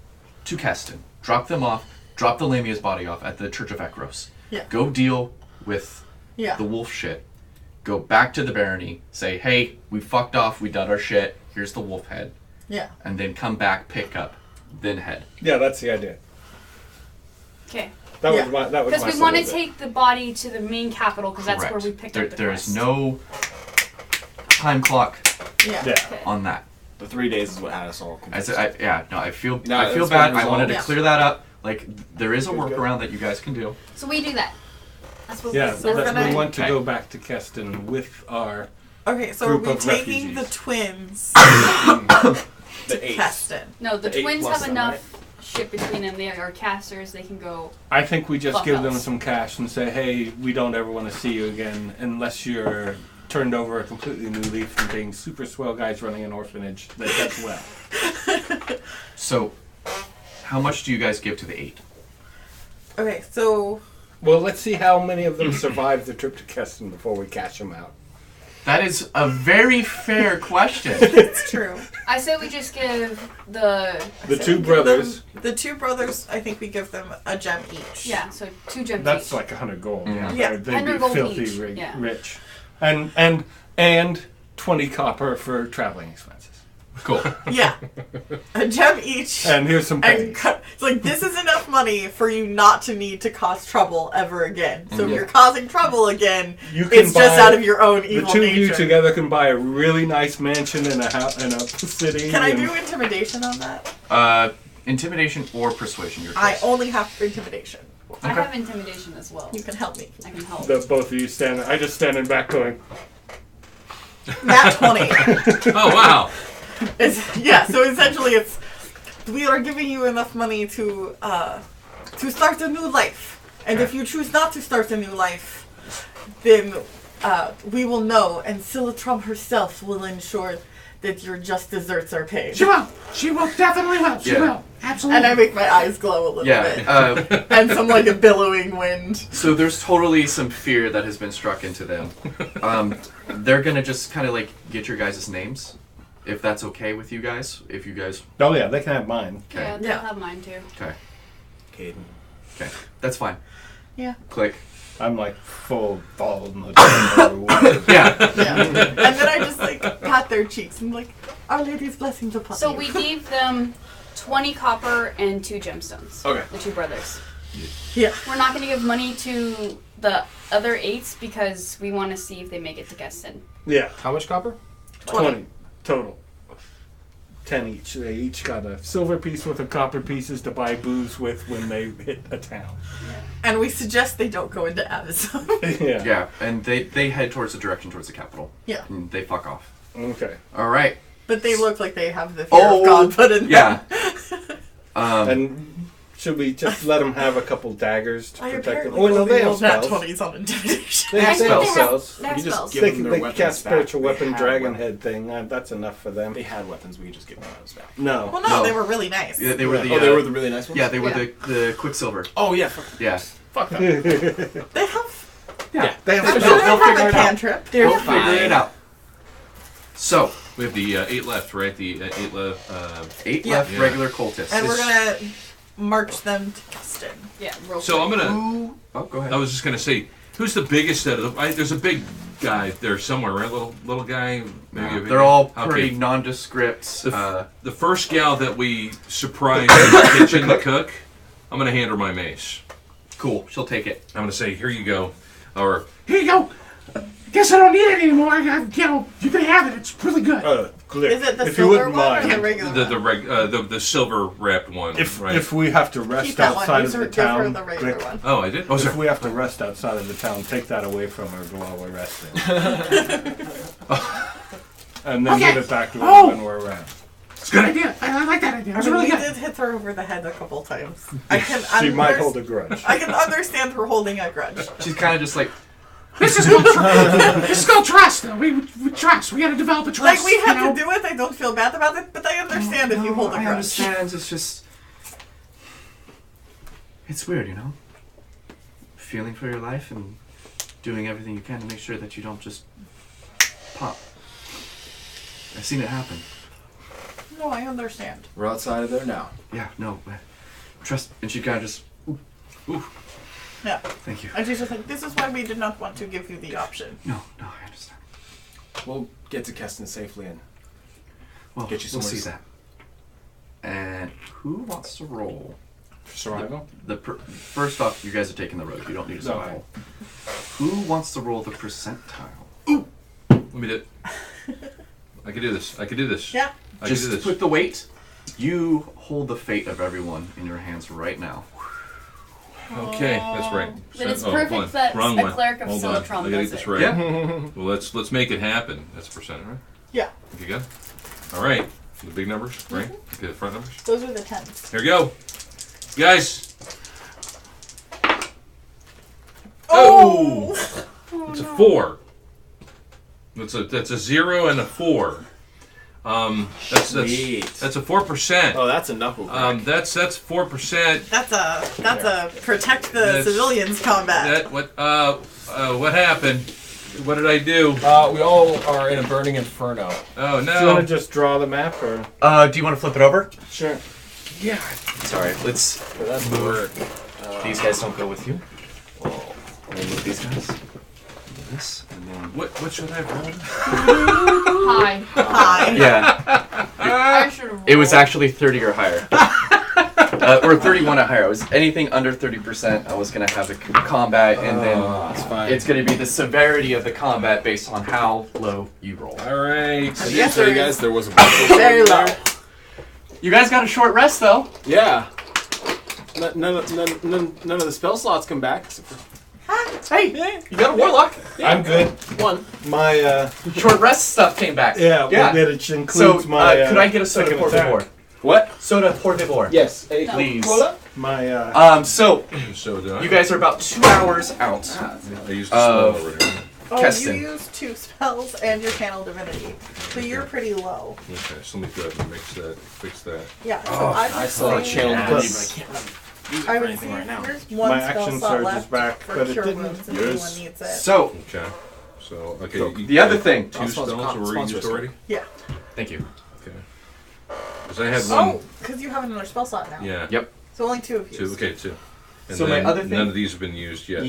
to Keston, drop them off, drop the Lamia's body off at the Church of Ekros. Yeah. Go deal with Yeah. the wolf shit. go back to the barony, say, hey, we fucked off, we done our shit, here's the wolf head. Yeah. And then come back, pick up, then head. Yeah, that's the idea. Okay. That Yeah. was my Because we solo want to bit. take the body to the main capital because that's where Correct. we picked up the There's quest. no time clock Yeah. Yeah. Okay. on that. The 3 days is what had us all confused. I feel No, I feel that's bad. been I wanted to resolved. clear that up. Like, there is a Good, good. workaround that you guys can do. So we do that. That's what Yeah, So we're but gonna- we want to Okay. go back to Keston with our... Okay, so Group are we of taking refugees. the twins The to 8. Keston? No, the The 8 twins plus have them, enough shit between them. They are casters. They can go. I think we just Fuck give them else. some cash and say, hey, we don't ever want to see you again unless you're turned over a completely new leaf from being super swell guys running an orphanage that does well. So, how much do you guys give to the 8? Okay, so Well, let's see how many of them survive the trip to Keston before we cash them out. That is a very fair question. it's true. I say we just give the. The So two give brothers, them- the two brothers, I think we give them a gem each. Yeah, so 2 gems that's each. like 100 gold. Yeah. Yeah. They'd 100 be gold filthy each, yeah. rich. And 20 copper for traveling expenses. Cool. Yeah. A gem each. And here's some And pennies. it's like, this is enough money for you not to need to cause trouble ever again. So if Yeah. you're causing trouble again, You can it's just buy- out of your own The evil two of nature. you together can buy a really nice mansion in a house in a city. Can I and- do intimidation on that? Intimidation or persuasion, your I choice. only have intimidation. I Okay. have intimidation as well. You can help me. I can help. The both of you stand. I just stand in back going. Nat 20. Oh wow! Yeah, so essentially it's we are giving you enough money to start a new life. And if you choose not to start a new life, then we will know, and Silitrom herself will ensure that your just desserts are paid. She will. She will. Definitely will. She Yeah. will. Absolutely. And I make my eyes glow a little bit. Yeah. And some like a billowing wind. So there's totally some fear that has been struck into them. They're gonna just kind of like get your guys' names, if that's okay with you guys. If you guys, Oh yeah, they can have mine. okay, Yeah, they'll Yeah. have mine too. okay, Caden. okay, that's fine. Yeah. Click. I'm like full bald in the top. Yeah. Yeah. And then I just like pat their cheeks and like, Our Lady's blessings upon So you. we gave them 20 copper and 2 gemstones. Okay. The 2 brothers. Yeah. We're not going to give money to the other 8s because we want to see if they make it to Keston. Yeah, How much copper? 20 total. 10 each. They each got a silver piece worth of copper pieces to buy booze with when they hit a town. And we suggest they don't go into Amazon. Yeah. Yeah, and they head towards the direction towards the capital. Yeah. And they fuck off. Okay. All right. But they look like they have the fear Oh, of God put in Yeah. them. And should we just let them have a couple daggers to I protect them? apparently Oh, no, only they have rolled nat spells. 20s on intimidation. They have I think spell they have- cells. they have You just spells. give They them can, their they weapons cast back. spiritual They weapon had dragon weapons. head thing. That's enough for them. They had weapons. We could just give them those back. No. Well, no, No. they were really nice. Yeah, they were the. Oh, they were the really nice ones. Yeah, they were Yeah. the Quicksilver. Oh yeah. Fuck, Yeah. fuck them. They have. Yeah. They have I'm They'll- sure they'll they have figure a it out. cantrip. We'll They're figure fine. it out. So, We have the 8 left, right? The 8 left. 8 Yeah. left Yeah. regular cultists. And we're gonna march them to Keston. Yeah, real So I'm quick. gonna. Ooh. Oh, go ahead. I was just gonna say, who's the biggest out of them? There's a big guy there somewhere, right? Little guy. Maybe. They're all Okay. pretty nondescript. The first gal that we surprised in the kitchen, the cook, I'm gonna hand her my mace. Cool. She'll take it. I'm gonna say, here you go, or Here you go. Guess I don't need it anymore. You can have it. It's really good. Clear. Is it the if you silver wouldn't one mind, or the regular one? the silver wrapped one. if right? if we have to Keep rest that one. outside Use of her, the give her town, the regular Rick, one. Oh, I did. Oh, if sorry. we have to rest outside of the town, take that away from her while we're resting, and then Okay. give it back to her Oh. when we're around. It's a good idea. I like that idea. I It's mean, really we good. did hit her over the head a couple times. I can She might underst- hold a grudge. I can understand her holding a grudge. She's kind of just like, This is called this is called trust. Though. We trust. We got to develop a trust. Like, we have you know? to do it, I don't feel bad about it, but I understand if you hold a I grudge. understand. It's just, it's weird, you know. Feeling for your life and doing everything you can to make sure that you don't just pop. I've seen it happen. No, I understand. We're outside of there now. Yeah, no, trust. And she kind of just, ooh. Yeah. Thank you. And she's just like, this is why we did not want to give you the option. No, I understand. We'll get to Keston safely and Well, get you we'll somewhere. see that. And who wants to roll? Survival? First off, you guys are taking the road. You don't need a survival. Who wants to roll the percentile? Let me do it. I can do this. Yeah. I can do Just this. put the weight. You hold the fate of everyone in your hands right now. Okay, that's right. Then it's Oh, perfect one. that Wrong a one. cleric of Hold on. Solitron I gotta does get this it. right. Yeah. Well, let's make it happen. That's percent, right? Yeah. Okay, good. All right. The big numbers, right? Okay, the front numbers. Those are the 10s. Here we go, guys. Oh! It's a 4. That's a 0 and a 4. That's Sweet. that's a 4%. Oh, that's a knuckle. That's 4%. That's a protect the That's- civilians combat. What happened? What did I do? We all are in a burning inferno. Oh Do you want no. to just draw the map, or? Do you want to flip it over? Sure. Yeah. Sorry, let's. That's work. These guys don't go with you. And then move these guys. This and then. What should I roll? Hi. Hi. Yeah, I should have it was actually 30 or higher. Or 31 or higher. It was anything under 30%. I was gonna have a combat, and then That's fine. it's gonna be the severity of the combat based on how low you roll. All right. I Yes, did tell you there guys is. there was a Very low. You guys got a short rest though. Yeah. None of the spell slots come back. Except for Hey, you got a warlock. I'm good. one. My, Short rest stuff came back. yeah, Yeah. which includes So, my. could I get a soda second por attack. favor? What? Soda por favor. Yes. Please. My, So So do I. you guys are about 2 hours out. I used a spell Of- over here. Oh, Keston. you used 2 spells and your channel divinity, so you're pretty low. Okay, so let me go ahead and fix that. Yeah. So Oh, I I would saw a say- channel Yes. divinity, but I can't use it I for would anything say right now. there's one My spell action slot surge is left back, for but it cure didn't wounds if use. anyone needs it. So Okay. So okay. Cool. the other thing. 2 spells were used already. Yeah. Thank you. Okay. Because I had one. Oh, because you have another spell slot now. Yeah. Yep. So only 2 of you. 2. Okay, 2. And So my then other thing- none of these have been used yet.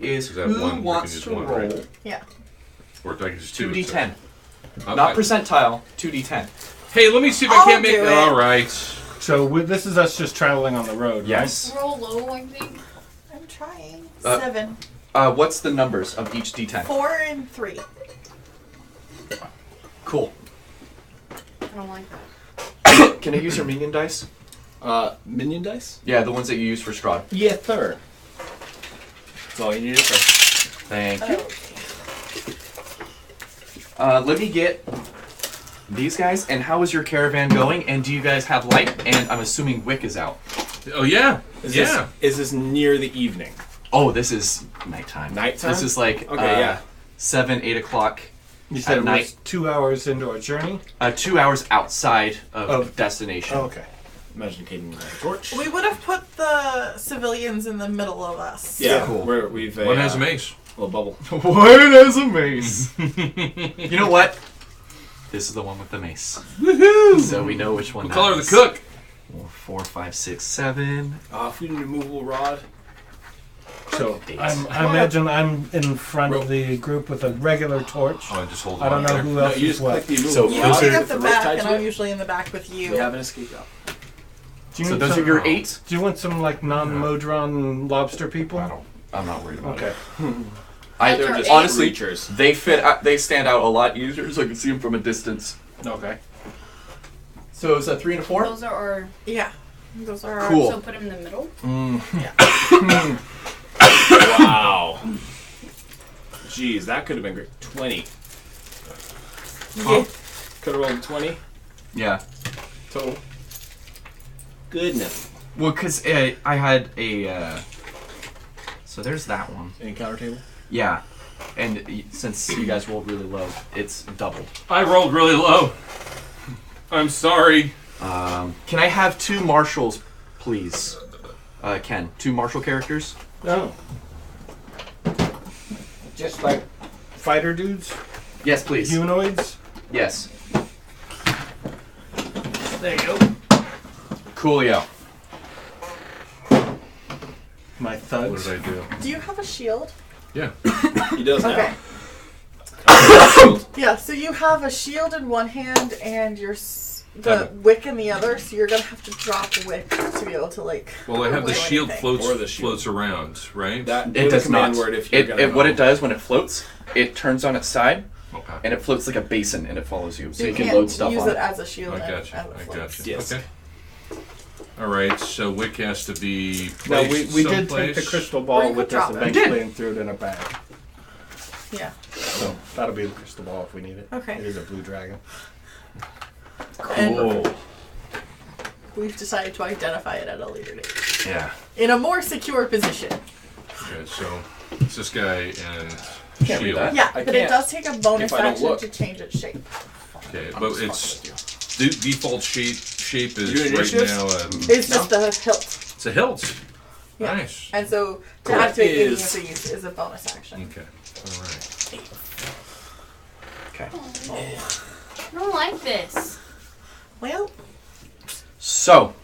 Is Is that who one? We wants can use to one, roll right? Yeah. Or I can just 2. 2d10, Okay. not percentile. 2d10. Hey, let me see if I I'll can't make do it. it. All right. so this is us just traveling on the road, Yes. roll low, I think. I'm trying. Uh, 7, What's the numbers of each d10? 4, and 3. Cool. I don't like that. Can I use your minion dice? Minion dice? Yeah, the ones that you use for Strahd. Yeah, third. That's all you need to say. Thank you. Let me get these guys. And how is your caravan going? And do you guys have light? And I'm assuming Wick is out. Oh yeah. Is this near the evening? Oh, this is nighttime. Nighttime? This is like Okay, yeah. 7, 8 o'clock. You said At it night. was 2 hours into our journey? 2 hours outside of Oh. destination. Oh, okay. Imagine taking a torch. We would have put the civilians in the middle of us. Yeah, Cool. we've One has a mace. little bubble. What is a mace? You know what? This is the one with the mace. Woohoo! So we know which one. What that color of is. the cook? 4, 5, 6, 7. If we need a movable rod. So Dates. I imagine I'm in front of the group with a regular torch. Oh, I just hold it I don't on know there. who No, else you is just what. click the So movable You're rod. those usually are- at the with rope back, tied and to I'm it. usually in the back with you. We have an escape route. Do you So need those are some- your 8? Do you want some like non-Modron lobster people? I'm not worried about Okay. it. I They're just honestly, creatures. they fit. They stand out a lot easier, so I can see them from a distance. Okay. So is that 3 and a 4? Those are our. Yeah. Those are Cool. So put them in the middle. Wow. Jeez, that could have been great. 20. Yeah. Could have rolled 20 Yeah. total. Goodness. Well, because I had a. So there's that one. Encounter table? Yeah. And since you guys rolled really low, it's doubled. I rolled really low. I'm sorry. Can I have 2 marshals, please? Ken, 2 marshal characters? No. Just like fighter dudes? Yes, please. Humanoids? Yes. There you go. Coolio. My What thugs. did I do? Do you have a shield? Yeah. He does Okay. now. Yeah, so you have a shield in one hand and the wick in the other, so you're gonna have to drop a wick to be able to Well, I have the do shield anything. floats Or the shield. floats around, right? That It with a does command not. word if you're gonna What know. it does when it floats, it turns on its side Okay. and it floats like a basin and it follows you, so You you can can't load stuff use on it it. as a shield. I and- got you. and it I floats. got you. Yes. Okay. All right. So Wick has to be No, placed we did take someplace. the crystal Or ball you with could us drop it. eventually and threw it in a bag. Yeah. So that'll be the crystal ball if we need it. Okay. It is a blue dragon. And we've decided to identify it at a later date. Yeah. In a more secure position. Okay. So it's this guy and Can't read shield. that. Yeah, I but it can't does take a bonus if I don't action look. to change its shape. Okay, I'm but just it's fucking with default shape You is doing right initiatives? now. It's just the hilt. It's a hilt. Yeah. Nice. And so to Correct. activate any of Is- these is a bonus action. Okay. All right. Okay. I don't like this. Well, So,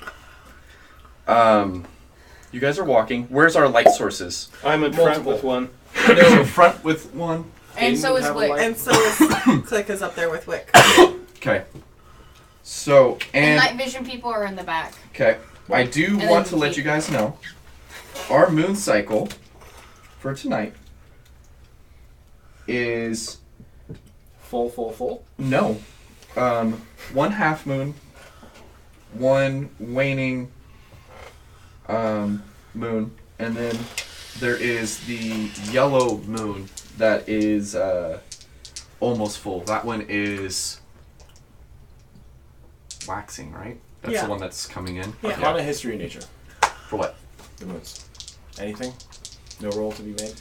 you guys are walking. Where's our light sources? I'm in front Multiple. with one. So front with one. And so is have a Wick. light- and so is Click is up there with Wick. Okay. So And night and vision people are in the back. okay, I do And want then to let keep- you guys know our moon cycle for tonight is full. no, one half moon, one waning moon, and then there is the yellow moon that is almost full. That one is waxing, right? That's Yeah. the one that's coming in. Yeah. Arcana, history, and nature. For what? The moons. Anything? No roll to be made?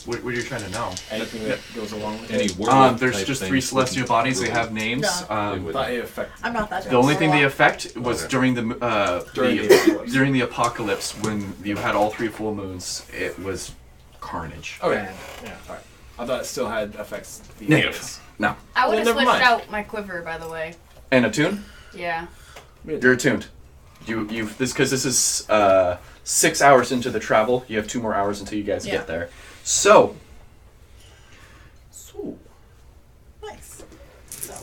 What are you trying to know? Anything that goes along with Any it? werewolf There's type just things 3 wouldn't celestial bodies. They really- have names. No. I would- thought it affected. I'm not that The only thing they they affect was Okay. during the During the apocalypse. during the apocalypse when you had all 3 full moons. It was carnage. Okay. Yeah. Alright. I thought it still had effects. The Negative. No. I would Well, have never switched mind. out my quiver, by the way. And attune? Yeah. You're attuned. You've this because this is 6 hours into the travel. You have 2 more hours until you guys Yeah. get there. So. Nice. So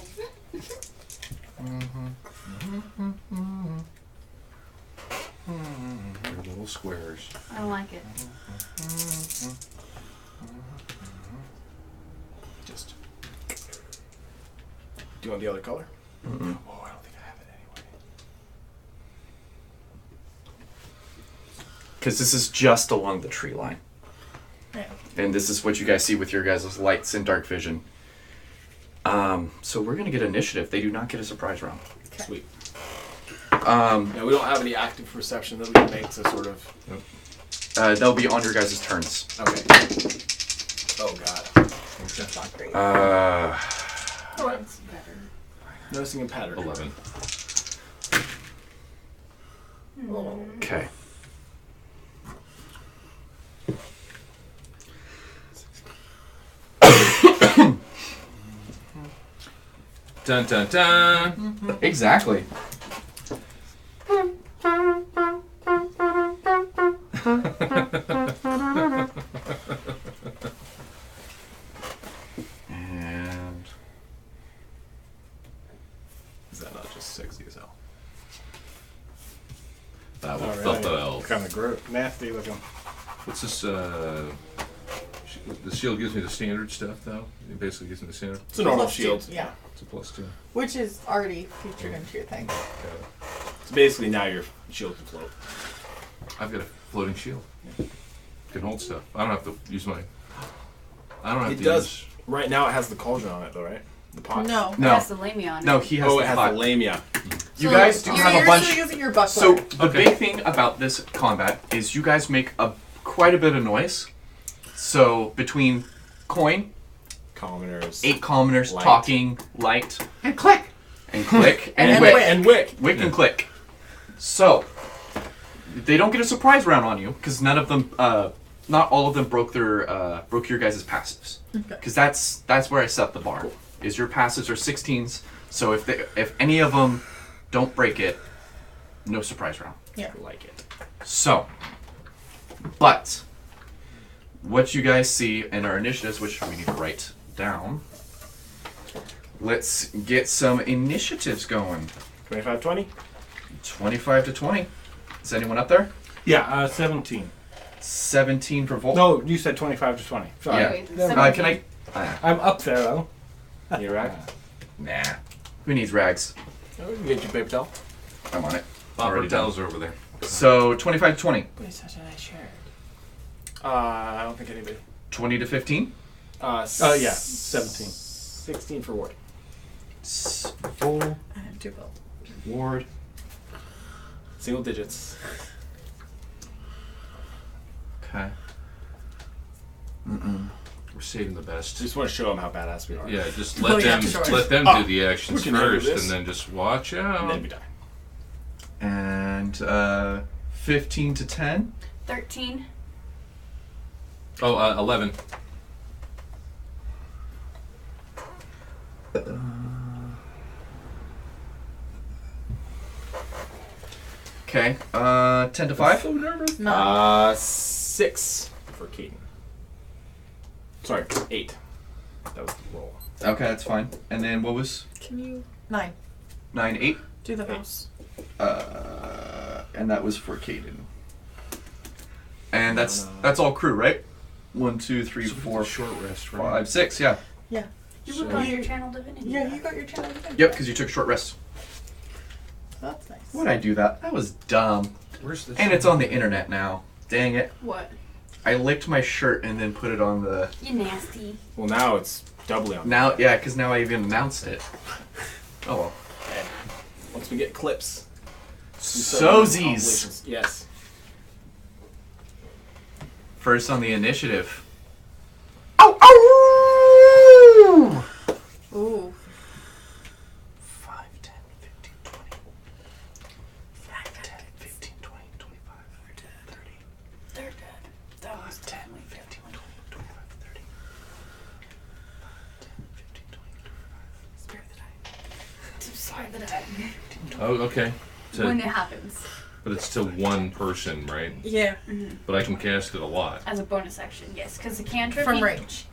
They're little squares. I don't like it. Just. Do you want the other color? Oh, I don't think I have it anyway. Because this is just along the tree line. yeah. And this is what you guys see with your guys' lights and dark vision. So we're gonna get initiative. They do not get a surprise round. Okay. Sweet. Um, Yeah, we don't have any active perception that we can make to sort of. they'll be on your guys' turns. Okay. Oh god. It's not great. It's better. Noticing a pattern. 11. Okay. Dun dun dun. Exactly. And Is that not just sexy as hell? That would Alright. the elf. Kind of nasty looking. What's this? The shield gives me the standard stuff, though. It basically gives me the standard. It's a normal Plus two, shield. Yeah. It's a +2. Which is already featured into your thing. So basically now your shield can float. I've got a floating shield. Can hold stuff. I don't have to use my. I don't have It to does. use. Right now it has the cauldron on it though, right? The pot. No. no, That's the lamia on it. no, he has Oh, the it has pot. the lamia. You So guys do You're have a usually bunch. using your buckler. So the Okay. big thing about this combat is you guys make quite a bit of noise. So between coin, Commoners. 8 commoners, Light. talking, light, And click. and click, and, And wick. wick. And wick. Wick and click. So they don't get a surprise round on you because none of them, not all of them broke your guys' passives. Because that's where I set the bar. Is your passives are 16s. So if any of them don't break it, no surprise round. Yeah. Like it. So But what you guys see in our initiatives, which we need to write down. Let's get some initiatives going. 25-20? 25 to 20. Is anyone up there? Yeah, 17. 17 for Volt. No, you said 25 to 20. Sorry. Yeah. Wait, Never Can I? I'm up there, though. You right? Nah. Who needs rags? Oh, we can get you paper towel. I'm on it. Bopper Already done. towels are over there. So 25 to 20. But it's such a nice shirt. I don't think anybody. 20 to 15. Yeah, 17. 16 for Ward. Full I have 2 gold. Ward. Single digits. Okay. We're saving the best. Just want to show them how badass we are. Yeah, just Oh, let yeah, them sure. let them Oh, do the actions we can handle first, this. and then just watch out. And then we die. And 15 to 10. 13. Oh, 11. Okay. 10 to 5. So nervous. 6 for Keaton. Sorry, 8. That was the roll. Okay, that's fine. And then what was Can you 9? 9, 8? Do the mouse. And that was for Caden. And that's all crew, right? 1, 2, 3, 4, short rest, 5, 6. Yeah. Yeah. You got your channel divinity. Yeah, you got your channel. Yep, because you took short rest. That's nice. Why'd I do that? That was dumb. Where's the? And it's on the internet now. Dang it. What? I licked my shirt and then put it on the. You nasty. Well, now it's doubly on. Now, yeah, because now I even announced it. Oh well. And once we get clips. Sozies. Yes. First on the initiative. Ooh. 5, 10, 15, 20. 5, 10, 15, 20, 25, 30. They're dead. That was 10, definitely 15, 20, 25, 30. 10, 15, 20, 25. Spare the die. Oh, okay. So- When it happens. but it's to one person, right? Yeah. But I can cast it a lot. As a bonus action, yes. Because a cantrip. From range.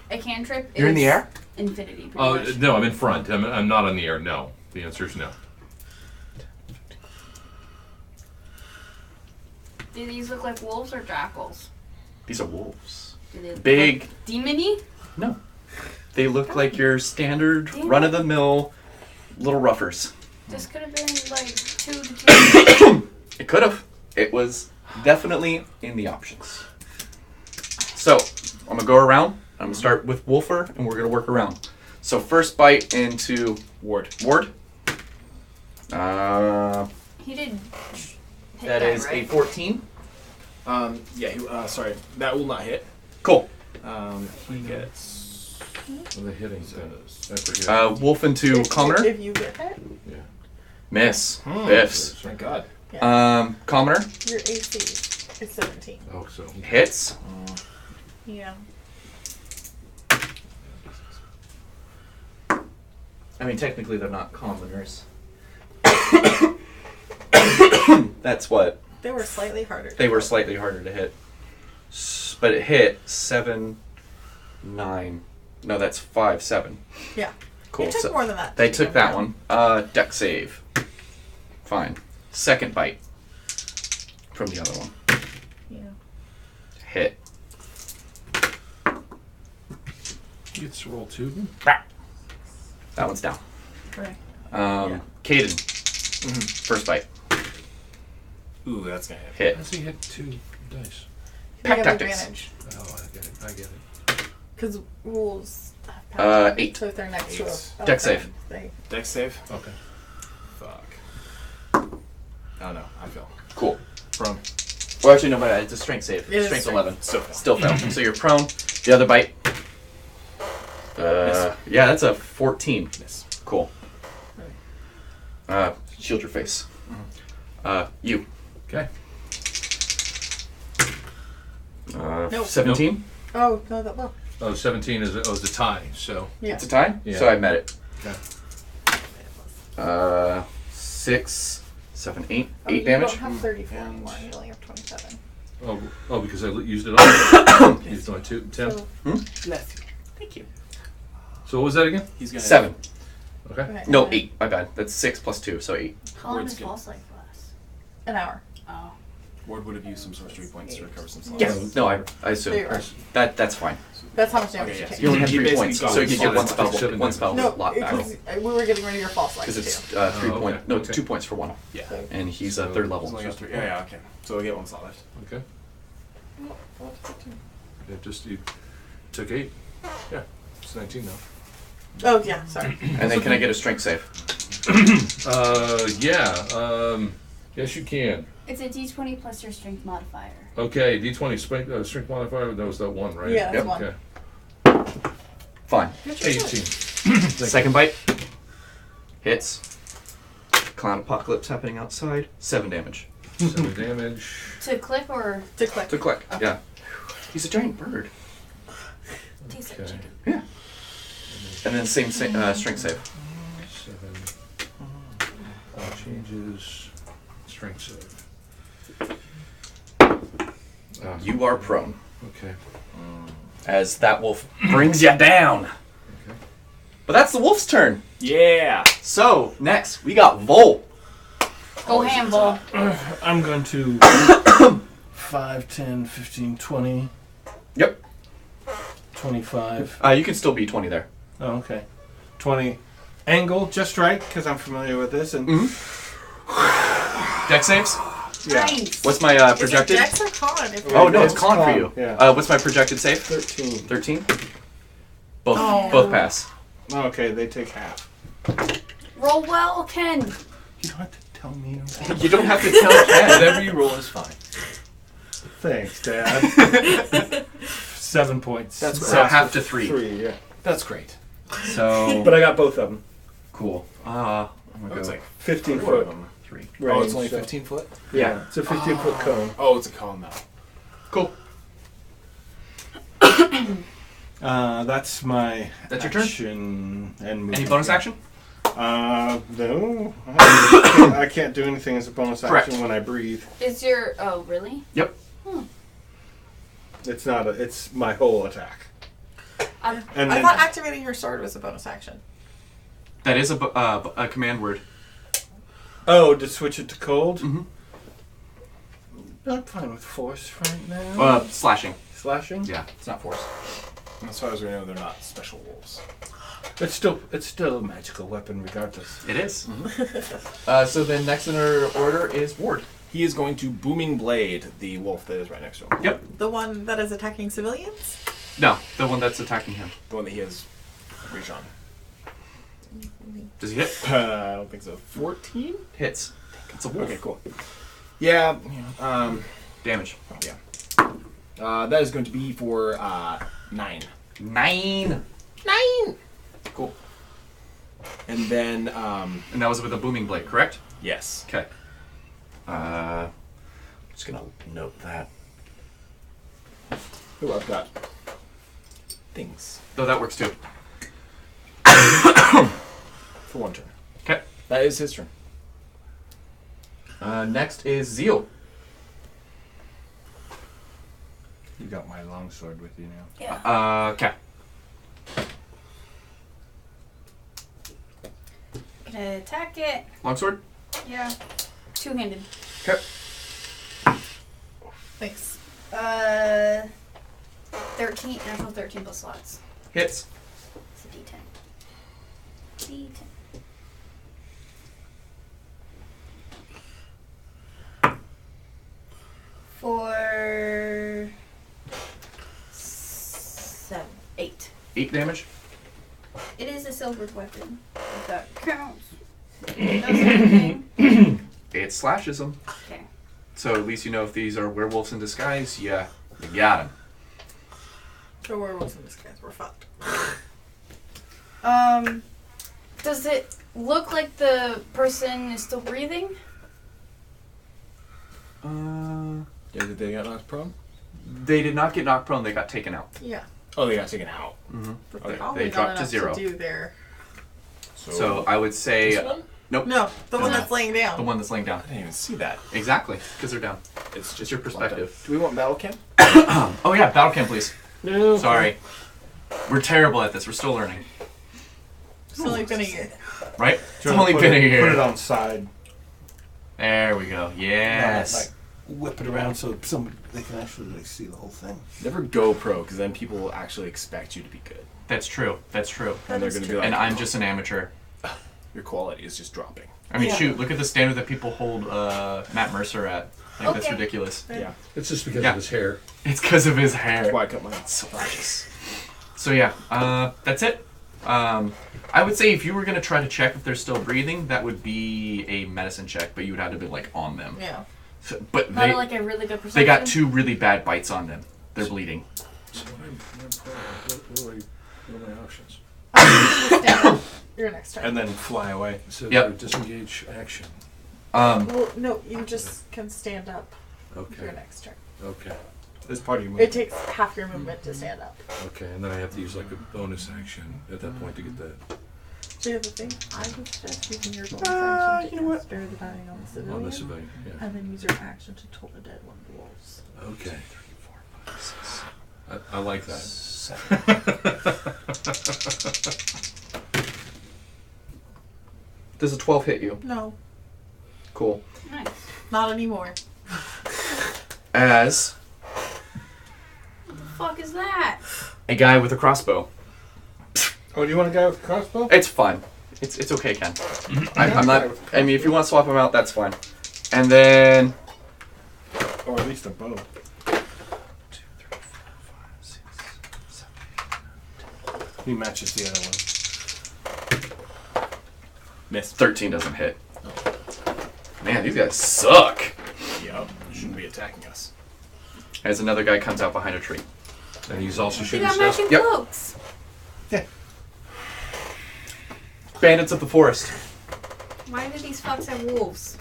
A cantrip You're is in the air? infinity. Pretty Oh much. no, I'm in front. I'm not on the air. No, the answer is no. Do these look like wolves or jackals? These are wolves. Do they look Big. like demony? No. They look like your standard, Damn. run-of-the-mill little ruffers. This could have been like 2 to 2. It could have. It was definitely in the options. So, I'm going to go around. I'm going to start with Wolfer, and we're going to work around. So, first bite into Ward. Ward. He did. Hit That is right? a 14. Sorry. That will not hit. Cool. He gets. What are they hitting? I forget. Wolf into Commoner. If you get hit, Miss. Biffs. Thank God. Commoner. your AC is 17. Oh, so Hits. Yeah. I mean, technically they're not commoners. That's what. They were slightly harder. They were slightly harder to hit. But it hit 7, 9. No, that's 5, 7. Yeah. Cool. It took So more than that. they to took go that down. one. Deck save. Fine. Second bite. From the other one. Yeah. Hit. he gets to roll 2. That one's down. Right. Caden. Mm-hmm. First bite. Ooh, that's gonna hit. Hit. How does he hit 2 dice? They Pack have tactics. advantage. Oh, I get it. Because wolves have pack 8. So if they're next to Eight. a Deck save. They, Deck save. Okay. Fuck. Oh no, I feel. Cool. Prone. Well, actually, no, but it's a strength save. It is Strength strength. 11. Still fail. Still fail. So you're prone. The other bite. Yeah, that's a 14. Miss. Cool. Shield your face. You. Okay. Nope. 17. oh, no, that well. Oh, 17 is a tie. So Yeah. It's a tie? Yeah. So I met it. okay. 6, 7, 8. Oh, 8 you damage. don't have 34 And- anymore. You only have 27. Oh, because I used it on. Used my 10. So, Bless you. thank you. So what was that again? He's gonna 7. Okay. Okay. No, 8. My bad. That's 6 plus 2, so 8. How long Word's does good. false life last? An hour. Oh. Ward would have used some sorcery points to recover some slots. Yeah. No, I assume. There you are. That's fine. That's how much damage Okay, you yeah. take. You only have You 3 basically points, got so you can get seven. one spell. Seven One damage. spell No, lot back. because we were getting rid of your false life Because it's too. 3 okay. points. No, Okay. 2 points for 1. Yeah. And he's So- 3rd level. He's only got 3. Yeah, okay. So we'll get 1 slot left. Okay. It just you took 8. Yeah. It's 19 now. Oh yeah, sorry. And then can I get a strength save? Yeah. Yes, you can. It's a d20 plus your strength modifier. Okay, D20 strength modifier. That was that 1, right? Yeah, that's Yep. 1. Okay. Fine. 18. Second bite. Hits. Clown apocalypse happening outside. 7 damage. 7 damage. To click or To click. To click. Yeah. He's a giant bird. taste like Okay. chicken? Yeah. And then same strength save. 7. Changes. Strength save. You are prone. Okay. As that wolf brings you down. Okay. But that's the wolf's turn. Yeah. So, next, we got Vol. Go ham, Bull. I'm going to 5, 10, 15, 20, Yep. 25. You can still be 20 there. Oh, okay. 20. Angle, just right, because I'm familiar with this. And Dex saves? yeah. Nice. What's my Is it projected? Dex or Con? If Oh, no, It's it's con for con, you. yeah. What's my projected save? 13. 13? Both, Oh. both pass. Okay, they take half. Roll well, Ken. You don't have to tell me. You don't have to tell Ken. Whatever you roll is fine. Thanks, Dad. 7 points. That's So half to 3. 3, yeah. That's great. So, But I got both of them. cool. I'm Oh, going it's to like 15 4 of foot. them. 3. Oh, it's only range, so- 15 foot? Yeah, it's a 15-foot cone. Oh, it's a cone now. Cool. That's my That's your turn? action and movement. Any bonus action? No. I can't do anything as a bonus Correct. action when I breathe. Is your oh really? Yep. It's not. It's my whole attack. Um, And I then thought activating your sword was a bonus action. That is a command word. to switch it to cold. Mhm. I'm fine with force right now. Slashing. Slashing. Yeah, it's not force. As far as we know, they're not special wolves. It's still a magical weapon regardless. It is. So then next in our order is Ward. He is going to Booming Blade the wolf that is right next to him. Yep. The one that is attacking civilians? No, the one that's attacking him. The one that he has reach on. Does he hit? I don't think so. 14? Hits. It's a wolf. Okay, cool. Yeah. Damage. That is going to be for 9. 9. Cool. And then, And that was with a booming blade, correct? yes. Okay. I'm just gonna note that. Ooh, I've got things Though that works too. for 1 turn. Okay. That is his turn. Next is Zeal. You got my longsword with you now. yeah. Okay. Gonna attack it. Longsword. Yeah. Two-handed. Okay. Thanks. 13. Natural 13 plus slots. Hits. It's a D10. D10. For 8. 8 damage. It is a silvered weapon. If that counts. It does anything. It slashes him. Okay. So at least you know if these are werewolves in disguise. Yeah, you got him. The werewolves in this case were fucked. Does it look like the person is still breathing? Yeah, did they get knocked prone? They did not get knocked prone. They got taken out. Yeah. Oh, they got taken out. But Okay, they all they got dropped to enough 0. to do their... So I would say This one? Nope. No, the one No. that's laying The down. one that's laying down. I didn't even see that. Exactly, because they're down. It's Just your perspective. Do we want battle cam? Oh yeah, battle cam, please. No. Sorry. We're terrible at this. We're still learning. It's only been a year. Right? It's Trying to only put been a it- year. Put it on side. There we go. Yes. Like whip it around so they can actually like see the whole thing. Never GoPro, because then people will actually expect you to be good. That's true. That's true. And they're is going to be true. like, And I'm just an amateur. your quality is just dropping. I mean, Yeah. shoot, look at the standard that people hold Matt Mercer at. Like, that's Okay. ridiculous. Yeah. It's just because Yeah. of his hair. It's because of his That's hair. why I cut mine. So gorgeous. So yeah, that's it. I would say if you were gonna try to check if they're still breathing, that would be a medicine check, but you would have to be like on them. Yeah. So, but Not they like a really good perception. they got 2 really bad bites on them. They're bleeding. So what are my options? Stand up. Your next turn. And then fly away. It says Yep. disengage action. Well, no, you just can stand up your Okay. next turn. Okay. This part of your It movement. takes half your movement to stand up. Okay, and then I have to use like a bonus action at that point to get that The other thing, I would suggest using your bonus action to you know what? spare the dying on the civilian, on the civilian. Yeah. and then use your action to toll the dead one of the wolves. Okay. I like that. 7. Does a 12 hit you? No, Cool. Nice. not anymore. As What the fuck is that? a guy with a crossbow. Oh, do you want a guy with a crossbow? It's fine. It's okay, Ken. I'm not. I mean, if you want to swap him out, that's fine. And then Or at least a bow. 2, 3, 4, 5, 6, 7, 8, 9. He matches the other one. Miss. 13 doesn't hit. Man, these guys suck. Yup. You shouldn't be attacking us. As another guy comes out behind a tree. And he's also They shooting got stuff. matching Yep. cloaks. Bandits of the forest. Why do these fucks have wolves?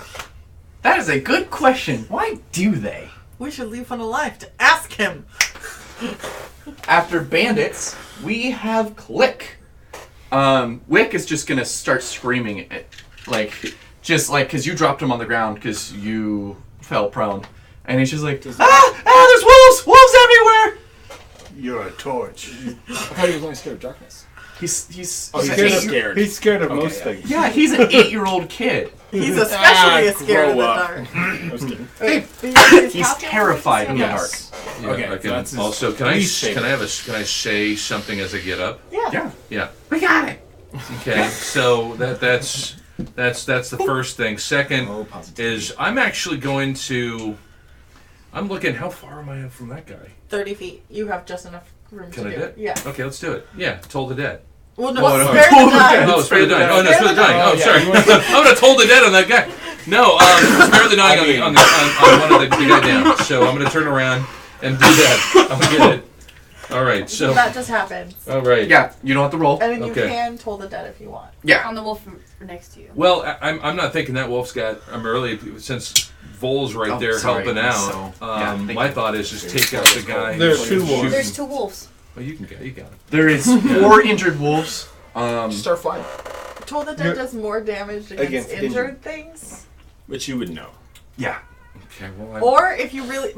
That is a good question. Why do they? We should leave one alive to ask him. After bandits, we have Click. Wick is just gonna start screaming at, because you dropped him on the ground because you fell prone, and he's just like, there's wolves everywhere. You're a torch. I thought he was only scared of darkness. He's Oh, he's he's an just eight- scared. He's scared of Okay, most yeah. things. Yeah, he's an 8-year-old kid. He's especially scared of grow the up. dark. I was kidding. He's terrified in the dark. Yes. Yeah, Okay, I so can, that's his also, can I least favorite. can I say something as I get up? Yeah. Yeah. We got it. Okay. So that's the first thing. Second Oh, positivity. is I'm actually going to. I'm looking. How far am I from that guy? 30 feet. You have just enough room Can to I do do it. it? Yeah. Okay, let's do it. Yeah, toll the dead. Well, no, Oh, no. spare Toll the the dying. dead. Oh, spare the dying. Oh no, Spare spare the the dying. dying. Oh, Yeah, sorry. you want I'm gonna toll the dead on that guy. No, spare the dying I mean- on one of the guy down. So I'm gonna turn around and do that. I'm gonna get it. All right. So So that just happens. all right. Yeah, you don't have to roll. And then you Okay. can toll the dead if you want. Yeah. On the wolf next to you. Well, I'm not thinking that wolf's got. I'm early since Vol's right Oh, there sorry. helping out. So, yeah, thank My you. thought is just take out the guy. There are and two shoot wolves. him. There's 2 wolves. Oh, you got it. There is 4 injured wolves. Just start flying. Toll the dead does more damage against Against injured things. Which you would know. Yeah. Okay. Well, Or if you really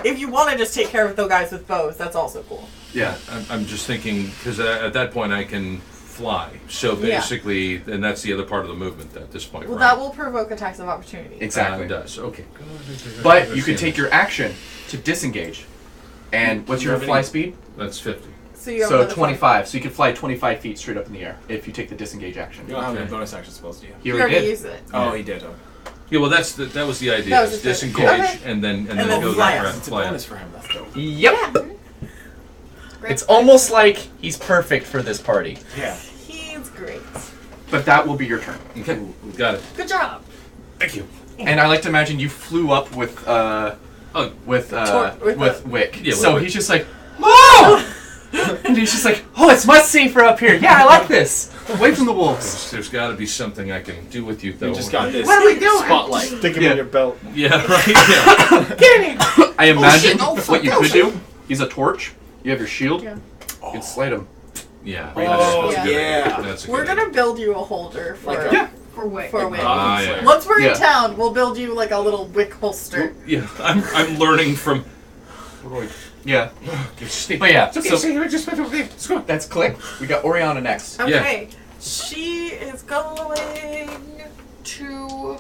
if you want to just take care of the guys with bows, that's also cool. Yeah. I'm just thinking because at that point I can fly. So Yeah. basically, and that's the other part of the movement at this point. Well, right? that will provoke attacks of opportunity. Exactly. It does. Okay. But you can take your action to disengage. And what's your Revenue. fly speed? That's 50. So you have So another 25. So you can fly 25 feet straight up in the air if you take the disengage action. You don't have any Okay. bonus action spells, do you? He You already already did. used it. Oh, he did. Oh. Yeah. Well, that was the idea. That was is just it. disengage Okay. and then then go fly that out. route, It's a fly out. bonus for him. That's dope. Yep. Grab It's almost like he's perfect for this party. Yeah. He's great. But that will be your turn. Okay. Got it. Good job. Thank you. And I like to imagine you flew up with with Wick. Yeah, so with he's just like, oh! And he's just like, oh, it's must safer up here. Yeah, I like this. Away from the wolves. There's got to be something I can do with you, though. You just got this What are we doing? spotlight. Stick him Yeah. in your belt. Yeah. Right. Yeah. Get him. I imagine Oh, what you could do. He's a torch. You have your shield. Yeah. You can slide him. Yeah. Oh, That's good. yeah. That's a We're good gonna build you a holder for Like a Yeah. For Wick. For Wick. Yeah. Once we're Yeah. in town, we'll build you like a little Wick holster. Yeah, I'm learning from. Yeah. Just need- But yeah, It's okay, so so just wait over there. Let's go. that's Click. We got Oriana next. Okay. She is going to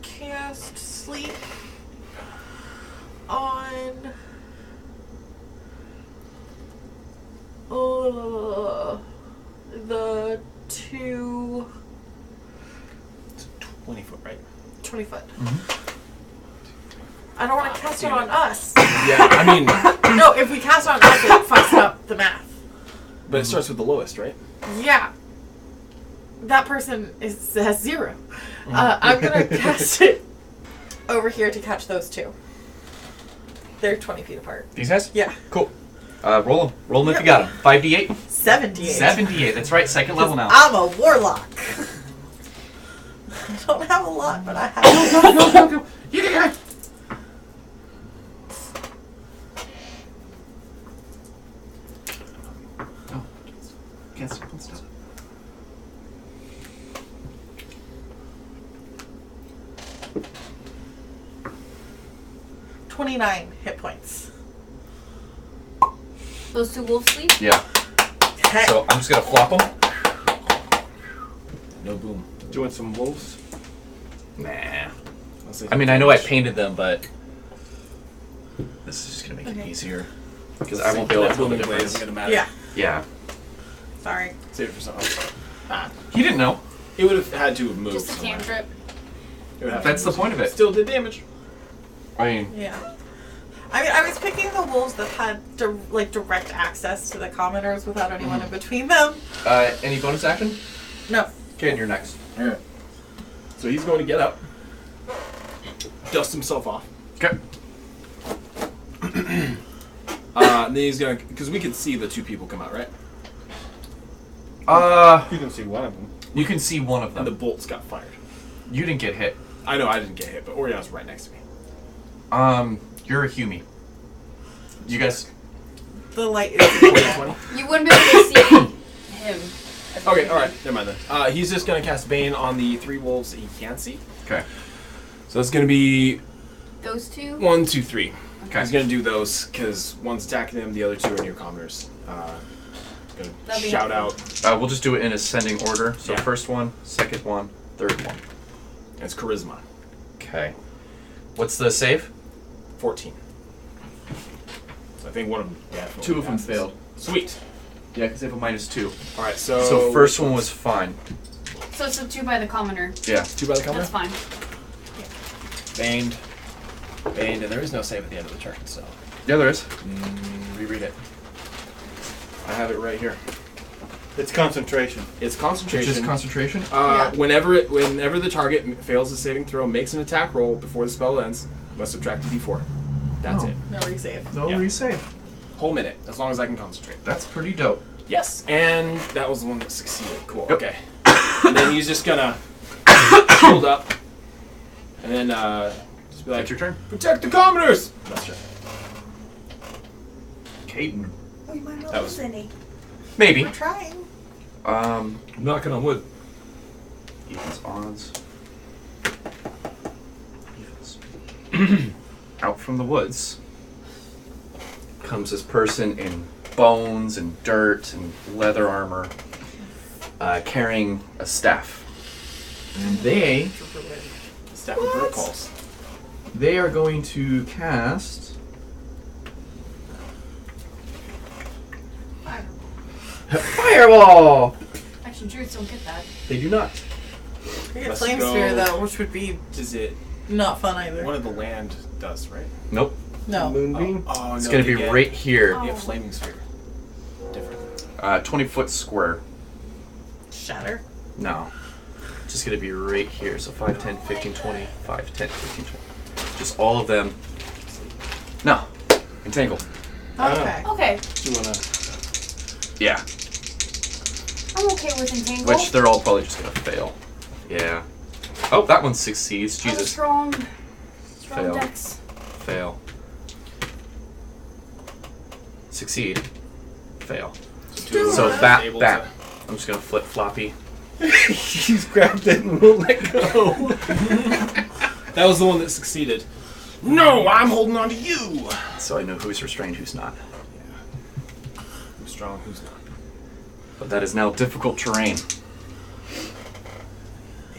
cast sleep on the 20 foot, right? 20 foot. Mm-hmm. I don't want to cast it on us. Yeah, I mean, No, if we cast it on us, it fucks up the math. but it starts with the lowest, right? Yeah. That person has 0. I'm going to cast it over here to catch those two. They're 20 feet apart. These guys? Yeah. Cool. Roll them. Roll them if you got them. 5d8. 78. 78. That's right. Second level now. I'm a warlock. I don't have a lot, but I have. Go. You can it. Can't stop. Don't stop. $29 hit points. Those two wolves sleep? Yeah. Okay. So I'm just gonna flop them. No boom. Do you want some wolves? Nah. Unless they I mean, I know I painted them, but this is just gonna make it Okay. easier because I won't be able to tell the Booming blade difference. isn't gonna matter. Yeah. Yeah. Sorry. Save it for something else. He didn't know. It would have had to have moved. Just a somewhere. cantrip. It would have to That's the move point of it. Still did damage. I mean, Yeah. I mean, I was picking the wolves that had direct access to the commoners without anyone in between them. any bonus action? No. Okay, you're next. Alright. So he's going to get up, dust himself off. Okay. And then he's going to, because we can see the two people come out, right? You can see one of them. You can see one of And the them. bolts got fired. You didn't get hit. I know I didn't get hit, but Oriana's right next to me. You're a Hume. You guys. The light is. 20? You wouldn't be able to see him. as a Okay, baby. alright, never mind then. He's just going to cast Bane on the 3 wolves that he can't see. Okay. So that's going to be Those two? 1, 2, 3. Okay. He's going to do those because one's attacking him, the other 2 are near commoners. Going to That'd be shout helpful. out. We'll just do it in ascending order. So Yeah. first one, second one, third one. It's Charisma. Okay. What's the save? 14. So I think one of them definitely 2 of them passes. failed. Sweet. Yeah, because they have a -2. Alright, so. So first one was fine. So it's a 2 by the commoner. Yeah. 2 by the commoner? That's fine. Baned. Baned, and there is no save at the end of the turn, so. Yeah, there is. Reread it. I have it right here. It's concentration. It's concentration. Just concentration. Yeah. Whenever the target fails a saving throw, makes an attack roll before the spell ends, must subtract a d4. That's Oh. it. No resave. No Yeah. resave. Whole minute, as long as I can concentrate. That's pretty dope. Yes. And that was the one that succeeded. Cool. Yep. Okay. And then he's just gonna hold up, and then just be like, That's your turn. "Protect the commoners." That's right. Caden. We might not That was- lose any. Maybe. We're trying. Knocking on wood. Evens, odds. Evens. Out from the woods comes this person in bones and dirt and leather armor, carrying a staff. And Staff of bird calls. they are going to cast Fireball! Actually, druids don't get that. They do not. We get Let's flame go. sphere though, which would be Is it not fun either. one of the land does, right? Nope. No. Moonbeam? Oh, It's no, going to they be get- right here. They Oh. have flaming sphere. Different. 20-foot square. Shatter. No. Just going to be right here. So 5, 10, 15, 20. 5, 10, 15, 20. Just all of them. No. Entangle. Okay. Okay, Do you want to... Yeah. I'm okay with entangle. Which they're all probably just going to fail. Yeah. Oh, that one succeeds. I'm a Jesus. strong Fail. dex. Fail. Succeed. Fail. Two of So them are that able that to- I'm just gonna flip floppy. He's grabbed it and won't let go. That was the one that succeeded. No, I'm holding on to you. So I know who's restrained, who's not. Who's strong, who's not. But that is now difficult terrain.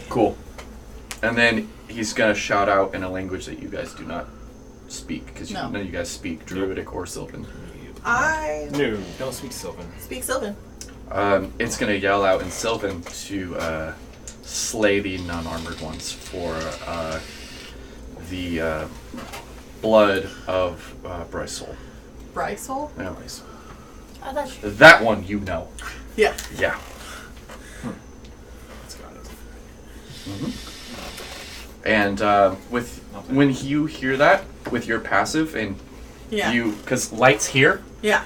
Cool. And then he's gonna shout out in a language that you guys do not speak, because No. none of you guys speak Druidic or Sylvan. I No, don't speak Sylvan. speak Sylvan. It's gonna yell out in Sylvan to slay the non-armored ones for the blood of Bryceol. Bryceol? Yeah. Oh, that's That one you know. Yeah. Yeah. That's got it. And when you hear that with your passive and Yeah. because lights here Yeah.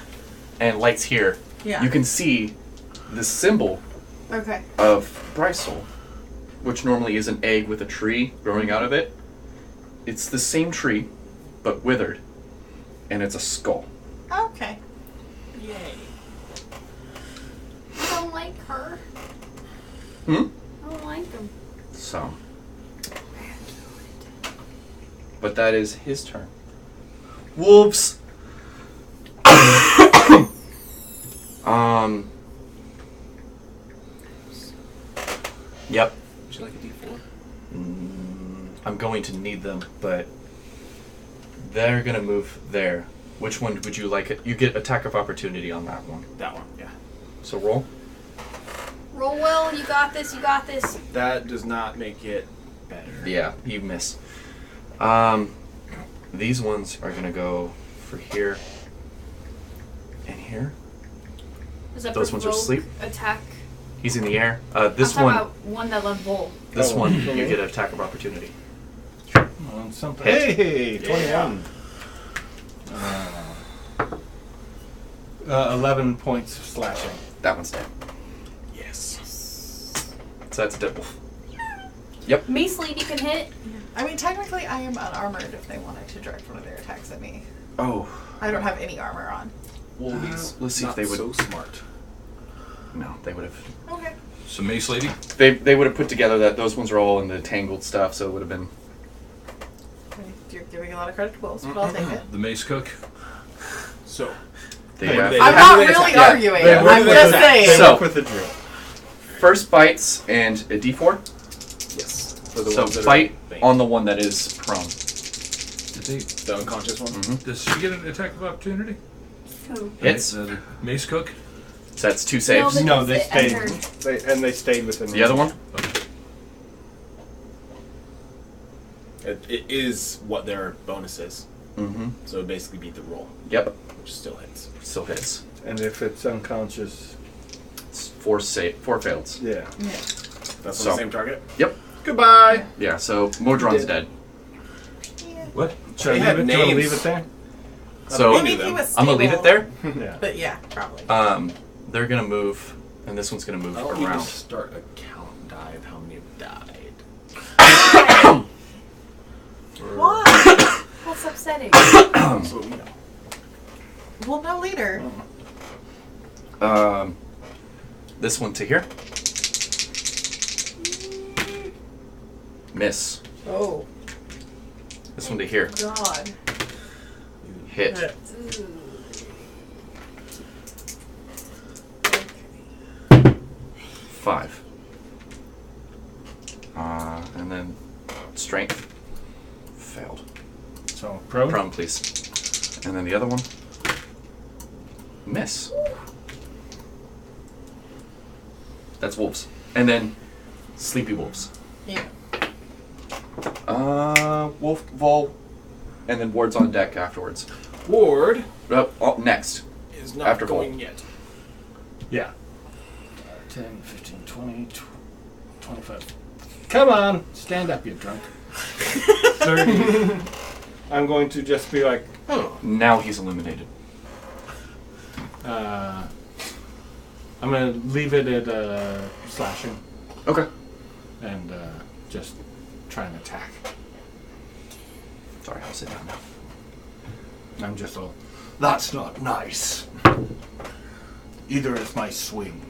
and lights here, Yeah. you can see the symbol Okay. of Bryceol, which normally is an egg with a tree growing out of it. It's the same tree, but withered, and it's a skull. Okay. Yay. I don't like her. Hmm? I don't like him. So. But that is his turn. Wolves! Yep. Would you like a D4? I'm going to need them, but they're gonna move there. Which one would you like it? You get attack of opportunity on that one. That one, yeah. So roll. Roll well. You got this. You got this. That does not make it better. Yeah, you miss. These ones are gonna go for here and here. Does that Those ones are provoke asleep. Attack. He's in the air. This I'm one, talking about one that left bowl. this Oh, one, okay. you get an attack of opportunity. On something. Hit. Hey, 21. 11 points of slashing. That one's dead. Yes. So that's double. Mace Lady can hit. I mean, technically, I am unarmored if they wanted to direct one of their attacks at me. Oh, I don't have any armor on. wolves. Let's see if Not they would. so smart. No, they would have. Okay. So Mace Lady? They would have put together that those ones are all in the tangled stuff, so it would have been. You're giving a lot of credit to Wolves, but I'll take it. The Mace Cook? So, They Hey, have they- I'm how not do they really attack? Yeah, arguing. They work I'm with just the- saying. They So- work with the drill. first bites and a D4. yes. For the So ones that bite are on the one that is prone. Did they, the unconscious one. does she get an attack of opportunity? Who? Hits. The Mace Cook? So that's 2 saves. No, they stayed. entered. They stayed within The other one? It is what their bonus is. Mm-hmm. So it basically beat the roll, Yep. which still hits. Still hits. And if it's unconscious, It's 4 failed. yeah. That's on So- the same target. Yep. Goodbye. Yeah. So Modron's Dead. dead. What? Should I They leave had it? Do you want to names. leave it there? So I mean, he was I'm gonna leave it stable, there. Yeah. But yeah, probably. They're gonna move, and this one's gonna move I don't need to around. start a count die of how many have died. Why? That's upsetting. So we know. We'll know later. This one to here. Miss. Oh, This one to here. God. Hit. Ooh. 5. And then strength. Failed. So, prone? Prone, please. And then the other one. Miss. That's wolves. And then sleepy wolves. Yeah. Wolf, Vol, and then Ward's on deck afterwards. Ward Next. is not After going Vol. yet. Yeah. 10, 15, 20, 25. Come on, stand up, you drunk. 30. I'm going to just be like, Now he's illuminated. I'm going to leave it at slashing Okay. and just try and attack. Sorry, I'll sit down now. I'm just all, That's not nice. Either is my swing.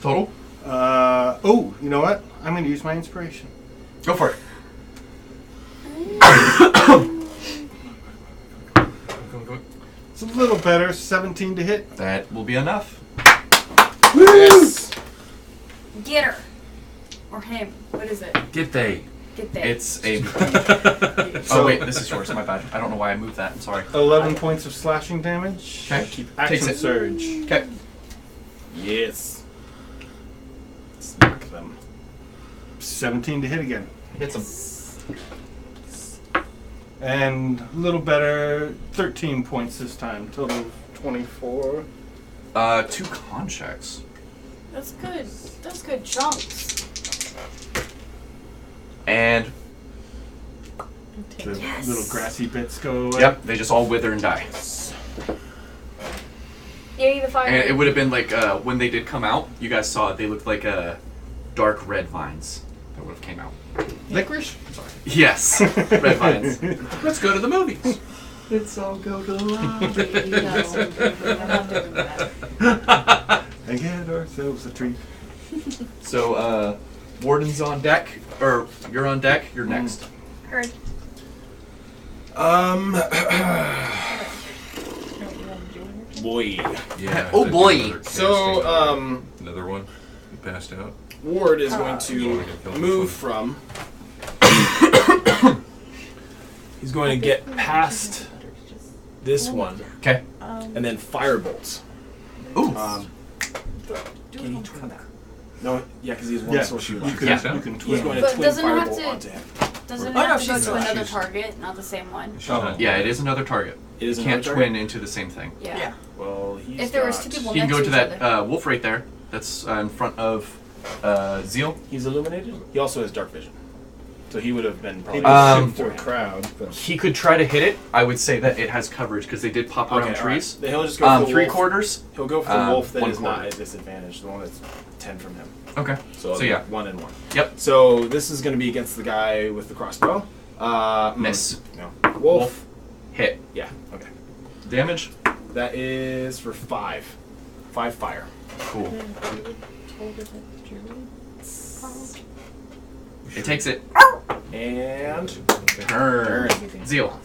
Total? Oh, you know what? I'm going to use my inspiration. Go for it. It's a little better. 17 to hit. That will be enough. Yes. Get her. Or him. What is it? Get they. Get there. It's a... So- oh, wait. This is yours. My bad. I don't know why I moved that. I'm sorry. 11 points of slashing damage. Okay. Keep Takes action it. surge. Okay. Yes. Smack them. 17 to hit again. Hits him. And a little better. 13 points this time. Total of 24. 2 con checks. That's good. That's good chunks. And... The Yes. little grassy bits go away. Yep, they just all wither and die. Yay, the fire. And it would have been like, when they did come out, you guys saw it, they looked like dark red vines that would have came out. Licorice? Yes, red vines. Let's go to the movies. Let's all go to the lobby. No, we're not doing that. And get ourselves a treat. So, Warden's on deck, or you're on deck, you're next. Heard. Boy. Yeah. Oh, I boy. did another So, casting. Another one. You passed out. Ward is going to Yeah. move from. He's going to get past this one Okay. and then firebolts. Ooh. Can he twin that? No, yeah, because he's one Yeah, sword you shooter. can, Yeah. you can He's twin. going to But twin doesn't it have firebolt to- onto him. Doesn't it Oh, no, have to go she's to not. another She's- target, not the same one? Oh. Yeah, it is another target. It is You another can't target? twin into the same thing. Yeah. Yeah. Well, he's If there was got- two people You can next go to to each that other. wolf right there. That's in front of Zeal. He's illuminated. He also has dark vision, so he would have been probably. For a crowd. But He could try to hit it. I would say that it has coverage because they did pop around Okay, trees. Then he'll just go for the 3/4. wolf. He'll go for the wolf that 1/4. is not at disadvantage, the one that's 10 from him. Okay. So, So yeah. 1 and 1. Yep. So this is going to be against the guy with the crossbow. Miss. No. Wolf. Wolf. Hit. Yeah. Okay. Damage. That is for 5. 5 fire. Cool. It takes it. And Turn. Zeal.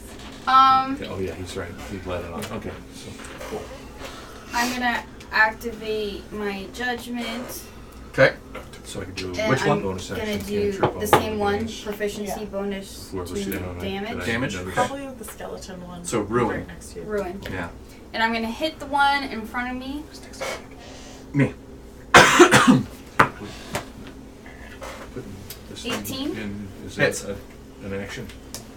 Oh yeah, he's right. He let it on. Okay. So I'm gonna activate my judgment, Okay. so I can do and Which I'm one? bonus gonna action, do cantrip the on same one, enemies. proficiency Yeah. bonus Whoever's to down, damage. Damage? Okay. Probably the skeleton one. So ruin. Right next to you. Ruin. Yeah. And I'm gonna hit the one in front of me. Me. Putting this thing 18? in- Is Hits. that an action?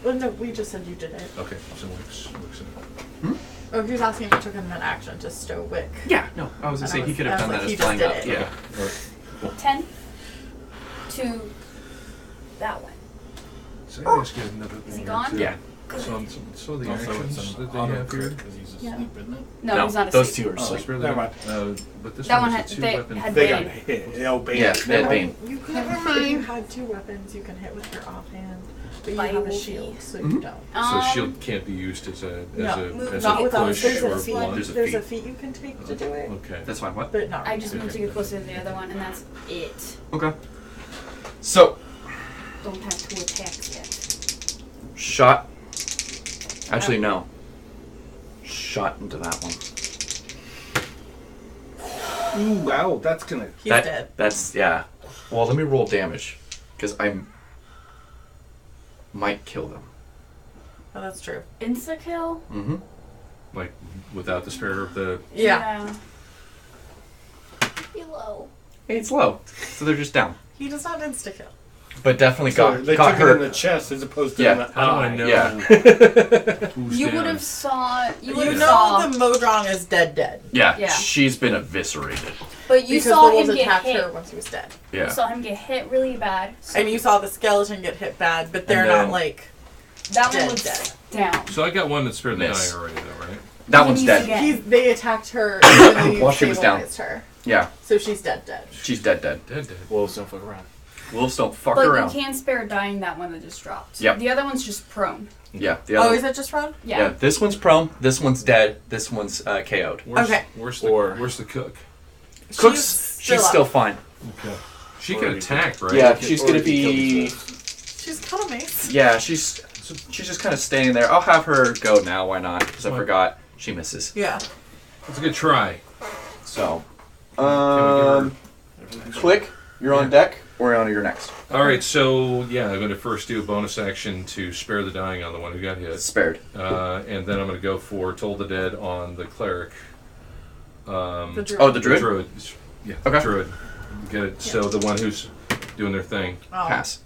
Well, no, we just said you did it. Okay, so works it. Oh, he was asking if you took him an action to stow wick. Yeah. No, I was gonna say he could have done that as flying up. Yeah. 10 to that one. So I ask you another Is thing he or gone? two. Yeah. So the also actions it's that an they auto have crit here. because he's Yeah. asleep, isn't it? No, he's not a those safe. two are Oh, asleep. it's really Never mind. But this That one one is a had- they two-weapon. had they bane. got hit. Oh, bane. Yeah, they had bane. You could, if you had 2 weapons, you can hit with your offhand, but you By have a wolfie. shield, so Mhm. you don't. So shield can't be used as a No, as not a without. push There's or a feat. blunt. There's a There's a feat. feat you can take to do it, Okay. That's fine. What? but not. I just moved to get closer to the other one, and that's it. Okay. So Don't have 2 attacks yet. shot. Actually, no. Shot into that one. Ooh, wow, that's gonna. He's dead. That's yeah. Well, let me roll damage because I might kill them. Oh, that's true. Insta kill? Mm-hmm. Like without the spare of the. Yeah. Below. It's low, so they're just down. He does not insta kill. But definitely So they got took it in the hurt. chest as opposed to Yeah. in the How do I eye. know? Yeah. Who's You down? would have saw. You would You have know saw. the Modrong is dead, Yeah, Yeah. she's been eviscerated. But you because saw the wolves him get attacked hit. her once he was dead. Yeah. You saw him get hit really bad. So And you saw the skeleton get hit bad, but they're And then- not like that dead, one was dead. down. So I got one that spared the Miss. eye already, though, right? That He one's needs dead. to get- They attacked her and then you While she was down. stabilized her. Yeah, So she's dead. she's dead. Dead. Wolves don't fuck around. Wolves don't fuck But around. you can spare dying that one that just dropped. Yep. The other one's just prone. Yeah, the Oh, other. is it just Ron? Yeah. This one's prone. This one's dead. This one's KO'd. Where's, Okay. Where's Or- the cook? Cooks She's still fine. Okay. She can attack, right? Yeah, she's gonna be. She's kind of nice. Yeah, she's just kind of standing there. I'll have her go now. Why not? Because I forgot she misses. Yeah. It's a good try. So, Can click. You're on deck. Oriana, you're next. All right, so yeah, I'm going to first do a bonus action to spare the dying on the one who got hit. Spared. And then I'm going to go for Toll the Dead on the cleric. The druid. Oh, the druid. Druid. Yeah, Okay. Druid. Get it? So the one who's doing their thing. Oh. Pass.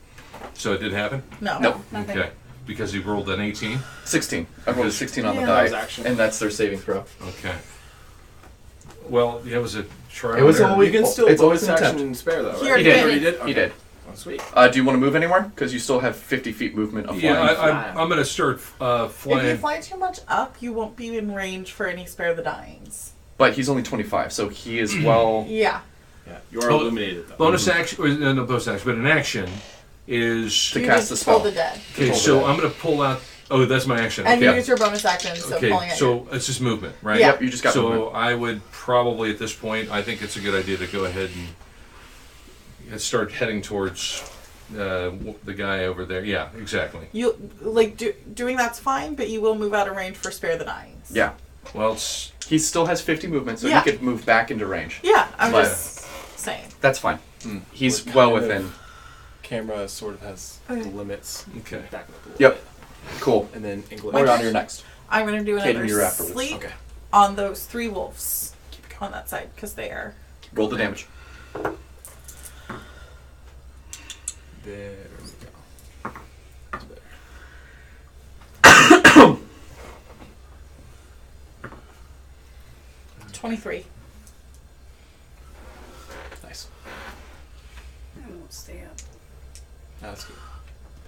So it did happen? No. Nope. Nothing. Okay. Because he rolled an 18? 16. I rolled a 16 on the Yeah. That was die, action. and that's their saving throw. Okay. Well, yeah, it was a try. It was and error. always- You can still It's always bonus an action attempt. and spare though, He right? He did. Already did? Okay. He did. Oh, sweet. Do you want to move anywhere? Because you still have 50 feet movement of flying. Yeah, I'm going to start If you flying. fly too much up, you won't be in range for any spare the dyings. But he's only 25, so he is well. Yeah. Yeah, you are Oh, illuminated though. Bonus action, or, no bonus action, but an action is. To you cast just the spell. pull the dead. Okay, Toll the so Dead. I'm going to pull out. Oh, that's my action. And Yeah. you use your bonus action, so pulling Okay, it. so it's just movement, right? Yeah. Yep, you just got So movement. I would probably at this point, I think it's a good idea to go ahead and start heading towards the guy over there. Yeah, exactly. You doing that's fine, but you will move out of range for spare the dyings. Yeah. Well, it's He still has 50 movement, so Yeah. he could move back into range. Yeah, I'm But- just saying. That's fine. Mm. He's We're well kind of- within. Camera sort of has Okay. the limits. okay. Back up a little Yep. bit. Cool. And then English. Oriana, you're next. I'm going to do Kaden, another you're afterwards. sleep Okay. on those 3 wolves on that side, because they are... Roll the damage. There we go. There. 23. Nice. I won't stay up. That's good.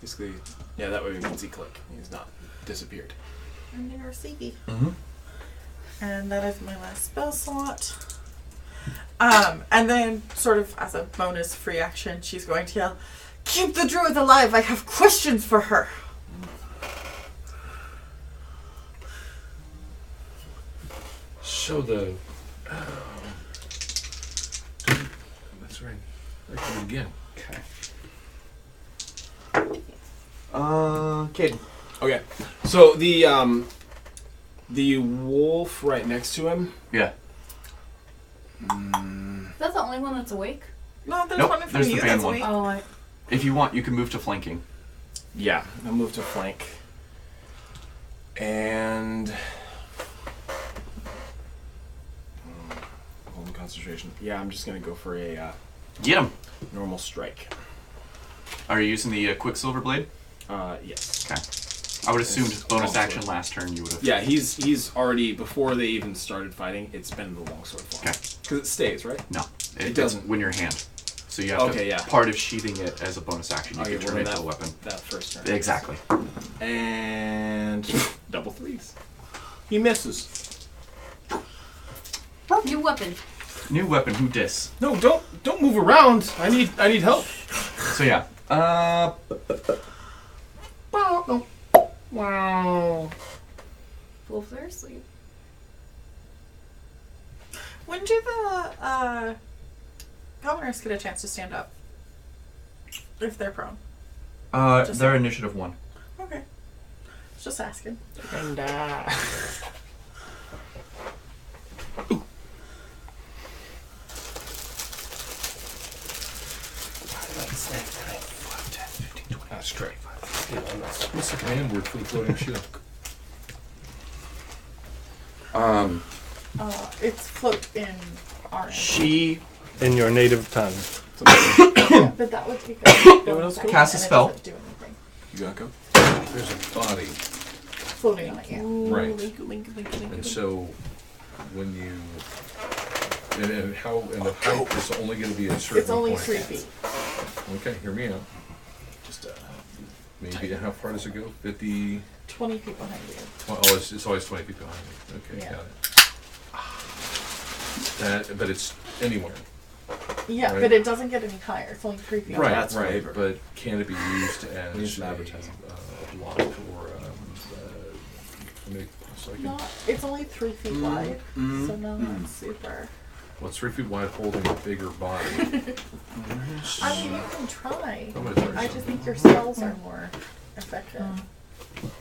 Basically, yeah, that way we can see Click. He's not disappeared. And they are sleepy. Mm-hmm. And that is my last spell slot. And then, sort of as a bonus free action, she's going to yell, "Keep the druid alive! I have questions for her!" So the. That's right. I can do it again. Okay. Kaden. Okay. So the wolf right next to him. Yeah. Is that the only one that's awake? No, there's Nope, one in front there's of the you band that's one. awake. Oh, If you want, you can move to flanking. Yeah, I'll move to flank. And holding concentration. Yeah, I'm just gonna go for a Get him. normal strike. Are you using the Quicksilver Blade? Yes. Okay. I would assume It's bonus longsword. action last turn you would have. Yeah, he's already before they even started fighting. It's been the longsword form. Okay. Because it stays, right? No, It doesn't. Win your hand. So you have Okay, to. yeah. Part of sheathing it as a bonus action, you Okay, can turn well, it into a weapon. That first turn. Exactly. And double threes. He misses. new weapon. New weapon. Who dis? No, don't move around. I need help. So yeah. Wow. Wolves are asleep. When do the commoners get a chance to stand up? If they're prone. Just Their saying. initiative 1. Okay. Just asking. And That's correct. What's the command word for the floating shield? It's float in orange. She In your native tongue. Yeah, but that would take a bonus action, Cast a and it spell. doesn't do anything. You gonna go? There's a body. Floating on it, yeah. Right. Link. And so when you. And the height is only going to be a certain It's only point. 3 feet. Okay, hear me out. Just Maybe how far does it go? 50. 20 feet behind you. Oh, it's always 20 feet behind me. Okay, Yeah. got it. But it's anywhere. Yeah, Right. but it doesn't get any higher. It's only 3 feet. Right, that's right. flavor. But can it be used as Needs a, some advertising. a block or Not, it's only 3 feet wide, so no, not super. What's 3 feet wide holding a bigger body? I mean, you can try. I'm gonna try I just something. think your spells are more effective.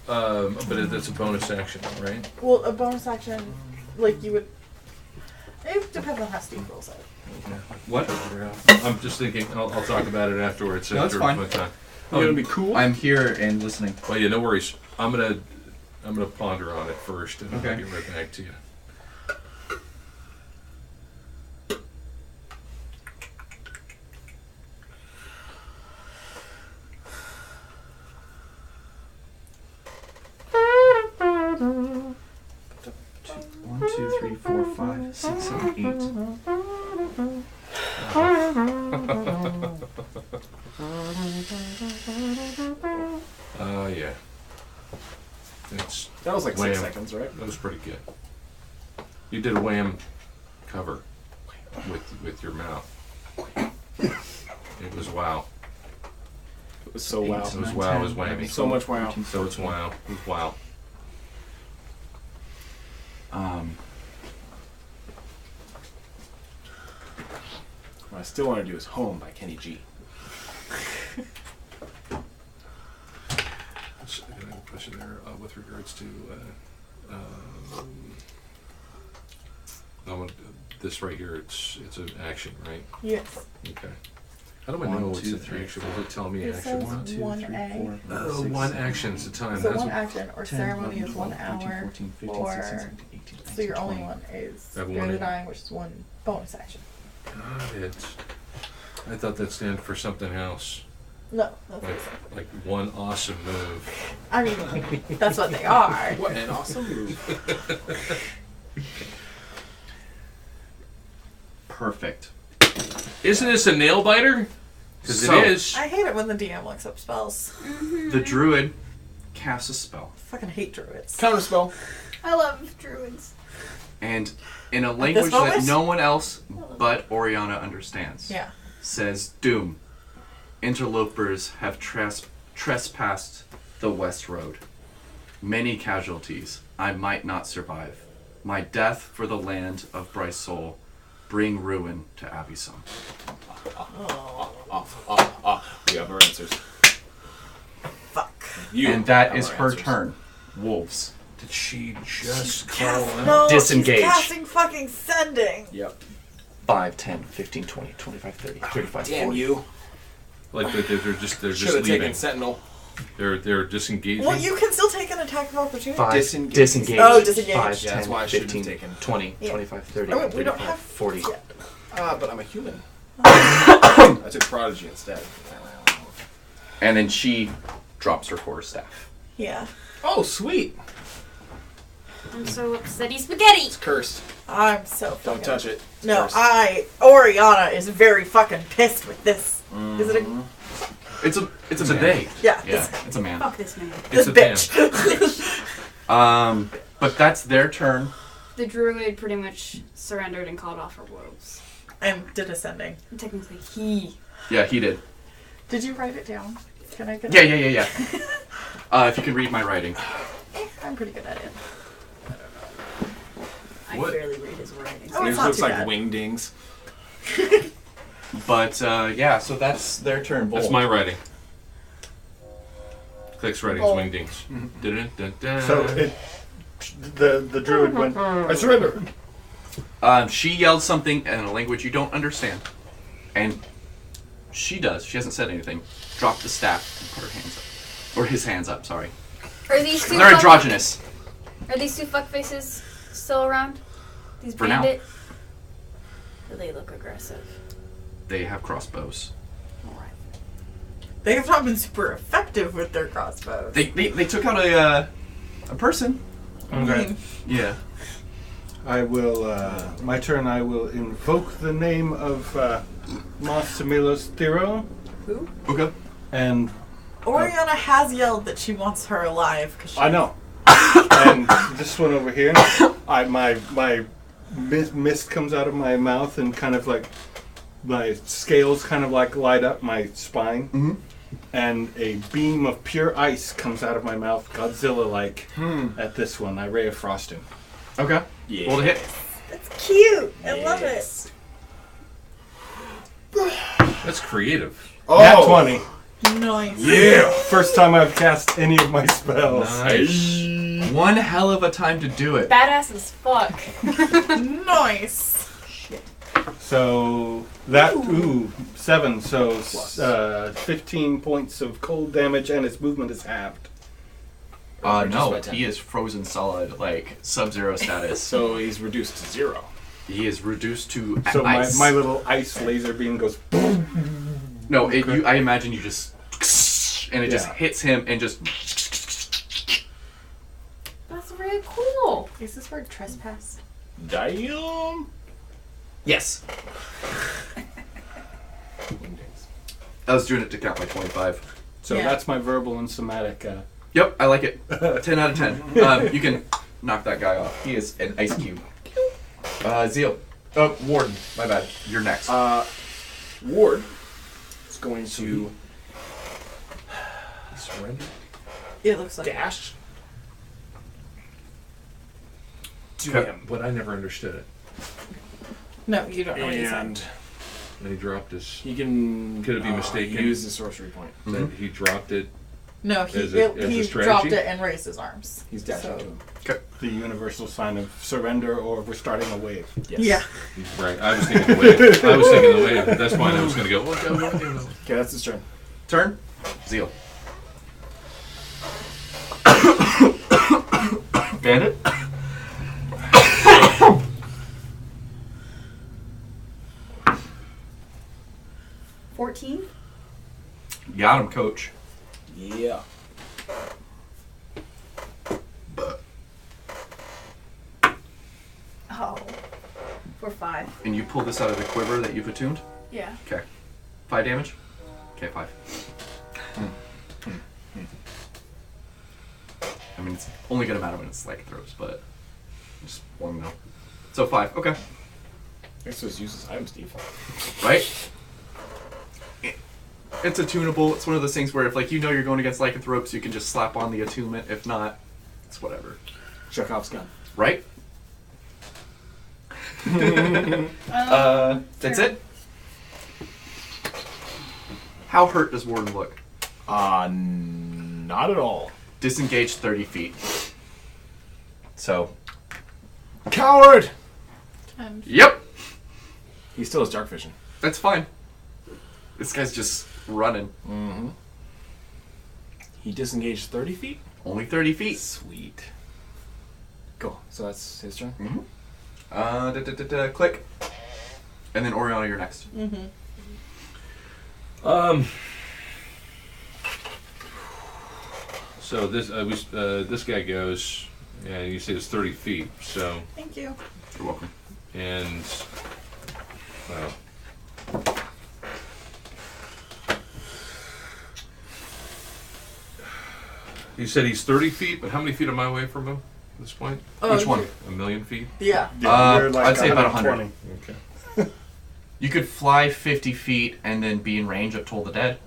But that's a bonus action, right? Well, a bonus action, like you would. It depends on how Steve rolls it. What? I'm just thinking. I'll talk about it afterwards. No, that's after fine. my time. You're gonna be cool. I'm here and listening. Well, yeah, no worries. I'm gonna ponder on it first, and Okay. I'll get right back to you. One, 2, 3, 4, 5, 6, 7, 8. Yeah. It's That was like Wham. 6 seconds, right? That was pretty good. You did a wham cover with your mouth. It was wow. It was so wow. It was wow. It was whammy. So much wow. So it's wow. It was wow. What I still want to do is Home by Kenny G. I got a question there with regards to this right here. It's an action, right? Yes. Okay. How do I know 1, it's 2, an 3, action? Will it tell me It action? says 1, 2, 1 3, A. 4, 5, Oh, 6, one 7, action at a time. So That's one what, action or 10, ceremony 11, is 1 12, 13, hour, 14, 15, or 16, 17, 18, 19, so your 20. only one is I have Spirit one of in- Dying, which is 1 bonus action. got it. I thought that stood for something else. No, that's Like, what it says. like one awesome move. I mean, that's what they are. What an awesome move. Perfect. Isn't this a nail biter? Because So- it is. I hate it when the DM looks up spells. The druid casts a spell. I fucking hate druids. Counterspell. I love druids. And in a language that moment? no one else but Oriana understands, Yeah. says, Doom, interlopers have trespassed the West Road. Many casualties. I might not survive. My death for the land of Bryce Soul. Bring ruin to Abyssum. We have our answers. Fuck. You And that have is our her answers. turn. Wolves. Did she just call out? No, Disengage. she's casting fucking sending. Yep. 5, 10, 15, 20, 25, 30, 35, Damn 40. you. Like they're just Should have leaving. taken Sentinel. They're disengaging. Well, you can still take an attack of opportunity. 5, Disengage. disengage. Oh, disengage. 5, Yeah, 10, that's why I shouldn't have 15, taken. 20, Yeah. 25, 30, Oh, wait, we don't 35, have 40. Yeah. But I'm a human. I took Prodigy instead. And then she drops her quarterstaff. Yeah. Oh, sweet. I'm so upsetty spaghetti. It's cursed. I'm so Don't fucking... touch it. It's No, cursed. Oriana is very fucking pissed with this. Is it a... It's a It's a man. they. Yeah. Yeah, it's a man. Fuck this man. This It's a bitch. But that's their turn. The druid pretty much surrendered and called off her wolves. And did ascending. And technically, he. Yeah, he did. Did you write it down? Can I get Yeah, it? yeah. If you can read my writing. I'm pretty good at it. I What? barely read his writing. Oh, it's Yours not looks too like bad. wingdings. But yeah, so that's their turn. That's Bold. my writing. Click's writing is Oh. wingdings. Dun-dun-dun-dun. So the druid went, I surrender. She yelled something in a language you don't understand, and she does. She hasn't said anything. Dropped the staff and put her hands up, or his hands up. Sorry. Are these 2 They're androgynous. Are these 2 fuckfaces still around? These For now. bandit? Do they look aggressive? They have crossbows. Alright. They have not been super effective with their crossbows. They took out a person. Okay. Yeah. I will, my turn, I will invoke the name of Massimilos Thero, Who? Okay. and Oriana has yelled that she wants her alive. Cause she I know. And this one over here, my mist comes out of my mouth and kind of like my scales kind of like light up my spine, and a beam of pure ice comes out of my mouth, Godzilla-like. At this one, I ray of frosting. Okay. Yeah. Roll to hit. It's cute. I love it. That's creative. Nat 20. Nice. Yeah. First time I've cast any of my spells. Nice. One hell of a time to do it. Badass as fuck. Nice. So that 7. So 15 points of cold damage, and his movement is halved. Or just No, by 10? he is frozen solid, like Sub-Zero status. So he's reduced to 0. He is reduced to So ice. my little ice laser beam goes. No, I imagine you just and it just Yeah. hits him and just. That's really cool. Is this word trespass? Damn. Yes. I was doing it to count by 25. So Yeah. that's my verbal and somatic. Yep, I like it. 10 out of 10. You can knock that guy off. He is an ice cube. Zeal. Oh, Warden. My bad. You're next. Ward is going to surrender. It looks like Dash. To Okay. him. But I never understood it. No, you don't know what he said. And And he dropped his. he can Could it be mistaken? use the sorcery point. That he dropped it. No, he As a he strategy? dropped it and raised his arms. He's dashing So- to him. The universal sign of surrender, or we're starting a wave. Yes. Yeah. Right. I was thinking the wave. I was thinking the wave. That's fine. I was going to go. Okay, that's his turn. Turn. Zeal. Bandit. $14. Got him, coach. Yeah. Oh. For 5. And you pull this out of the quiver that you've attuned? Yeah. Okay. 5 damage? Okay, 5. I mean, it's only gonna matter when it's like throws, but just want to know. So 5, okay. Next to his uses item, Steve. Right? It's attunable. It's one of those things where if like you know you're going against lycanthropes, you can just slap on the attunement. If not, it's whatever. Chekhov's gun. Right? That's it? How hurt does Warden look? Not at all. Disengaged 30 feet. So, Coward! And yep, He still has dark vision. that's fine. This guy's just running. Mm-hmm. He disengaged 30 feet? Only 30 feet. Sweet. Cool. So that's his turn? Click. And then Oriana, you're next. So this guy goes. Yeah, you say it's 30 feet. So thank you. You're welcome. and. You said he's 30 feet, but how many feet am I away from him at this point? Oh, Which one? A million feet? Yeah. You're I'd say about 120. Okay. You could fly 50 feet and then be in range of Toll the Dead.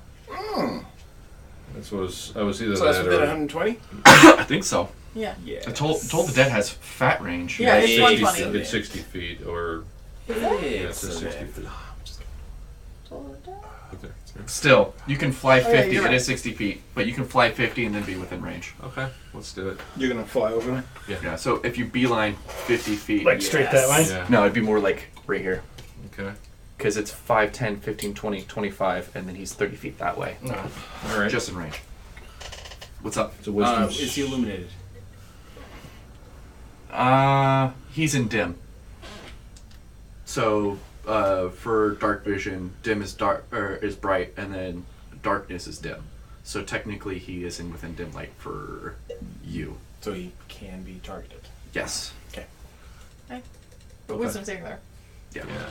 That's what I was either So that's that within or 120? I think so. Yeah. Yeah. Toll the Dead has fat range. Yeah, it's 60 120. It's 60 feet or yeah, it's a 60 feet. Okay. Still, you can fly 50. yeah, It you're is 60 feet, but you can fly 50 and then be within range. Okay, let's do it. You're gonna fly over me? Yeah. So if you beeline 50 feet, Like straight that way? Yeah. no, it'd be more like right here. Okay. Because it's 5, 10, 15, 20, 25, and then he's 30 feet that way. All right. Just in range. What's up? So wisdom. Is he illuminated? He's in dim. So, for dark vision, dim is dark or is bright, and then darkness is dim. So technically, he is in within dim light for you. So he can be targeted. Yes. But Okay. wisdom saving there. Yeah. Yeah.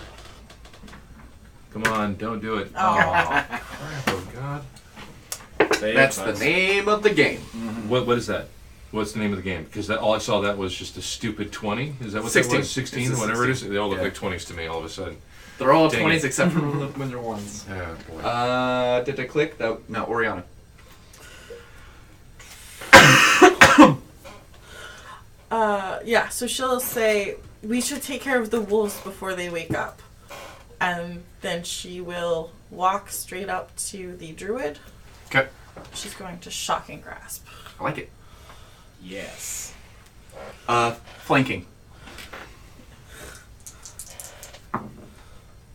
Come on, don't do it. Oh. Crap, oh God. That's the name of the game. What is that? What's the name of the game? Because all I saw that was just a stupid 20. Is that what 16. that was? 16, It's a whatever 16. it is. They all look Yeah. like 20s to me all of a sudden. They're all Dang 20s it. except for when they're ones. Oh boy. Did I click? That, no, Oriana. Yeah, so she'll say, we should take care of the wolves before they wake up. and then she will walk straight up to the druid. Okay. She's going to shocking grasp. I like it. Yes. Flanking.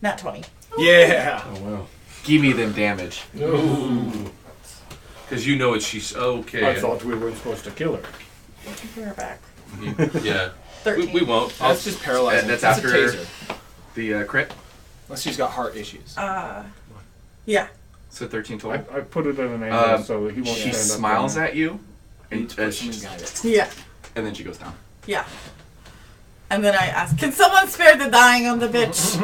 Nat 20. Yeah. Oh wow. Give me them damage. Because you know it. She's okay. I thought we weren't supposed to kill her. Bring her back. Yeah. 13. We won't. That's just paralyzing. That's a after taser. the crit. Unless she's got heart issues. Yeah. So 13 total. I put it at an angle so he won't She stand up. smiles at you, and, Put some guidance. Yeah. and then she goes down. Yeah. And then I ask, can someone spare the dying on the bitch?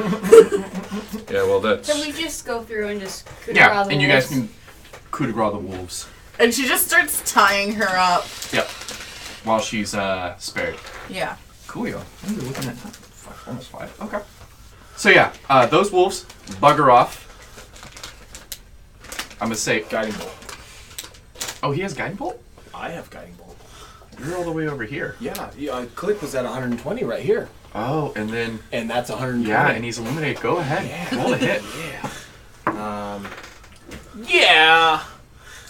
Yeah. Well, that's. Can we just go through and just coup de Yeah, grace the and you guys wolves? can coup de grace the wolves. And she just starts tying her up. Yep. While she's spared. Yeah. Coolio. Ooh, you're looking at fuck, almost 5. Okay. So yeah, those wolves bugger off. I'm gonna say Guiding bolt. Oh, he has guiding bolt? I have guiding bolt. You're all the way over here. Yeah. Click was at 120 right here. Oh, and then And that's 120. yeah, and he's eliminated. Go ahead. Roll a hit. Yeah.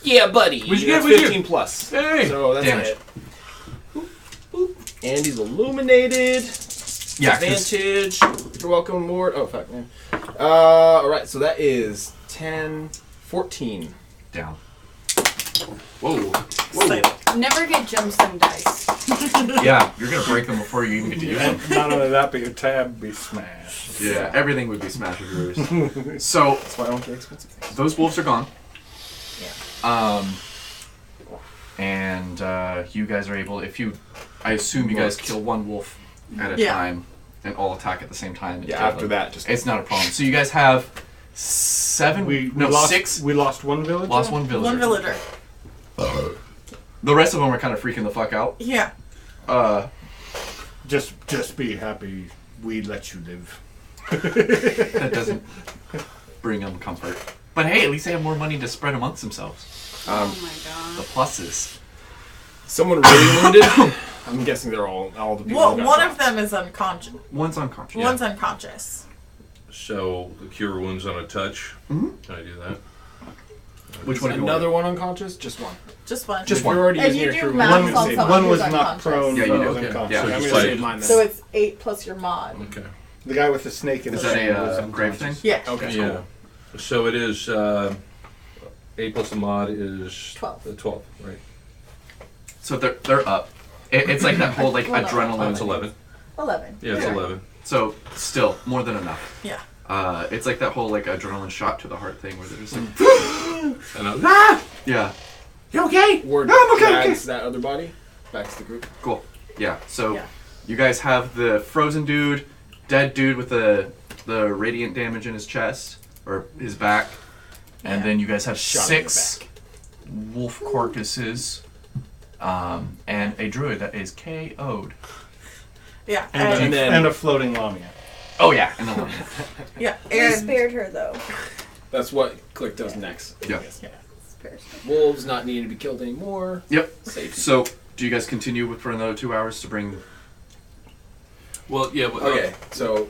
Yeah, buddy. What'd you get? That's What'd you 15 plus. Hey! So that's Damage. a hit. Boop, boop. And he's illuminated. Yeah, 'cause- Advantage. You're welcome, Lord. Oh, fuck, man. Alright, so that is 10, 14. down. Whoa. Never get gemstone dice. Yeah, you're gonna break them before you even get to use them. And not only that, but your tab be smashed. Yeah, everything would be smash of yours. So That's why I don't get expensive things. those wolves are gone. Yeah. And you guys are able, I assume you guys kill one wolf at a Yeah. time and all attack at the same time. And Yeah, kill after them. that, just... It's not a problem. So you guys have 6. We lost one village. Lost one villager. One villager. The rest of them are kind of freaking the fuck out. Yeah. Just be happy we let you live. That doesn't bring them comfort. But hey, at least they have more money to spread amongst themselves. Oh The my god. pluses. Someone really wounded? I'm guessing they're all the people Well, who got one dropped. of them is unconscious. One's unconscious. One's unconscious. So cure wounds on a touch. Mhm. Can I do that? Which one? Another one unconscious? Just one. Just one. Just If one. you're already And using you your do cure math wounds, on I'm gonna save someone mine. One was who's not unconscious. prone. Yeah, you the do. other was Okay. unconscious. Yeah. I'm Just gonna like- save mine then. So it's 8 plus your mod. Okay. The guy with the snake in Is the that sand was a grave unconscious. thing? Yeah. Okay, Yeah. cool. So it is 8 plus the mod is 12. 12, right? So they're up. It's like that whole like Well, no. Oh, adrenaline. it's 11. 11. Yeah, it's Yeah. 11. So still more than enough. Yeah. It's like that whole like adrenaline shot to the heart thing where they're just like, And Ah! yeah, You okay? Word I'm okay, drags that other body back to the group. cool. Yeah. So Yeah. you guys have the frozen dude, dead dude with the radiant damage in his chest or his back, and Yeah. then you guys have Shot in the 6 wolf carcasses, and a druid that is KO'd. Yeah. And then- And a floating lamia. Oh yeah, and the yeah. We And spared her though. That's what Click does next. Yeah. Spared her. Wolves not needing to be killed anymore. Yep. Safety. So do you guys continue for another 2 hours to bring? well, yeah. But, Okay, so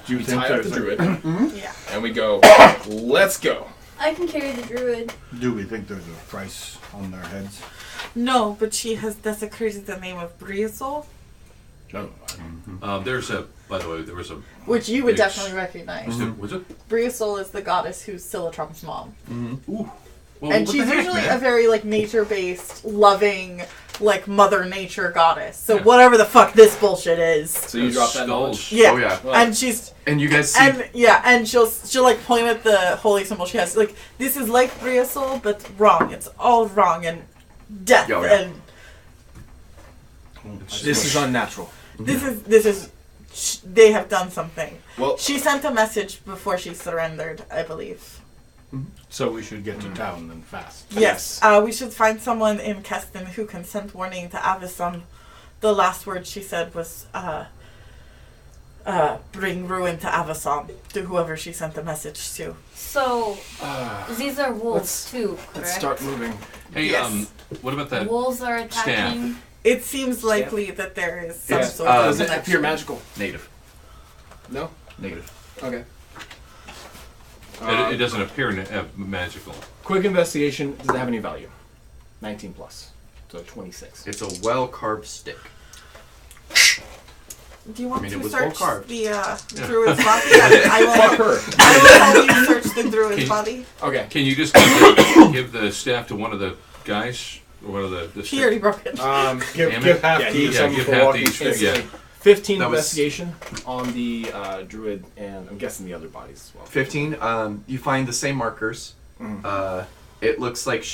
Do you we think tie up there's the a- druid yeah. and we go, let's go. I can carry the druid. Do we think there's a price on their heads? No, but she has desecrated the name of Briasol, No. there's a. By the way, there was a. which you would Yes. definitely recognize. Was it? Briasol is the goddess who's Silatrum's mom. Ooh. Well, And what she's the heck, usually man? a very like nature-based, loving, like Mother Nature goddess. So Yeah. whatever the fuck this bullshit is. So you drop that knowledge. Yeah. Oh yeah. And she's And you guys see and she'll like point at the holy symbol she has. Like, this is like Briasol, but wrong. It's all wrong and death Oh, yeah. and This is unnatural. this is they have done something. Well, She sent a message before she surrendered, I believe. So we should get to town then fast. Yes. We should find someone in Keston who can send warning to Avison. The last word she said was, bring ruin to Avison, to whoever she sent the message to. So these are wolves let's- too, correct? let's start moving. Hey, Yes. what about that? Wolves are attacking. It seems likely that there is some Yeah. sort of Does it connection. appear magical? native. No? Negative. Okay. It doesn't appear magical. Quick investigation. Does it have any value? 19 plus. So 26. It's a well-carved stick. Do you want I mean, it to was search well-carved. the druid's body? I will help you search the druid's body. Okay. Can you just give the staff to one of the guys? Or one of the He already broke it. Give half Yeah, to each. give for half to walking each. stick. Yeah. 15 That was- investigation on the druid, and I'm guessing the other bodies as well. 15. You find the same markers. It looks like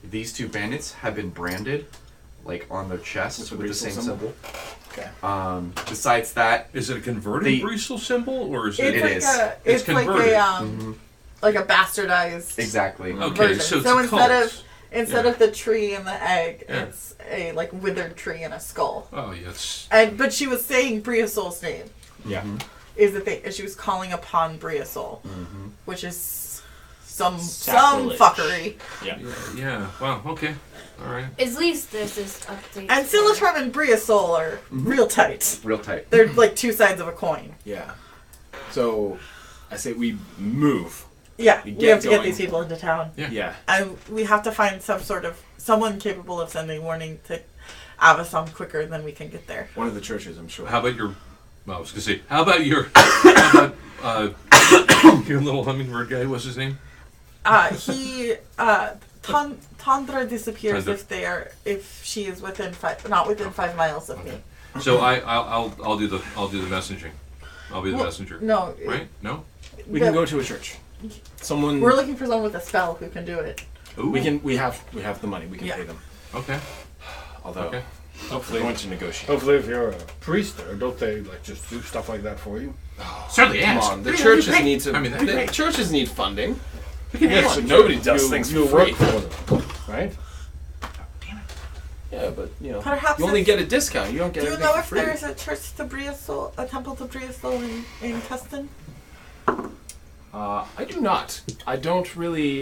these two bandits have been branded, like on their chests with the same symbol. Okay. Besides that, Is it a converted Bristol symbol, or is it? It's It like is. it's like converted. like a bastardized exactly. Okay, version. so it's So a instead cult. of the tree and the egg, Yeah. it's a like withered tree and a skull. Oh, yes. But she was saying Briasol's name Yeah. is the thing, and she was calling upon Briasol, which is some Sacrilege. fuckery. Yeah. Yeah. Wow. Okay. All right. At least there's this update. And Silitrum and Briasol are real tight. Real tight. They're like two sides of a coin. Yeah. So, I say we move. Yeah, We we get have to get going. these people into town. Yeah. And we have to find someone capable of sending warning to Avasson quicker than we can get there. One of the churches, I'm sure. How about your? Well, I was gonna say. How about your little hummingbird guy? What's his name? Tundra disappears Tundra. if she is not within 5 miles of me. So I'll do the messaging. I'll be the messenger. No, Right? No. We can go to a church. Someone. We're looking for someone with a spell who can do it. Ooh. We have the money. We can pay them. Okay. Although, Okay. we're going to negotiate. Hopefully, if you're a priest there, don't they like just do stuff like that for you? Certainly Come ask. on, the That'd be churches great. need to. I mean, that'd be the great. churches need funding. Yes, Come on, nobody does things you for work free. for them, right? Yeah, but Perhaps you only it's- get a discount. You don't get Do you anything know for if free. there's a church to Briasol, a temple to Briasol in Custon? I do not. I don't really.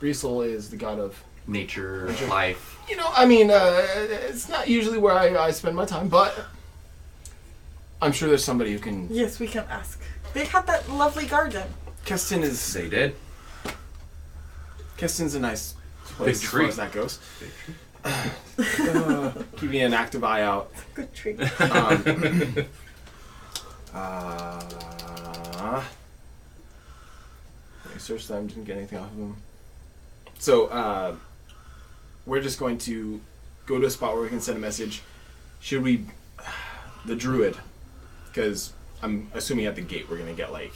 Briasol is the god of. Nature, life. I mean, it's not usually where I spend my time, but I'm sure there's somebody who can. Yes, we can ask. They have that lovely garden. Keston is. They did. Keston's a nice place Big as tree. far as that goes. Keeping an active eye out. Good tree. I searched them, didn't get anything off of them. So, we're just going to go to a spot where we can send a message. Should we... The druid, because I'm assuming at the gate we're going to get, like,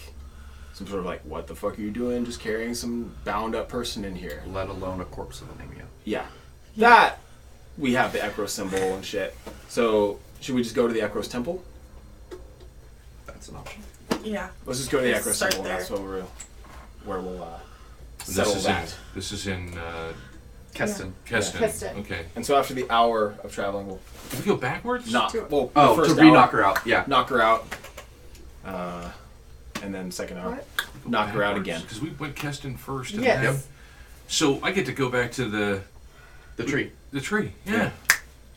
some sort of, like, what the fuck are you doing just carrying some bound-up person in here? Let alone a corpse of Anemia. Yeah. That, we have the Ekros symbol and shit. So, should we just go to the Ekros temple? That's an option. Yeah. Let's just go to the Let's Ekros start temple. there. That's where we'll settle that. This is in Keston. Keston. Keston. Okay. And so after the hour of traveling, we'll Did we go backwards? knock. Well, Oh, the first to re-knock hour, her out. Yeah. knock her out, and then second hour, knock her out again. Because we went Keston first. And Yes. then- So I get to go back to The tree. the tree. Yeah.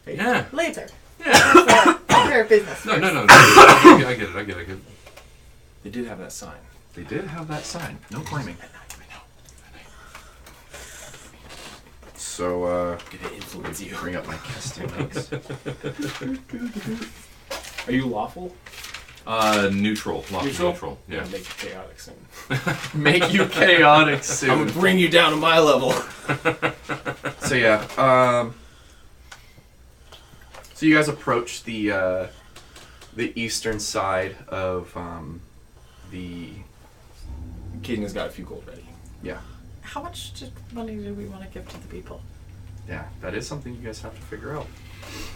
Yeah. Later. Yeah. Their business. No. I get it. They did have that sign. They did have that sign. No climbing. So, Gonna influence you. bring up my Keston notes. Are you lawful? Neutral. Neutral. Yeah. Make it chaotic soon. Make you chaotic I'm soon. gonna bring you down to my level. So yeah, so you guys approach the eastern side of the Kaden has got a few gold ready. yeah. How much money do we want to give to the people? Yeah, that is something you guys have to figure out.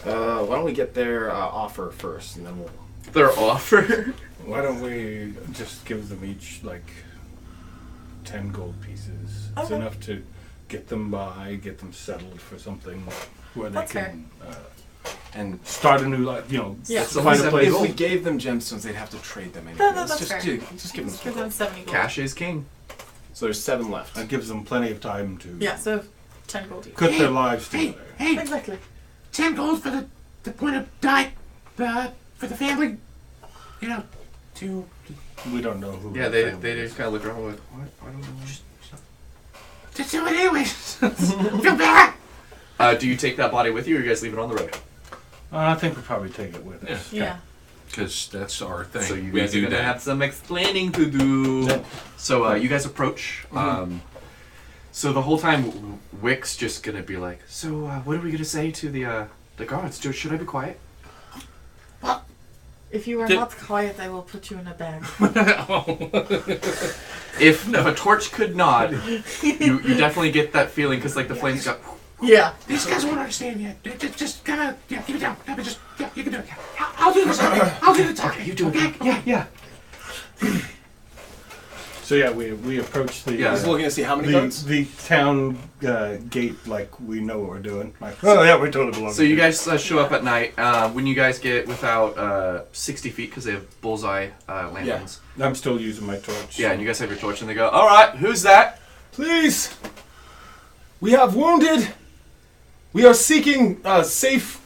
Why don't we get their offer first, and then we'll. Their offer. Why don't we just give them each like 10 gold pieces? It's Okay. enough to get them by, get them settled for something where they That's can And start a new life. Yeah. So find a if place. if we gave them gemstones, they'd have to trade them anyway. No, Let's that's just fair. just give them. Give them 70 gold. Cash is king. So there's 7 left. That gives them plenty of time to Yeah, so 10 gold each. cut their lives together. Hey, Exactly. 10 gold for the point of die for the family. We don't know who. Yeah, her they family is. just kind of look around like, what? I don't know. Just do it anyways. Feel bad. Do you take that body with you, or you guys leave it on the road? I think we'll probably take it with us. Yeah. Because that's our thing. So you we guys are do gonna that. have some explaining to do. Yeah. So you guys approach. So the whole time, Wick's just gonna be like, "So what are we gonna say to the guards? Should I be quiet?" If you are Did- not quiet, I will put you in a bag. If a torch could nod, you definitely get that feeling because like the flames got. Yeah. These guys won't understand yet. Just kind of, yeah, keep it down. Just, yeah, you can do it. I'll do this. I'll do the talking. You do it. Okay? Yeah. So yeah, we approach the Yeah. Just looking to see how many guards. the town gate like we know what we're doing. Like, oh yeah, we totally belong. So you guys show up at night. When you guys get without 60 feet because they have bullseye lanterns. I'm still using my torch. Yeah, and you guys have your torch, and they go, "All right, who's that?" Please, we have wounded. We are seeking safe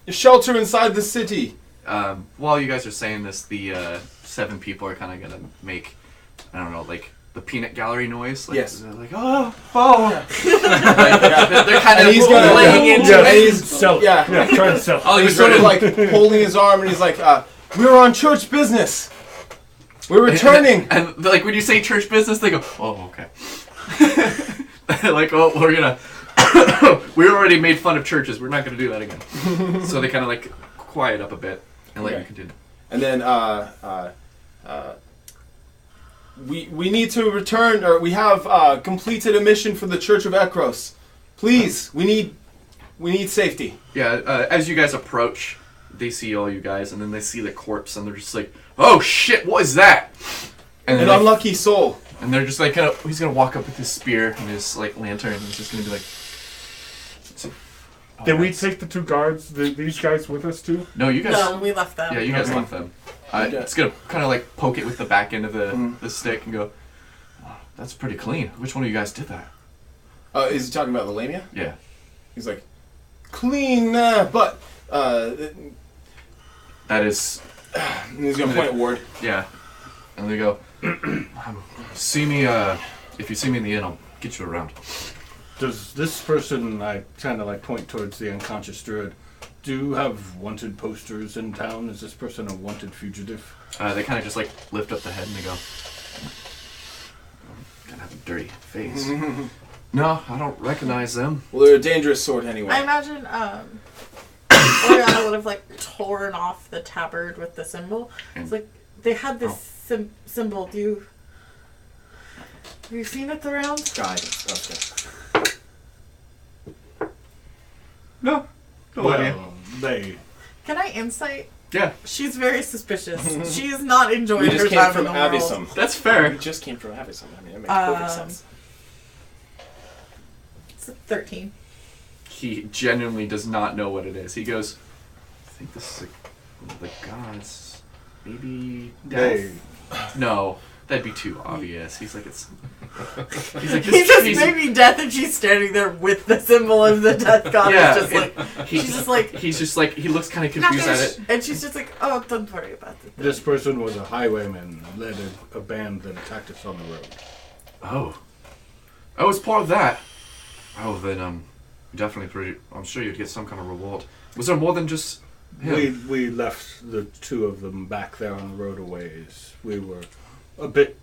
shelter inside the city. While you guys are saying this, the 7 people are kind of gonna make, I don't know, like the peanut gallery noise. Like, Yes. They're like, oh. They're kind And of he's gonna laying into Yeah, it. he's sell. yeah. Try to sell. Oh, He's he's sort of ready. like holding his arm, and he's like, "We're on church business. We're returning." And like when you say church business, they go, oh, okay. They're like, oh, we're gonna. We already made fun of churches. We're not gonna do that again. So they kind of like quiet up a bit and let Okay. you continue. And then we need to return, or we have completed a mission for the Church of Ekros. Please, we need safety. Yeah, as you guys approach, they see all you guys, and then they see the corpse, and they're just like, "Oh shit, what is that?" And An like, unlucky soul. and they're just like, kind of, he's gonna walk up with his spear and his like lantern, and he's just gonna be like, oh, Did we nice. take the 2 guards, these guys, with us too? No, you guys. No, we left them. Yeah, you guys Okay. left them. Okay. It's gonna kind of like poke it with the back end of the Mm. the stick and go, oh, "That's pretty clean. Which one of you guys did that?" Is he talking about the lamia? Yeah. He's like, clean, but That is, he's gonna point at Ward. yeah. And they go, "See me. If you see me in the inn, I'll get you around." Does this person, I kind of like point towards the unconscious druid, do have wanted posters in town? Is this person a wanted fugitive? They kind of just like lift up the head and they go, "Kind of have a dirty face." No, I don't recognize them. Well, they're a dangerous sort anyway. I imagine Oriana would have like torn off the tabard with the symbol. It's like they had this symbol. Have you seen it around? Guidance. Okay. No. Well, they... Can I insight? Yeah, She's very suspicious. She is not enjoying We her just came time in from the world. Avisum. that's fair. We just came from Avisum. I mean, it makes perfect sense. It's a 13. He genuinely does not know what it is. He goes, "I think this is the gods. Maybe They... death." No, that'd be too obvious. He's like, it's. He's like, He this just tree's- made me death, and she's standing there with the symbol of the death god. Yeah, Just like, she's just like, he's just like, he looks kind of confused at it. and she's just like, oh, don't worry about it. This person was a highwayman, led a band that attacked us on the road. Oh, I was part of that. Oh, then definitely. I'm sure you'd get some kind of reward. Was there more than just him? We left the 2 of them back there on the road a ways. We were a bit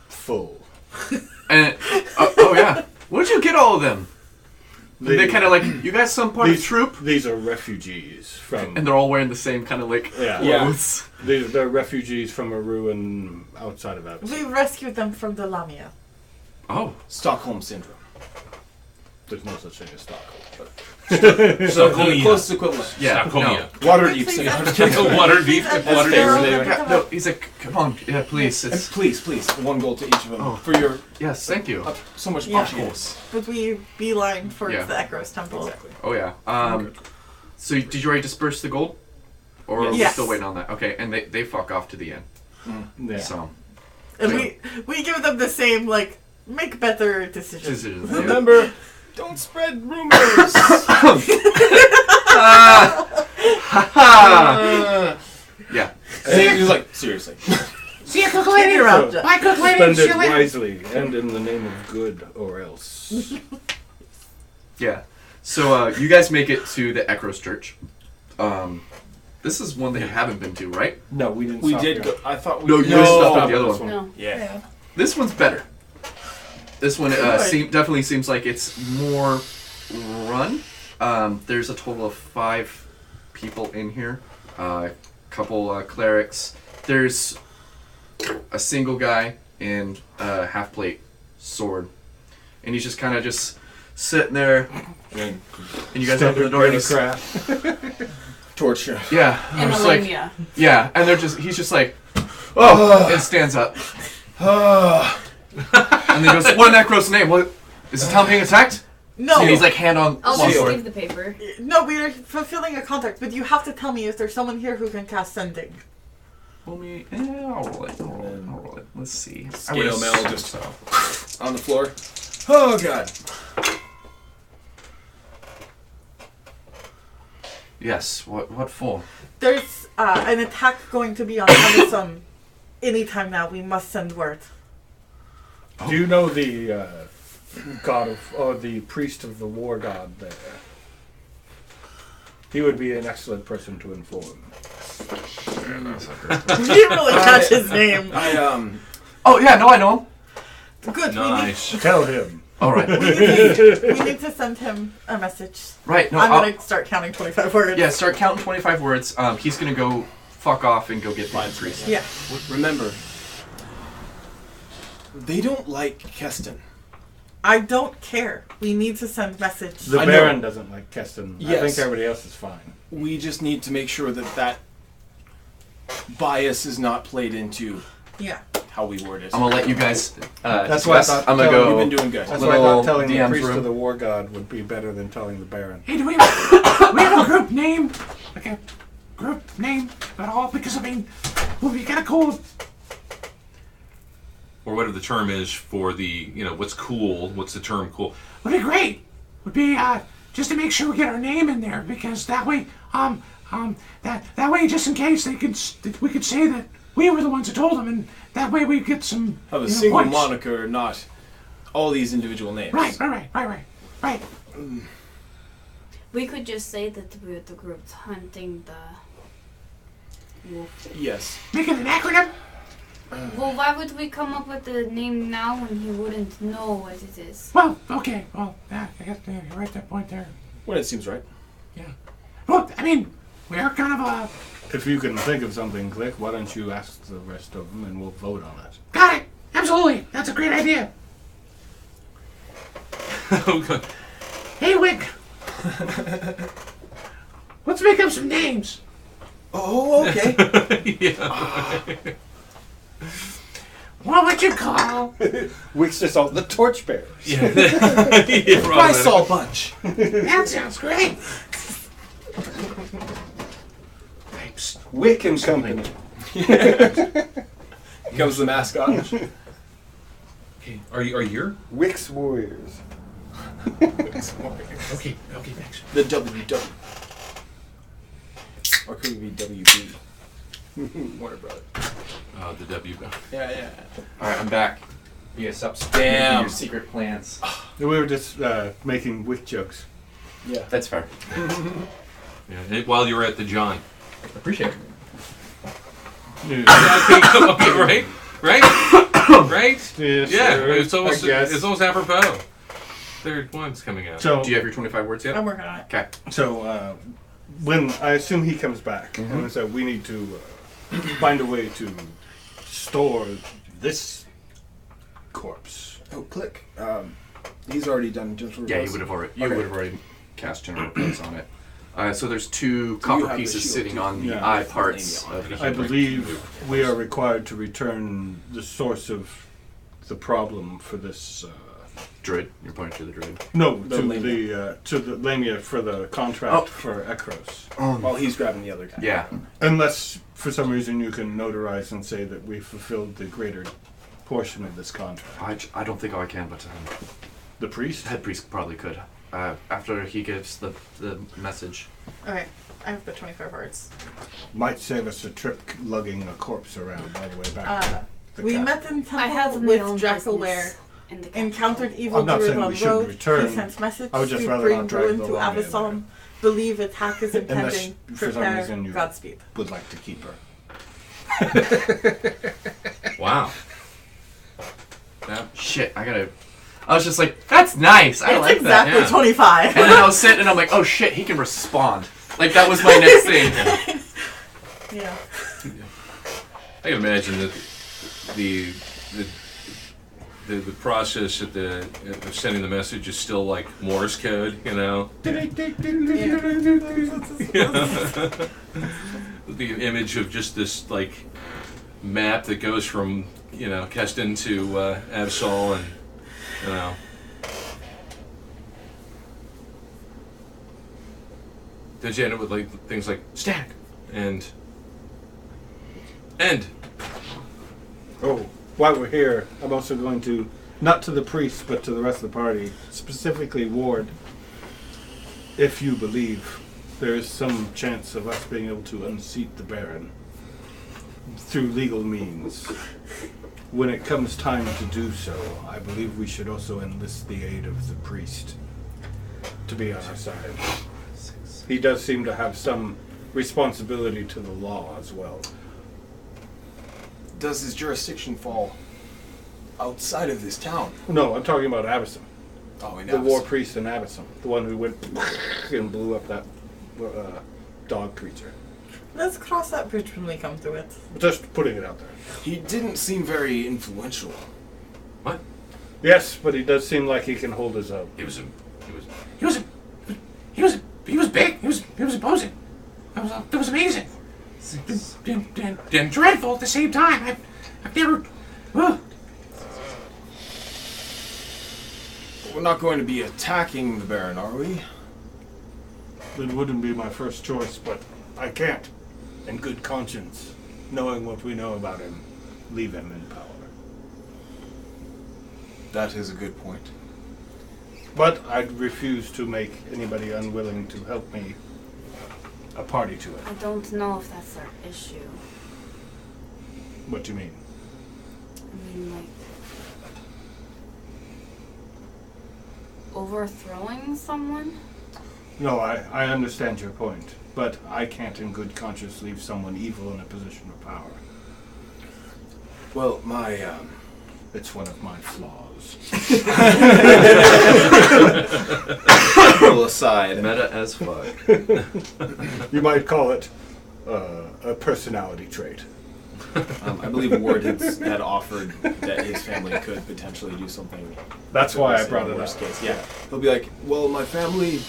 full. And oh yeah, where'd you get all of them? They kind of like, you guys some part of the troop, These are refugees from... and they're all wearing the same kind of like Yeah. clothes. They're refugees from a ruin outside of Abyss. We rescued them from the Lamia. Oh, Stockholm syndrome. There's no such thing as Stockholm. So the closest equivalent. yeah. Stockholmia. Waterdeep Please, syndrome. Water deep. That's Water fair. deep. No, no, he's like, come on, yeah, please. And It's, please, 1 gold to each of them Oh. for your yes, thank you. so much Yeah. appreciated. But we beeline towards Yeah. the Ekros temple. Exactly. Oh yeah. So did you already disperse the gold, or are we Yes. still waiting on that? Okay, and they fuck off to the end. Yeah. So And we give them the same, like, make better decisions. decisions. Yeah. Remember, don't spread rumors. Yeah. And he was like, seriously. See ya, cook lady. Figure out that. Bye, cook lady. Spend See it you later. wisely and in the name of good, or else. Yeah. So you guys make it to the Ekros Church. This is one that you haven't been to, right? No, we didn't. We stop did here. go. I thought we No, you did. guys No. stopped at the other one. No. Yeah. This one's better. This one definitely seems like it's more run. There's a total of 5 people in here. Couple clerics. There's a single guy in a half plate sword, and he's just kind of just sitting there. And you guys open the door, and he's Torture. yeah, In I'm just like Alamia. yeah, and he's just like and stands up, and then goes, "What Necros name? What is the town being attacked?" No. And he's like hand on I'll one just sword. leave the paper. No, we are fulfilling a contract, but you have to tell me if there's someone here who can cast sending. I'll roll it. Let's see. I Scale would mail assume just so. on the floor. Oh god. Yes. What for? There's an attack going to be on Amazon anytime now. We must send word. Do you know the god of, or the priest of the war god there? He would be an excellent person to inform. We didn't really catch his name. Oh yeah, no, I know him. Good. Nice. Tell him. All right. We need to send him a message. Right. No. I'm gonna start counting 25 words. Yeah. Start counting 25 words. He's gonna go fuck off and go get the priest. Yeah. Remember, they don't like Keston. I don't care. We need to send message. The I know. Baron doesn't like Keston. I Yes. think everybody else is fine. We just need to make sure that bias is not played into Yeah. how we word it. I'm gonna let you guys. That's why I discuss. thought I'm gonna telling go. You've been doing good. That's why I Little thought telling the DM's priest room. of the war god would be better than telling the Baron. Hey, do we have a group name? Like a group name at all? Because, I mean, would be kind of cool. Or whatever the term is for the, what's cool, what's the term cool? Would be great. Would be, just to make sure we get our name in there. Because that way, that way, just in case we could say that we were the ones who told them. And that way we get some, Have a single points. moniker, not all these individual names. Right. We could just say that we're the group hunting the wolf. Yes. Make it an acronym. Well, why would we come up with the name now when he wouldn't know what it is? Well, okay. Well, yeah, I guess you're right at that point there. When it seems right. Yeah. Well, I mean, we are kind of a... If you can think of something, Click, why don't you ask the rest of them and we'll vote on it. Got it. Absolutely. That's a great idea. Okay. Hey, Wick. Let's make up some names. Oh, okay. Yeah. What would you call? Wick's just all the torchbearers. Yeah, Rice all bunch. That sounds great. Wick and Company. Comes the mascot. Okay. Are you here? Wick's Warriors. Okay, thanks. The WW. Or could it be WB? Warner Brother. The W. Yeah. All right, I'm back. You guys stop Damn. your secret plans. We were just making Wick jokes. Yeah. That's fair. Yeah. While you were at the John. Appreciate it. Okay, right? Right? Yes, Yeah. sir. It's almost I guess. it's almost apropos. Third one's coming out. So, Do you have your 25 words yet? I'm working on it. Okay. so when I assume he comes back, and so we need to find a way to store this corpse. Oh, Click. He's already done gentle Yeah, repose. you would have already. Okay. would have already cast general repose on it. So there's 2 you copper have the pieces shield, sitting too? on the Yeah. eye parts of the I human. believe we are required to return the source of the problem for this. Druid. You're pointing to the druid. No, The to Lamia. the Lamia for the contract Oh. for Ekros. While he's grabbing the other guy. Yeah. Unless for some reason you can notarize and say that we fulfilled the greater portion of this contract. I don't think I can, but The priest? head priest probably could. after he gives the message. Okay, I have the 25 hearts. Might save us a trip lugging a corpse around all the way back. We cap. met in I have temple my own with Jackalware. business in the Encountered capital. evil I'm not doers saying we on shouldn't road. return. He sends message I would just to rather bring not drag ruin the to long way Avasam. Believe attack is Unless, impending. for some Prepare. reason, you Godspeed. would like to keep her. Wow. That, Shit, I was just like, that's nice. I It's like exactly that. Yeah. 25. And then I was sitting and I'm like, oh shit, he can respond. Like that was my next thing. Yeah. I can imagine that the process of sending the message is still like Morse code, you know. The image of just this like map that goes from Keston to Absol, and Then you end up with like things like stack and end. Oh, while we're here, I'm also going to, not to the priest, but to the rest of the party, specifically Ward, if you believe there is some chance of us being able to unseat the Baron through legal means. When it comes time to do so, I believe we should also enlist the aid of the priest to be on our side. He does seem to have some responsibility to the law as well. Does his jurisdiction fall outside of this town? No, I'm talking about Abysm. Oh, in The war priest in Abysm. The one who went and blew up that dog creature. Let's cross that bridge when we come to it. Just putting it out there. He didn't seem very influential. What? Yes, but he does seem like he can hold his own. He was He was big. He was imposing. That was amazing. And dreadful at the same time. I've never. We're not going to be attacking the Baron, are we? It wouldn't be my first choice, but I can't, in good conscience, knowing what we know about him, leave him in power. That is a good point. But I'd refuse to make anybody unwilling to help me a party to it. I don't know if that's our issue. What do you mean? I mean, like, overthrowing someone? No, I understand your point, but I can't in good conscience leave someone evil in a position of power. Well, my, It's one of my flaws. little aside. Meta as fuck. You might call it a personality trait. I believe Ward had offered that his family could potentially do something. That's why I in brought the it worst up. case. Yeah, he'll be like, "Well, my family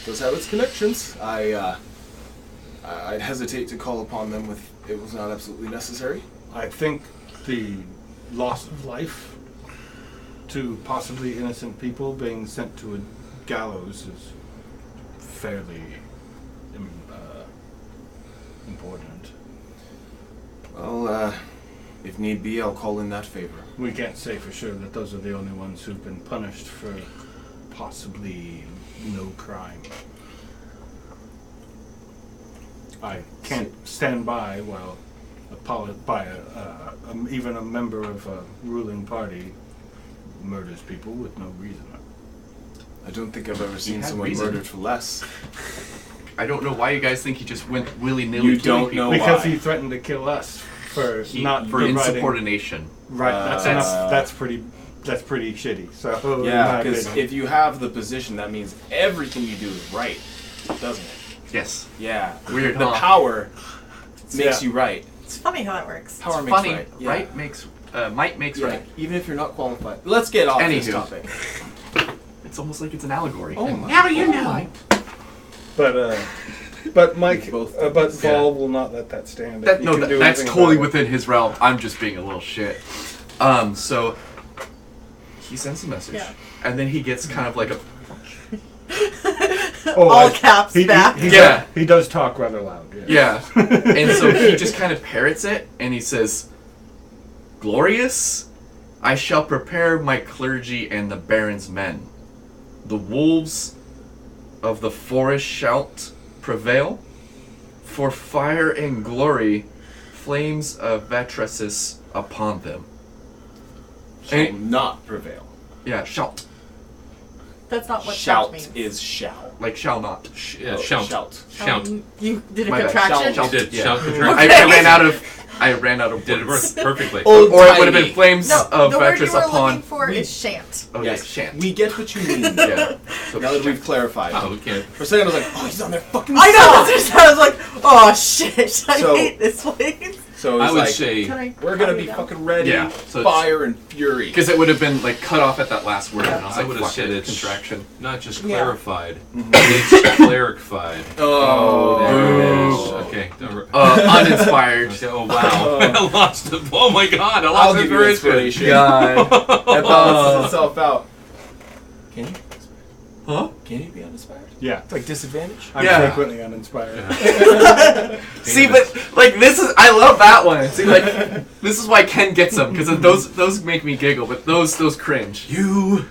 does have its connections. I'd hesitate to call upon them if it was not absolutely necessary." I think the loss of life to possibly innocent people being sent to a gallows is fairly important. Well, if need be, I'll call in that favor. We can't say for sure that those are the only ones who've been punished for possibly no crime. I can't stand by while even a member of a ruling party murders people with no reason. I don't think I've ever seen had someone reason. murdered for less. I don't know why you guys think he just went willy-nilly You killing don't people. know Because why? he threatened to kill us for He, not for providing. insubordination. Right, that's Uh, enough. That's pretty shitty. So in Yeah, my because opinion. if you have the position, that means everything you do is right, doesn't it? Yes. Yeah. Weird, The huh? power makes Yeah. you right. It's funny how that works. Power It's makes funny, right. Yeah. right? Might makes Yeah, right. even if you're not qualified. Let's get off this Anywho. topic. It's almost like it's an allegory. Oh And- my. Now you know. But Mike, Both but things. Vol will not let that stand. That, He no, can that, do that's anything totally about it. within his realm. I'm just being a little shit. So he sends a message, Yeah. and then he gets kind of like a Oh, All caps back. Yeah. He does talk rather loud. yeah, and so he just kind of parrots it, and he says, "Glorious, I shall prepare my clergy and the Baron's men. The wolves of the forest shalt prevail, for fire and glory, flames of Vatrasis upon them. Shall not prevail. Yeah, shalt. That's not what shout Shout means. is shall. Like shall not. Yeah, shout. Shout. You did a My bad. contraction? Shout. You did. Yeah. Shout I contraction. ran out of Did it work words. perfectly. Oh, Or it would have been flames No, of the word you Vatrasis were upon. looking for is shan't. Oh, Yes, yes, shan't. we get what you mean. Yeah. So Now that we've clarified. Oh, we can't. For a second I was like, oh, he's on their fucking I know. side. I was like, oh shit! I So- hate this place. So I it's would like, say Can I we're gonna copy be down? fucking ready. Yeah, so it's- fire and fury. Because it would have been like cut off at that last word, and I was I like, would have fuck said it, it's contraction. not just Yeah. clarified, it's clerified. Oh, There it is. Boo. Okay. Uninspired. Okay, oh wow! I lost it. Oh my god! I I'll lost give you inspiration. inspiration. God. That balances itself out. Can you? Huh? Can you be uninspired? Yeah. It's like disadvantage. I'm Yeah. frequently uninspired. See, but like this is, I love that one. See, like this is why Ken gets them, because those make me giggle, but those cringe. You.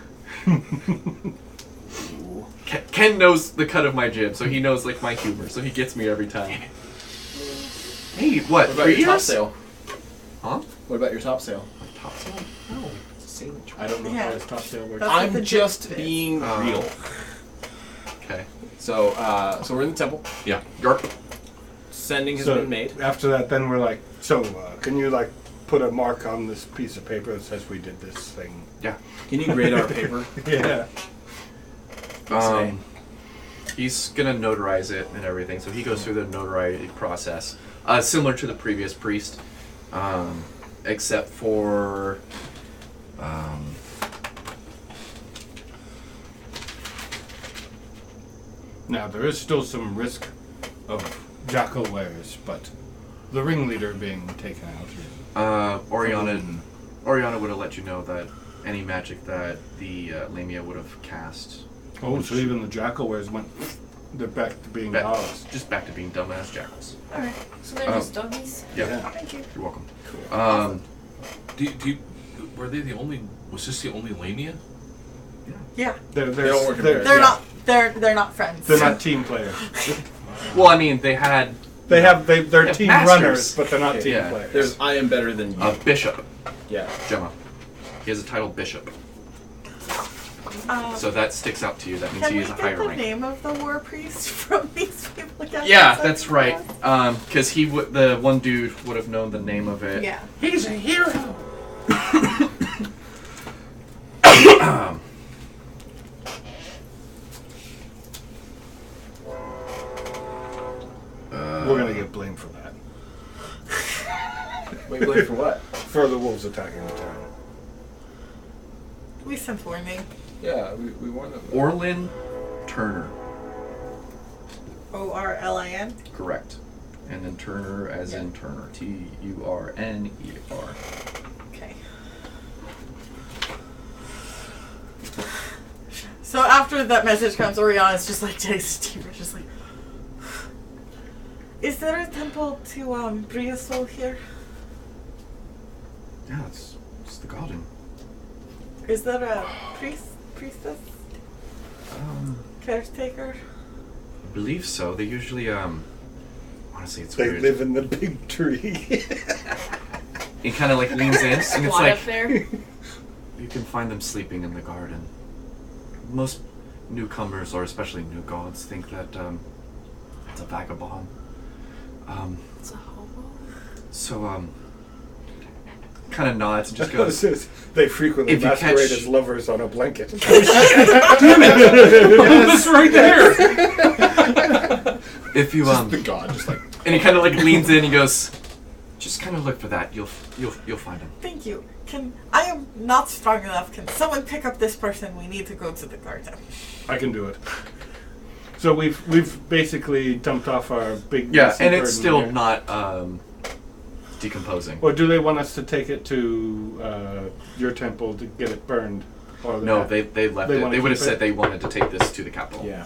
Ken knows the cut of my jib, so he knows like my humor, so he gets me every time. Hey, what? What about 3 your top years? sale? Huh? What about your top sale? Top sale? No, it's a sailing trip. I don't know Yeah. how this top sale works. That's what the I'm just gist is. being Oh. real. Okay. So we're in the temple. Yeah. Yarp. Sending has So been made. after that, then we're like, so can you like put a mark on this piece of paper that says we did this thing? Yeah. Can you grade our paper? Yeah. He's gonna notarize it and everything, so he goes through the notarizing process, similar to the previous priest, except for Now there is still some risk of jackal wares, but the ringleader being taken out. Oriana would have let you know that any magic that the Lamia would have cast, Oh, so even the jackal wares went. They're back to being dogs. just back to being dumbass jackals. Alright, so they're just doggies. Yeah. Thank you. You're welcome. Were they the only? Was this the only Lamia? Yeah, They're don't work in pairs. they're yeah. not. They're not friends. They're not team players. Well, I mean, they had They're team masters. runners, but they're not team Yeah. players. There's I am better than you. a bishop, Yeah. Gemma. He has a title bishop, Um, so that sticks out to you. That means can he we is a get higher the rank. name of the war priest from these people again? Yeah, that's right. Because the one dude would have known the name of it. Yeah. He's a hero. We're gonna get blamed for that. Wait, blame for what? For the wolves attacking the town. We sent warning. Yeah, we warned them. Orlin Turner. ORLIN. Correct. And then Turner as in Turner. Turner. Okay. So after that message comes, Oriana's just like takes a deep breath, just like. Is there a temple to Briasol here? Yeah, it's the garden. Is there a priestess, caretaker? I believe so. They usually honestly, it's They weird. live in the big tree. It kind of like leans in, and it's What like up there? you can find them sleeping in the garden. Most newcomers, or especially new gods, think that it's a vagabond. It's a hobo. So kind of nods and just goes, They frequently If you masquerade catch- as lovers on a blanket. It's right there. if you The god just like. and he kind of like leans in. He goes, just kind of look for that. You'll find him. Thank you. I am not strong enough. Can someone pick up this person? We need to go to the garden. I can do it. So we've basically dumped off our big Yeah, messy and it's burden still here. not decomposing. Or do they want us to take it to your temple to get it burned? Or No, they left They it. wanna They would have keep said it? they wanted to take this to the capital. Yeah.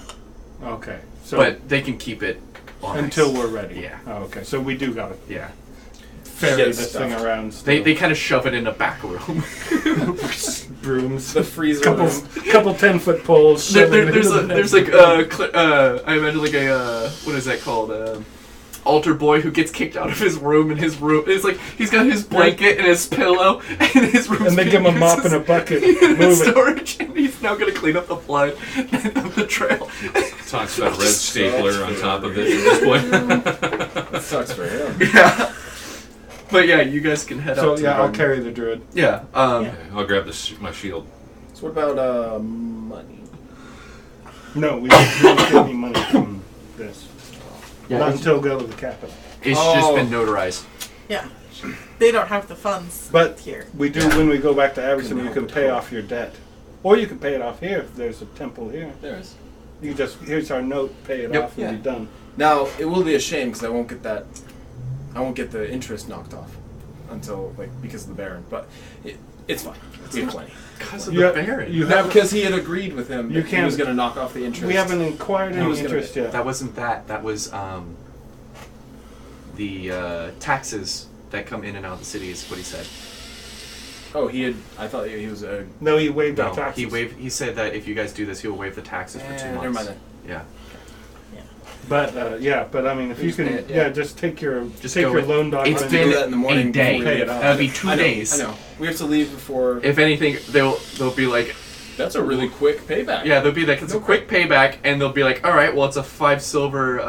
Okay. So But they can keep it on until ice. we're ready. Yeah. Oh, okay. So we do gotta Yeah. ferry Get this stuff. thing around. They Still. kind of shove it in a back room. brooms. The freezer couple room. couple 10-foot poles. There's like I imagine like a what is that called? Altar boy who gets kicked out of his room, and his room is like he's got his blanket and his pillow, and his room. And they give him a mop and a bucket. Move it. Storage, and he's now gonna clean up the blood of the trail. Talks about red stapler on top of it at this point. That sucks for him. Yeah. But yeah, you guys can head So up to yeah, the I'll garden. carry the druid. Yeah. Okay, I'll grab my shield. So what about money? No, we don't get any money from this. Yeah, Not it's, until go to the capital. it's Oh. just been notarized. Yeah. They don't have the funds But here. we do when we go back to Abington. You help can with pay the off your debt, or you can pay it off here if there's a temple here. There is. You just here's our note, pay it Yep. off, and Yeah. be done. Now it will be a shame because I won't get that. I won't get the interest knocked off until because of the Baron. But it's fine. We have plenty. Because of You the ha- Baron. you No, have because he had agreed with him. You That he can't- was going to knock off the interest. we haven't inquired He any was gonna- interest yet. That wasn't that. That was the taxes that come in and out of the city is what he said. Oh, he had. I thought he was a. No, he waived our No, taxes. he said that if you guys do this, he'll waive the taxes for 2 months. Never mind then. Yeah. But but I mean, if you Just can, pay it, yeah. just take your Just take go your with- loan document. It's We been do that in the morning a day. before we get out. That'll be 2 I know, days. I know. We have to leave before. If anything, they'll be like, That's a really quick payback. yeah, they'll be like, it's a quick payback, and they'll be like, all right, well, it's a 5 silver,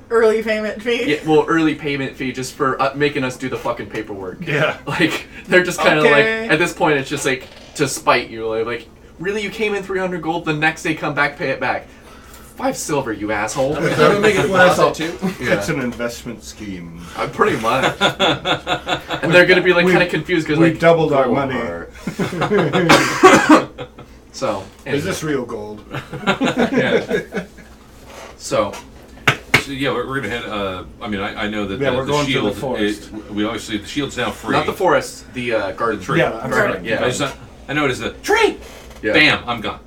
Early payment fee. early payment fee just for making us do the fucking paperwork. Yeah. Like they're just kind of Okay. like at this point, it's just like to spite you. Like really, you came in 300 gold, the next day come back, pay it back. 5 silver, you asshole. I'm gonna make a deposit too. It's an investment scheme. Pretty much. And they're gonna be like we- kind of confused because we like doubled our gold money. or- So anyway. Is this real gold? Yeah. So So yeah, we're gonna head. I mean, I know that Yeah, we're the going to the shield. forest. We obviously the shield's now free. not the forest, the garden. Tree. Yeah, I'm Garden, sorry. yeah. I know it is the tree. Yeah. Bam! I'm gone.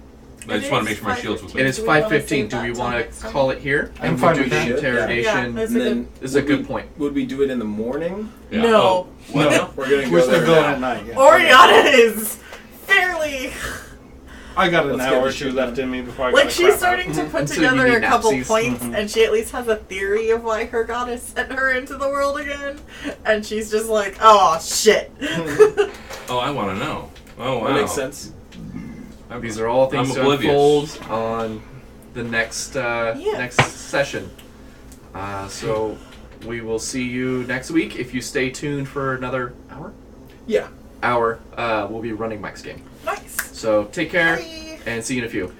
I It just want to is make sure my shield's with 5:15. me. It is Do we wanna 5:15. save Do we that till want next to time? call it here? I'm And fine we'll do with the that. Yeah, interrogation. that's And a then good. This is a would good we- point. Would we do it in the morning? Yeah. No. Oh, what? No, we're gonna We're go still there going now. at night. Yeah. Oriana is fairly. I got an Let's get hour or this two shit left done. in me before I Like gotta she's crap starting out. to put So you together need a couple napsies. points, and she at least has a theory of why her goddess sent her into the world again. And she's just like, oh shit. Oh, I want to know. Oh, wow. That makes sense. These are all things I'm to oblivious. unfold on the next next session. So we will see you next week if you stay tuned for another Yeah. hour. We'll be running Mike's game. Nice. So take care Bye. and see you in a few.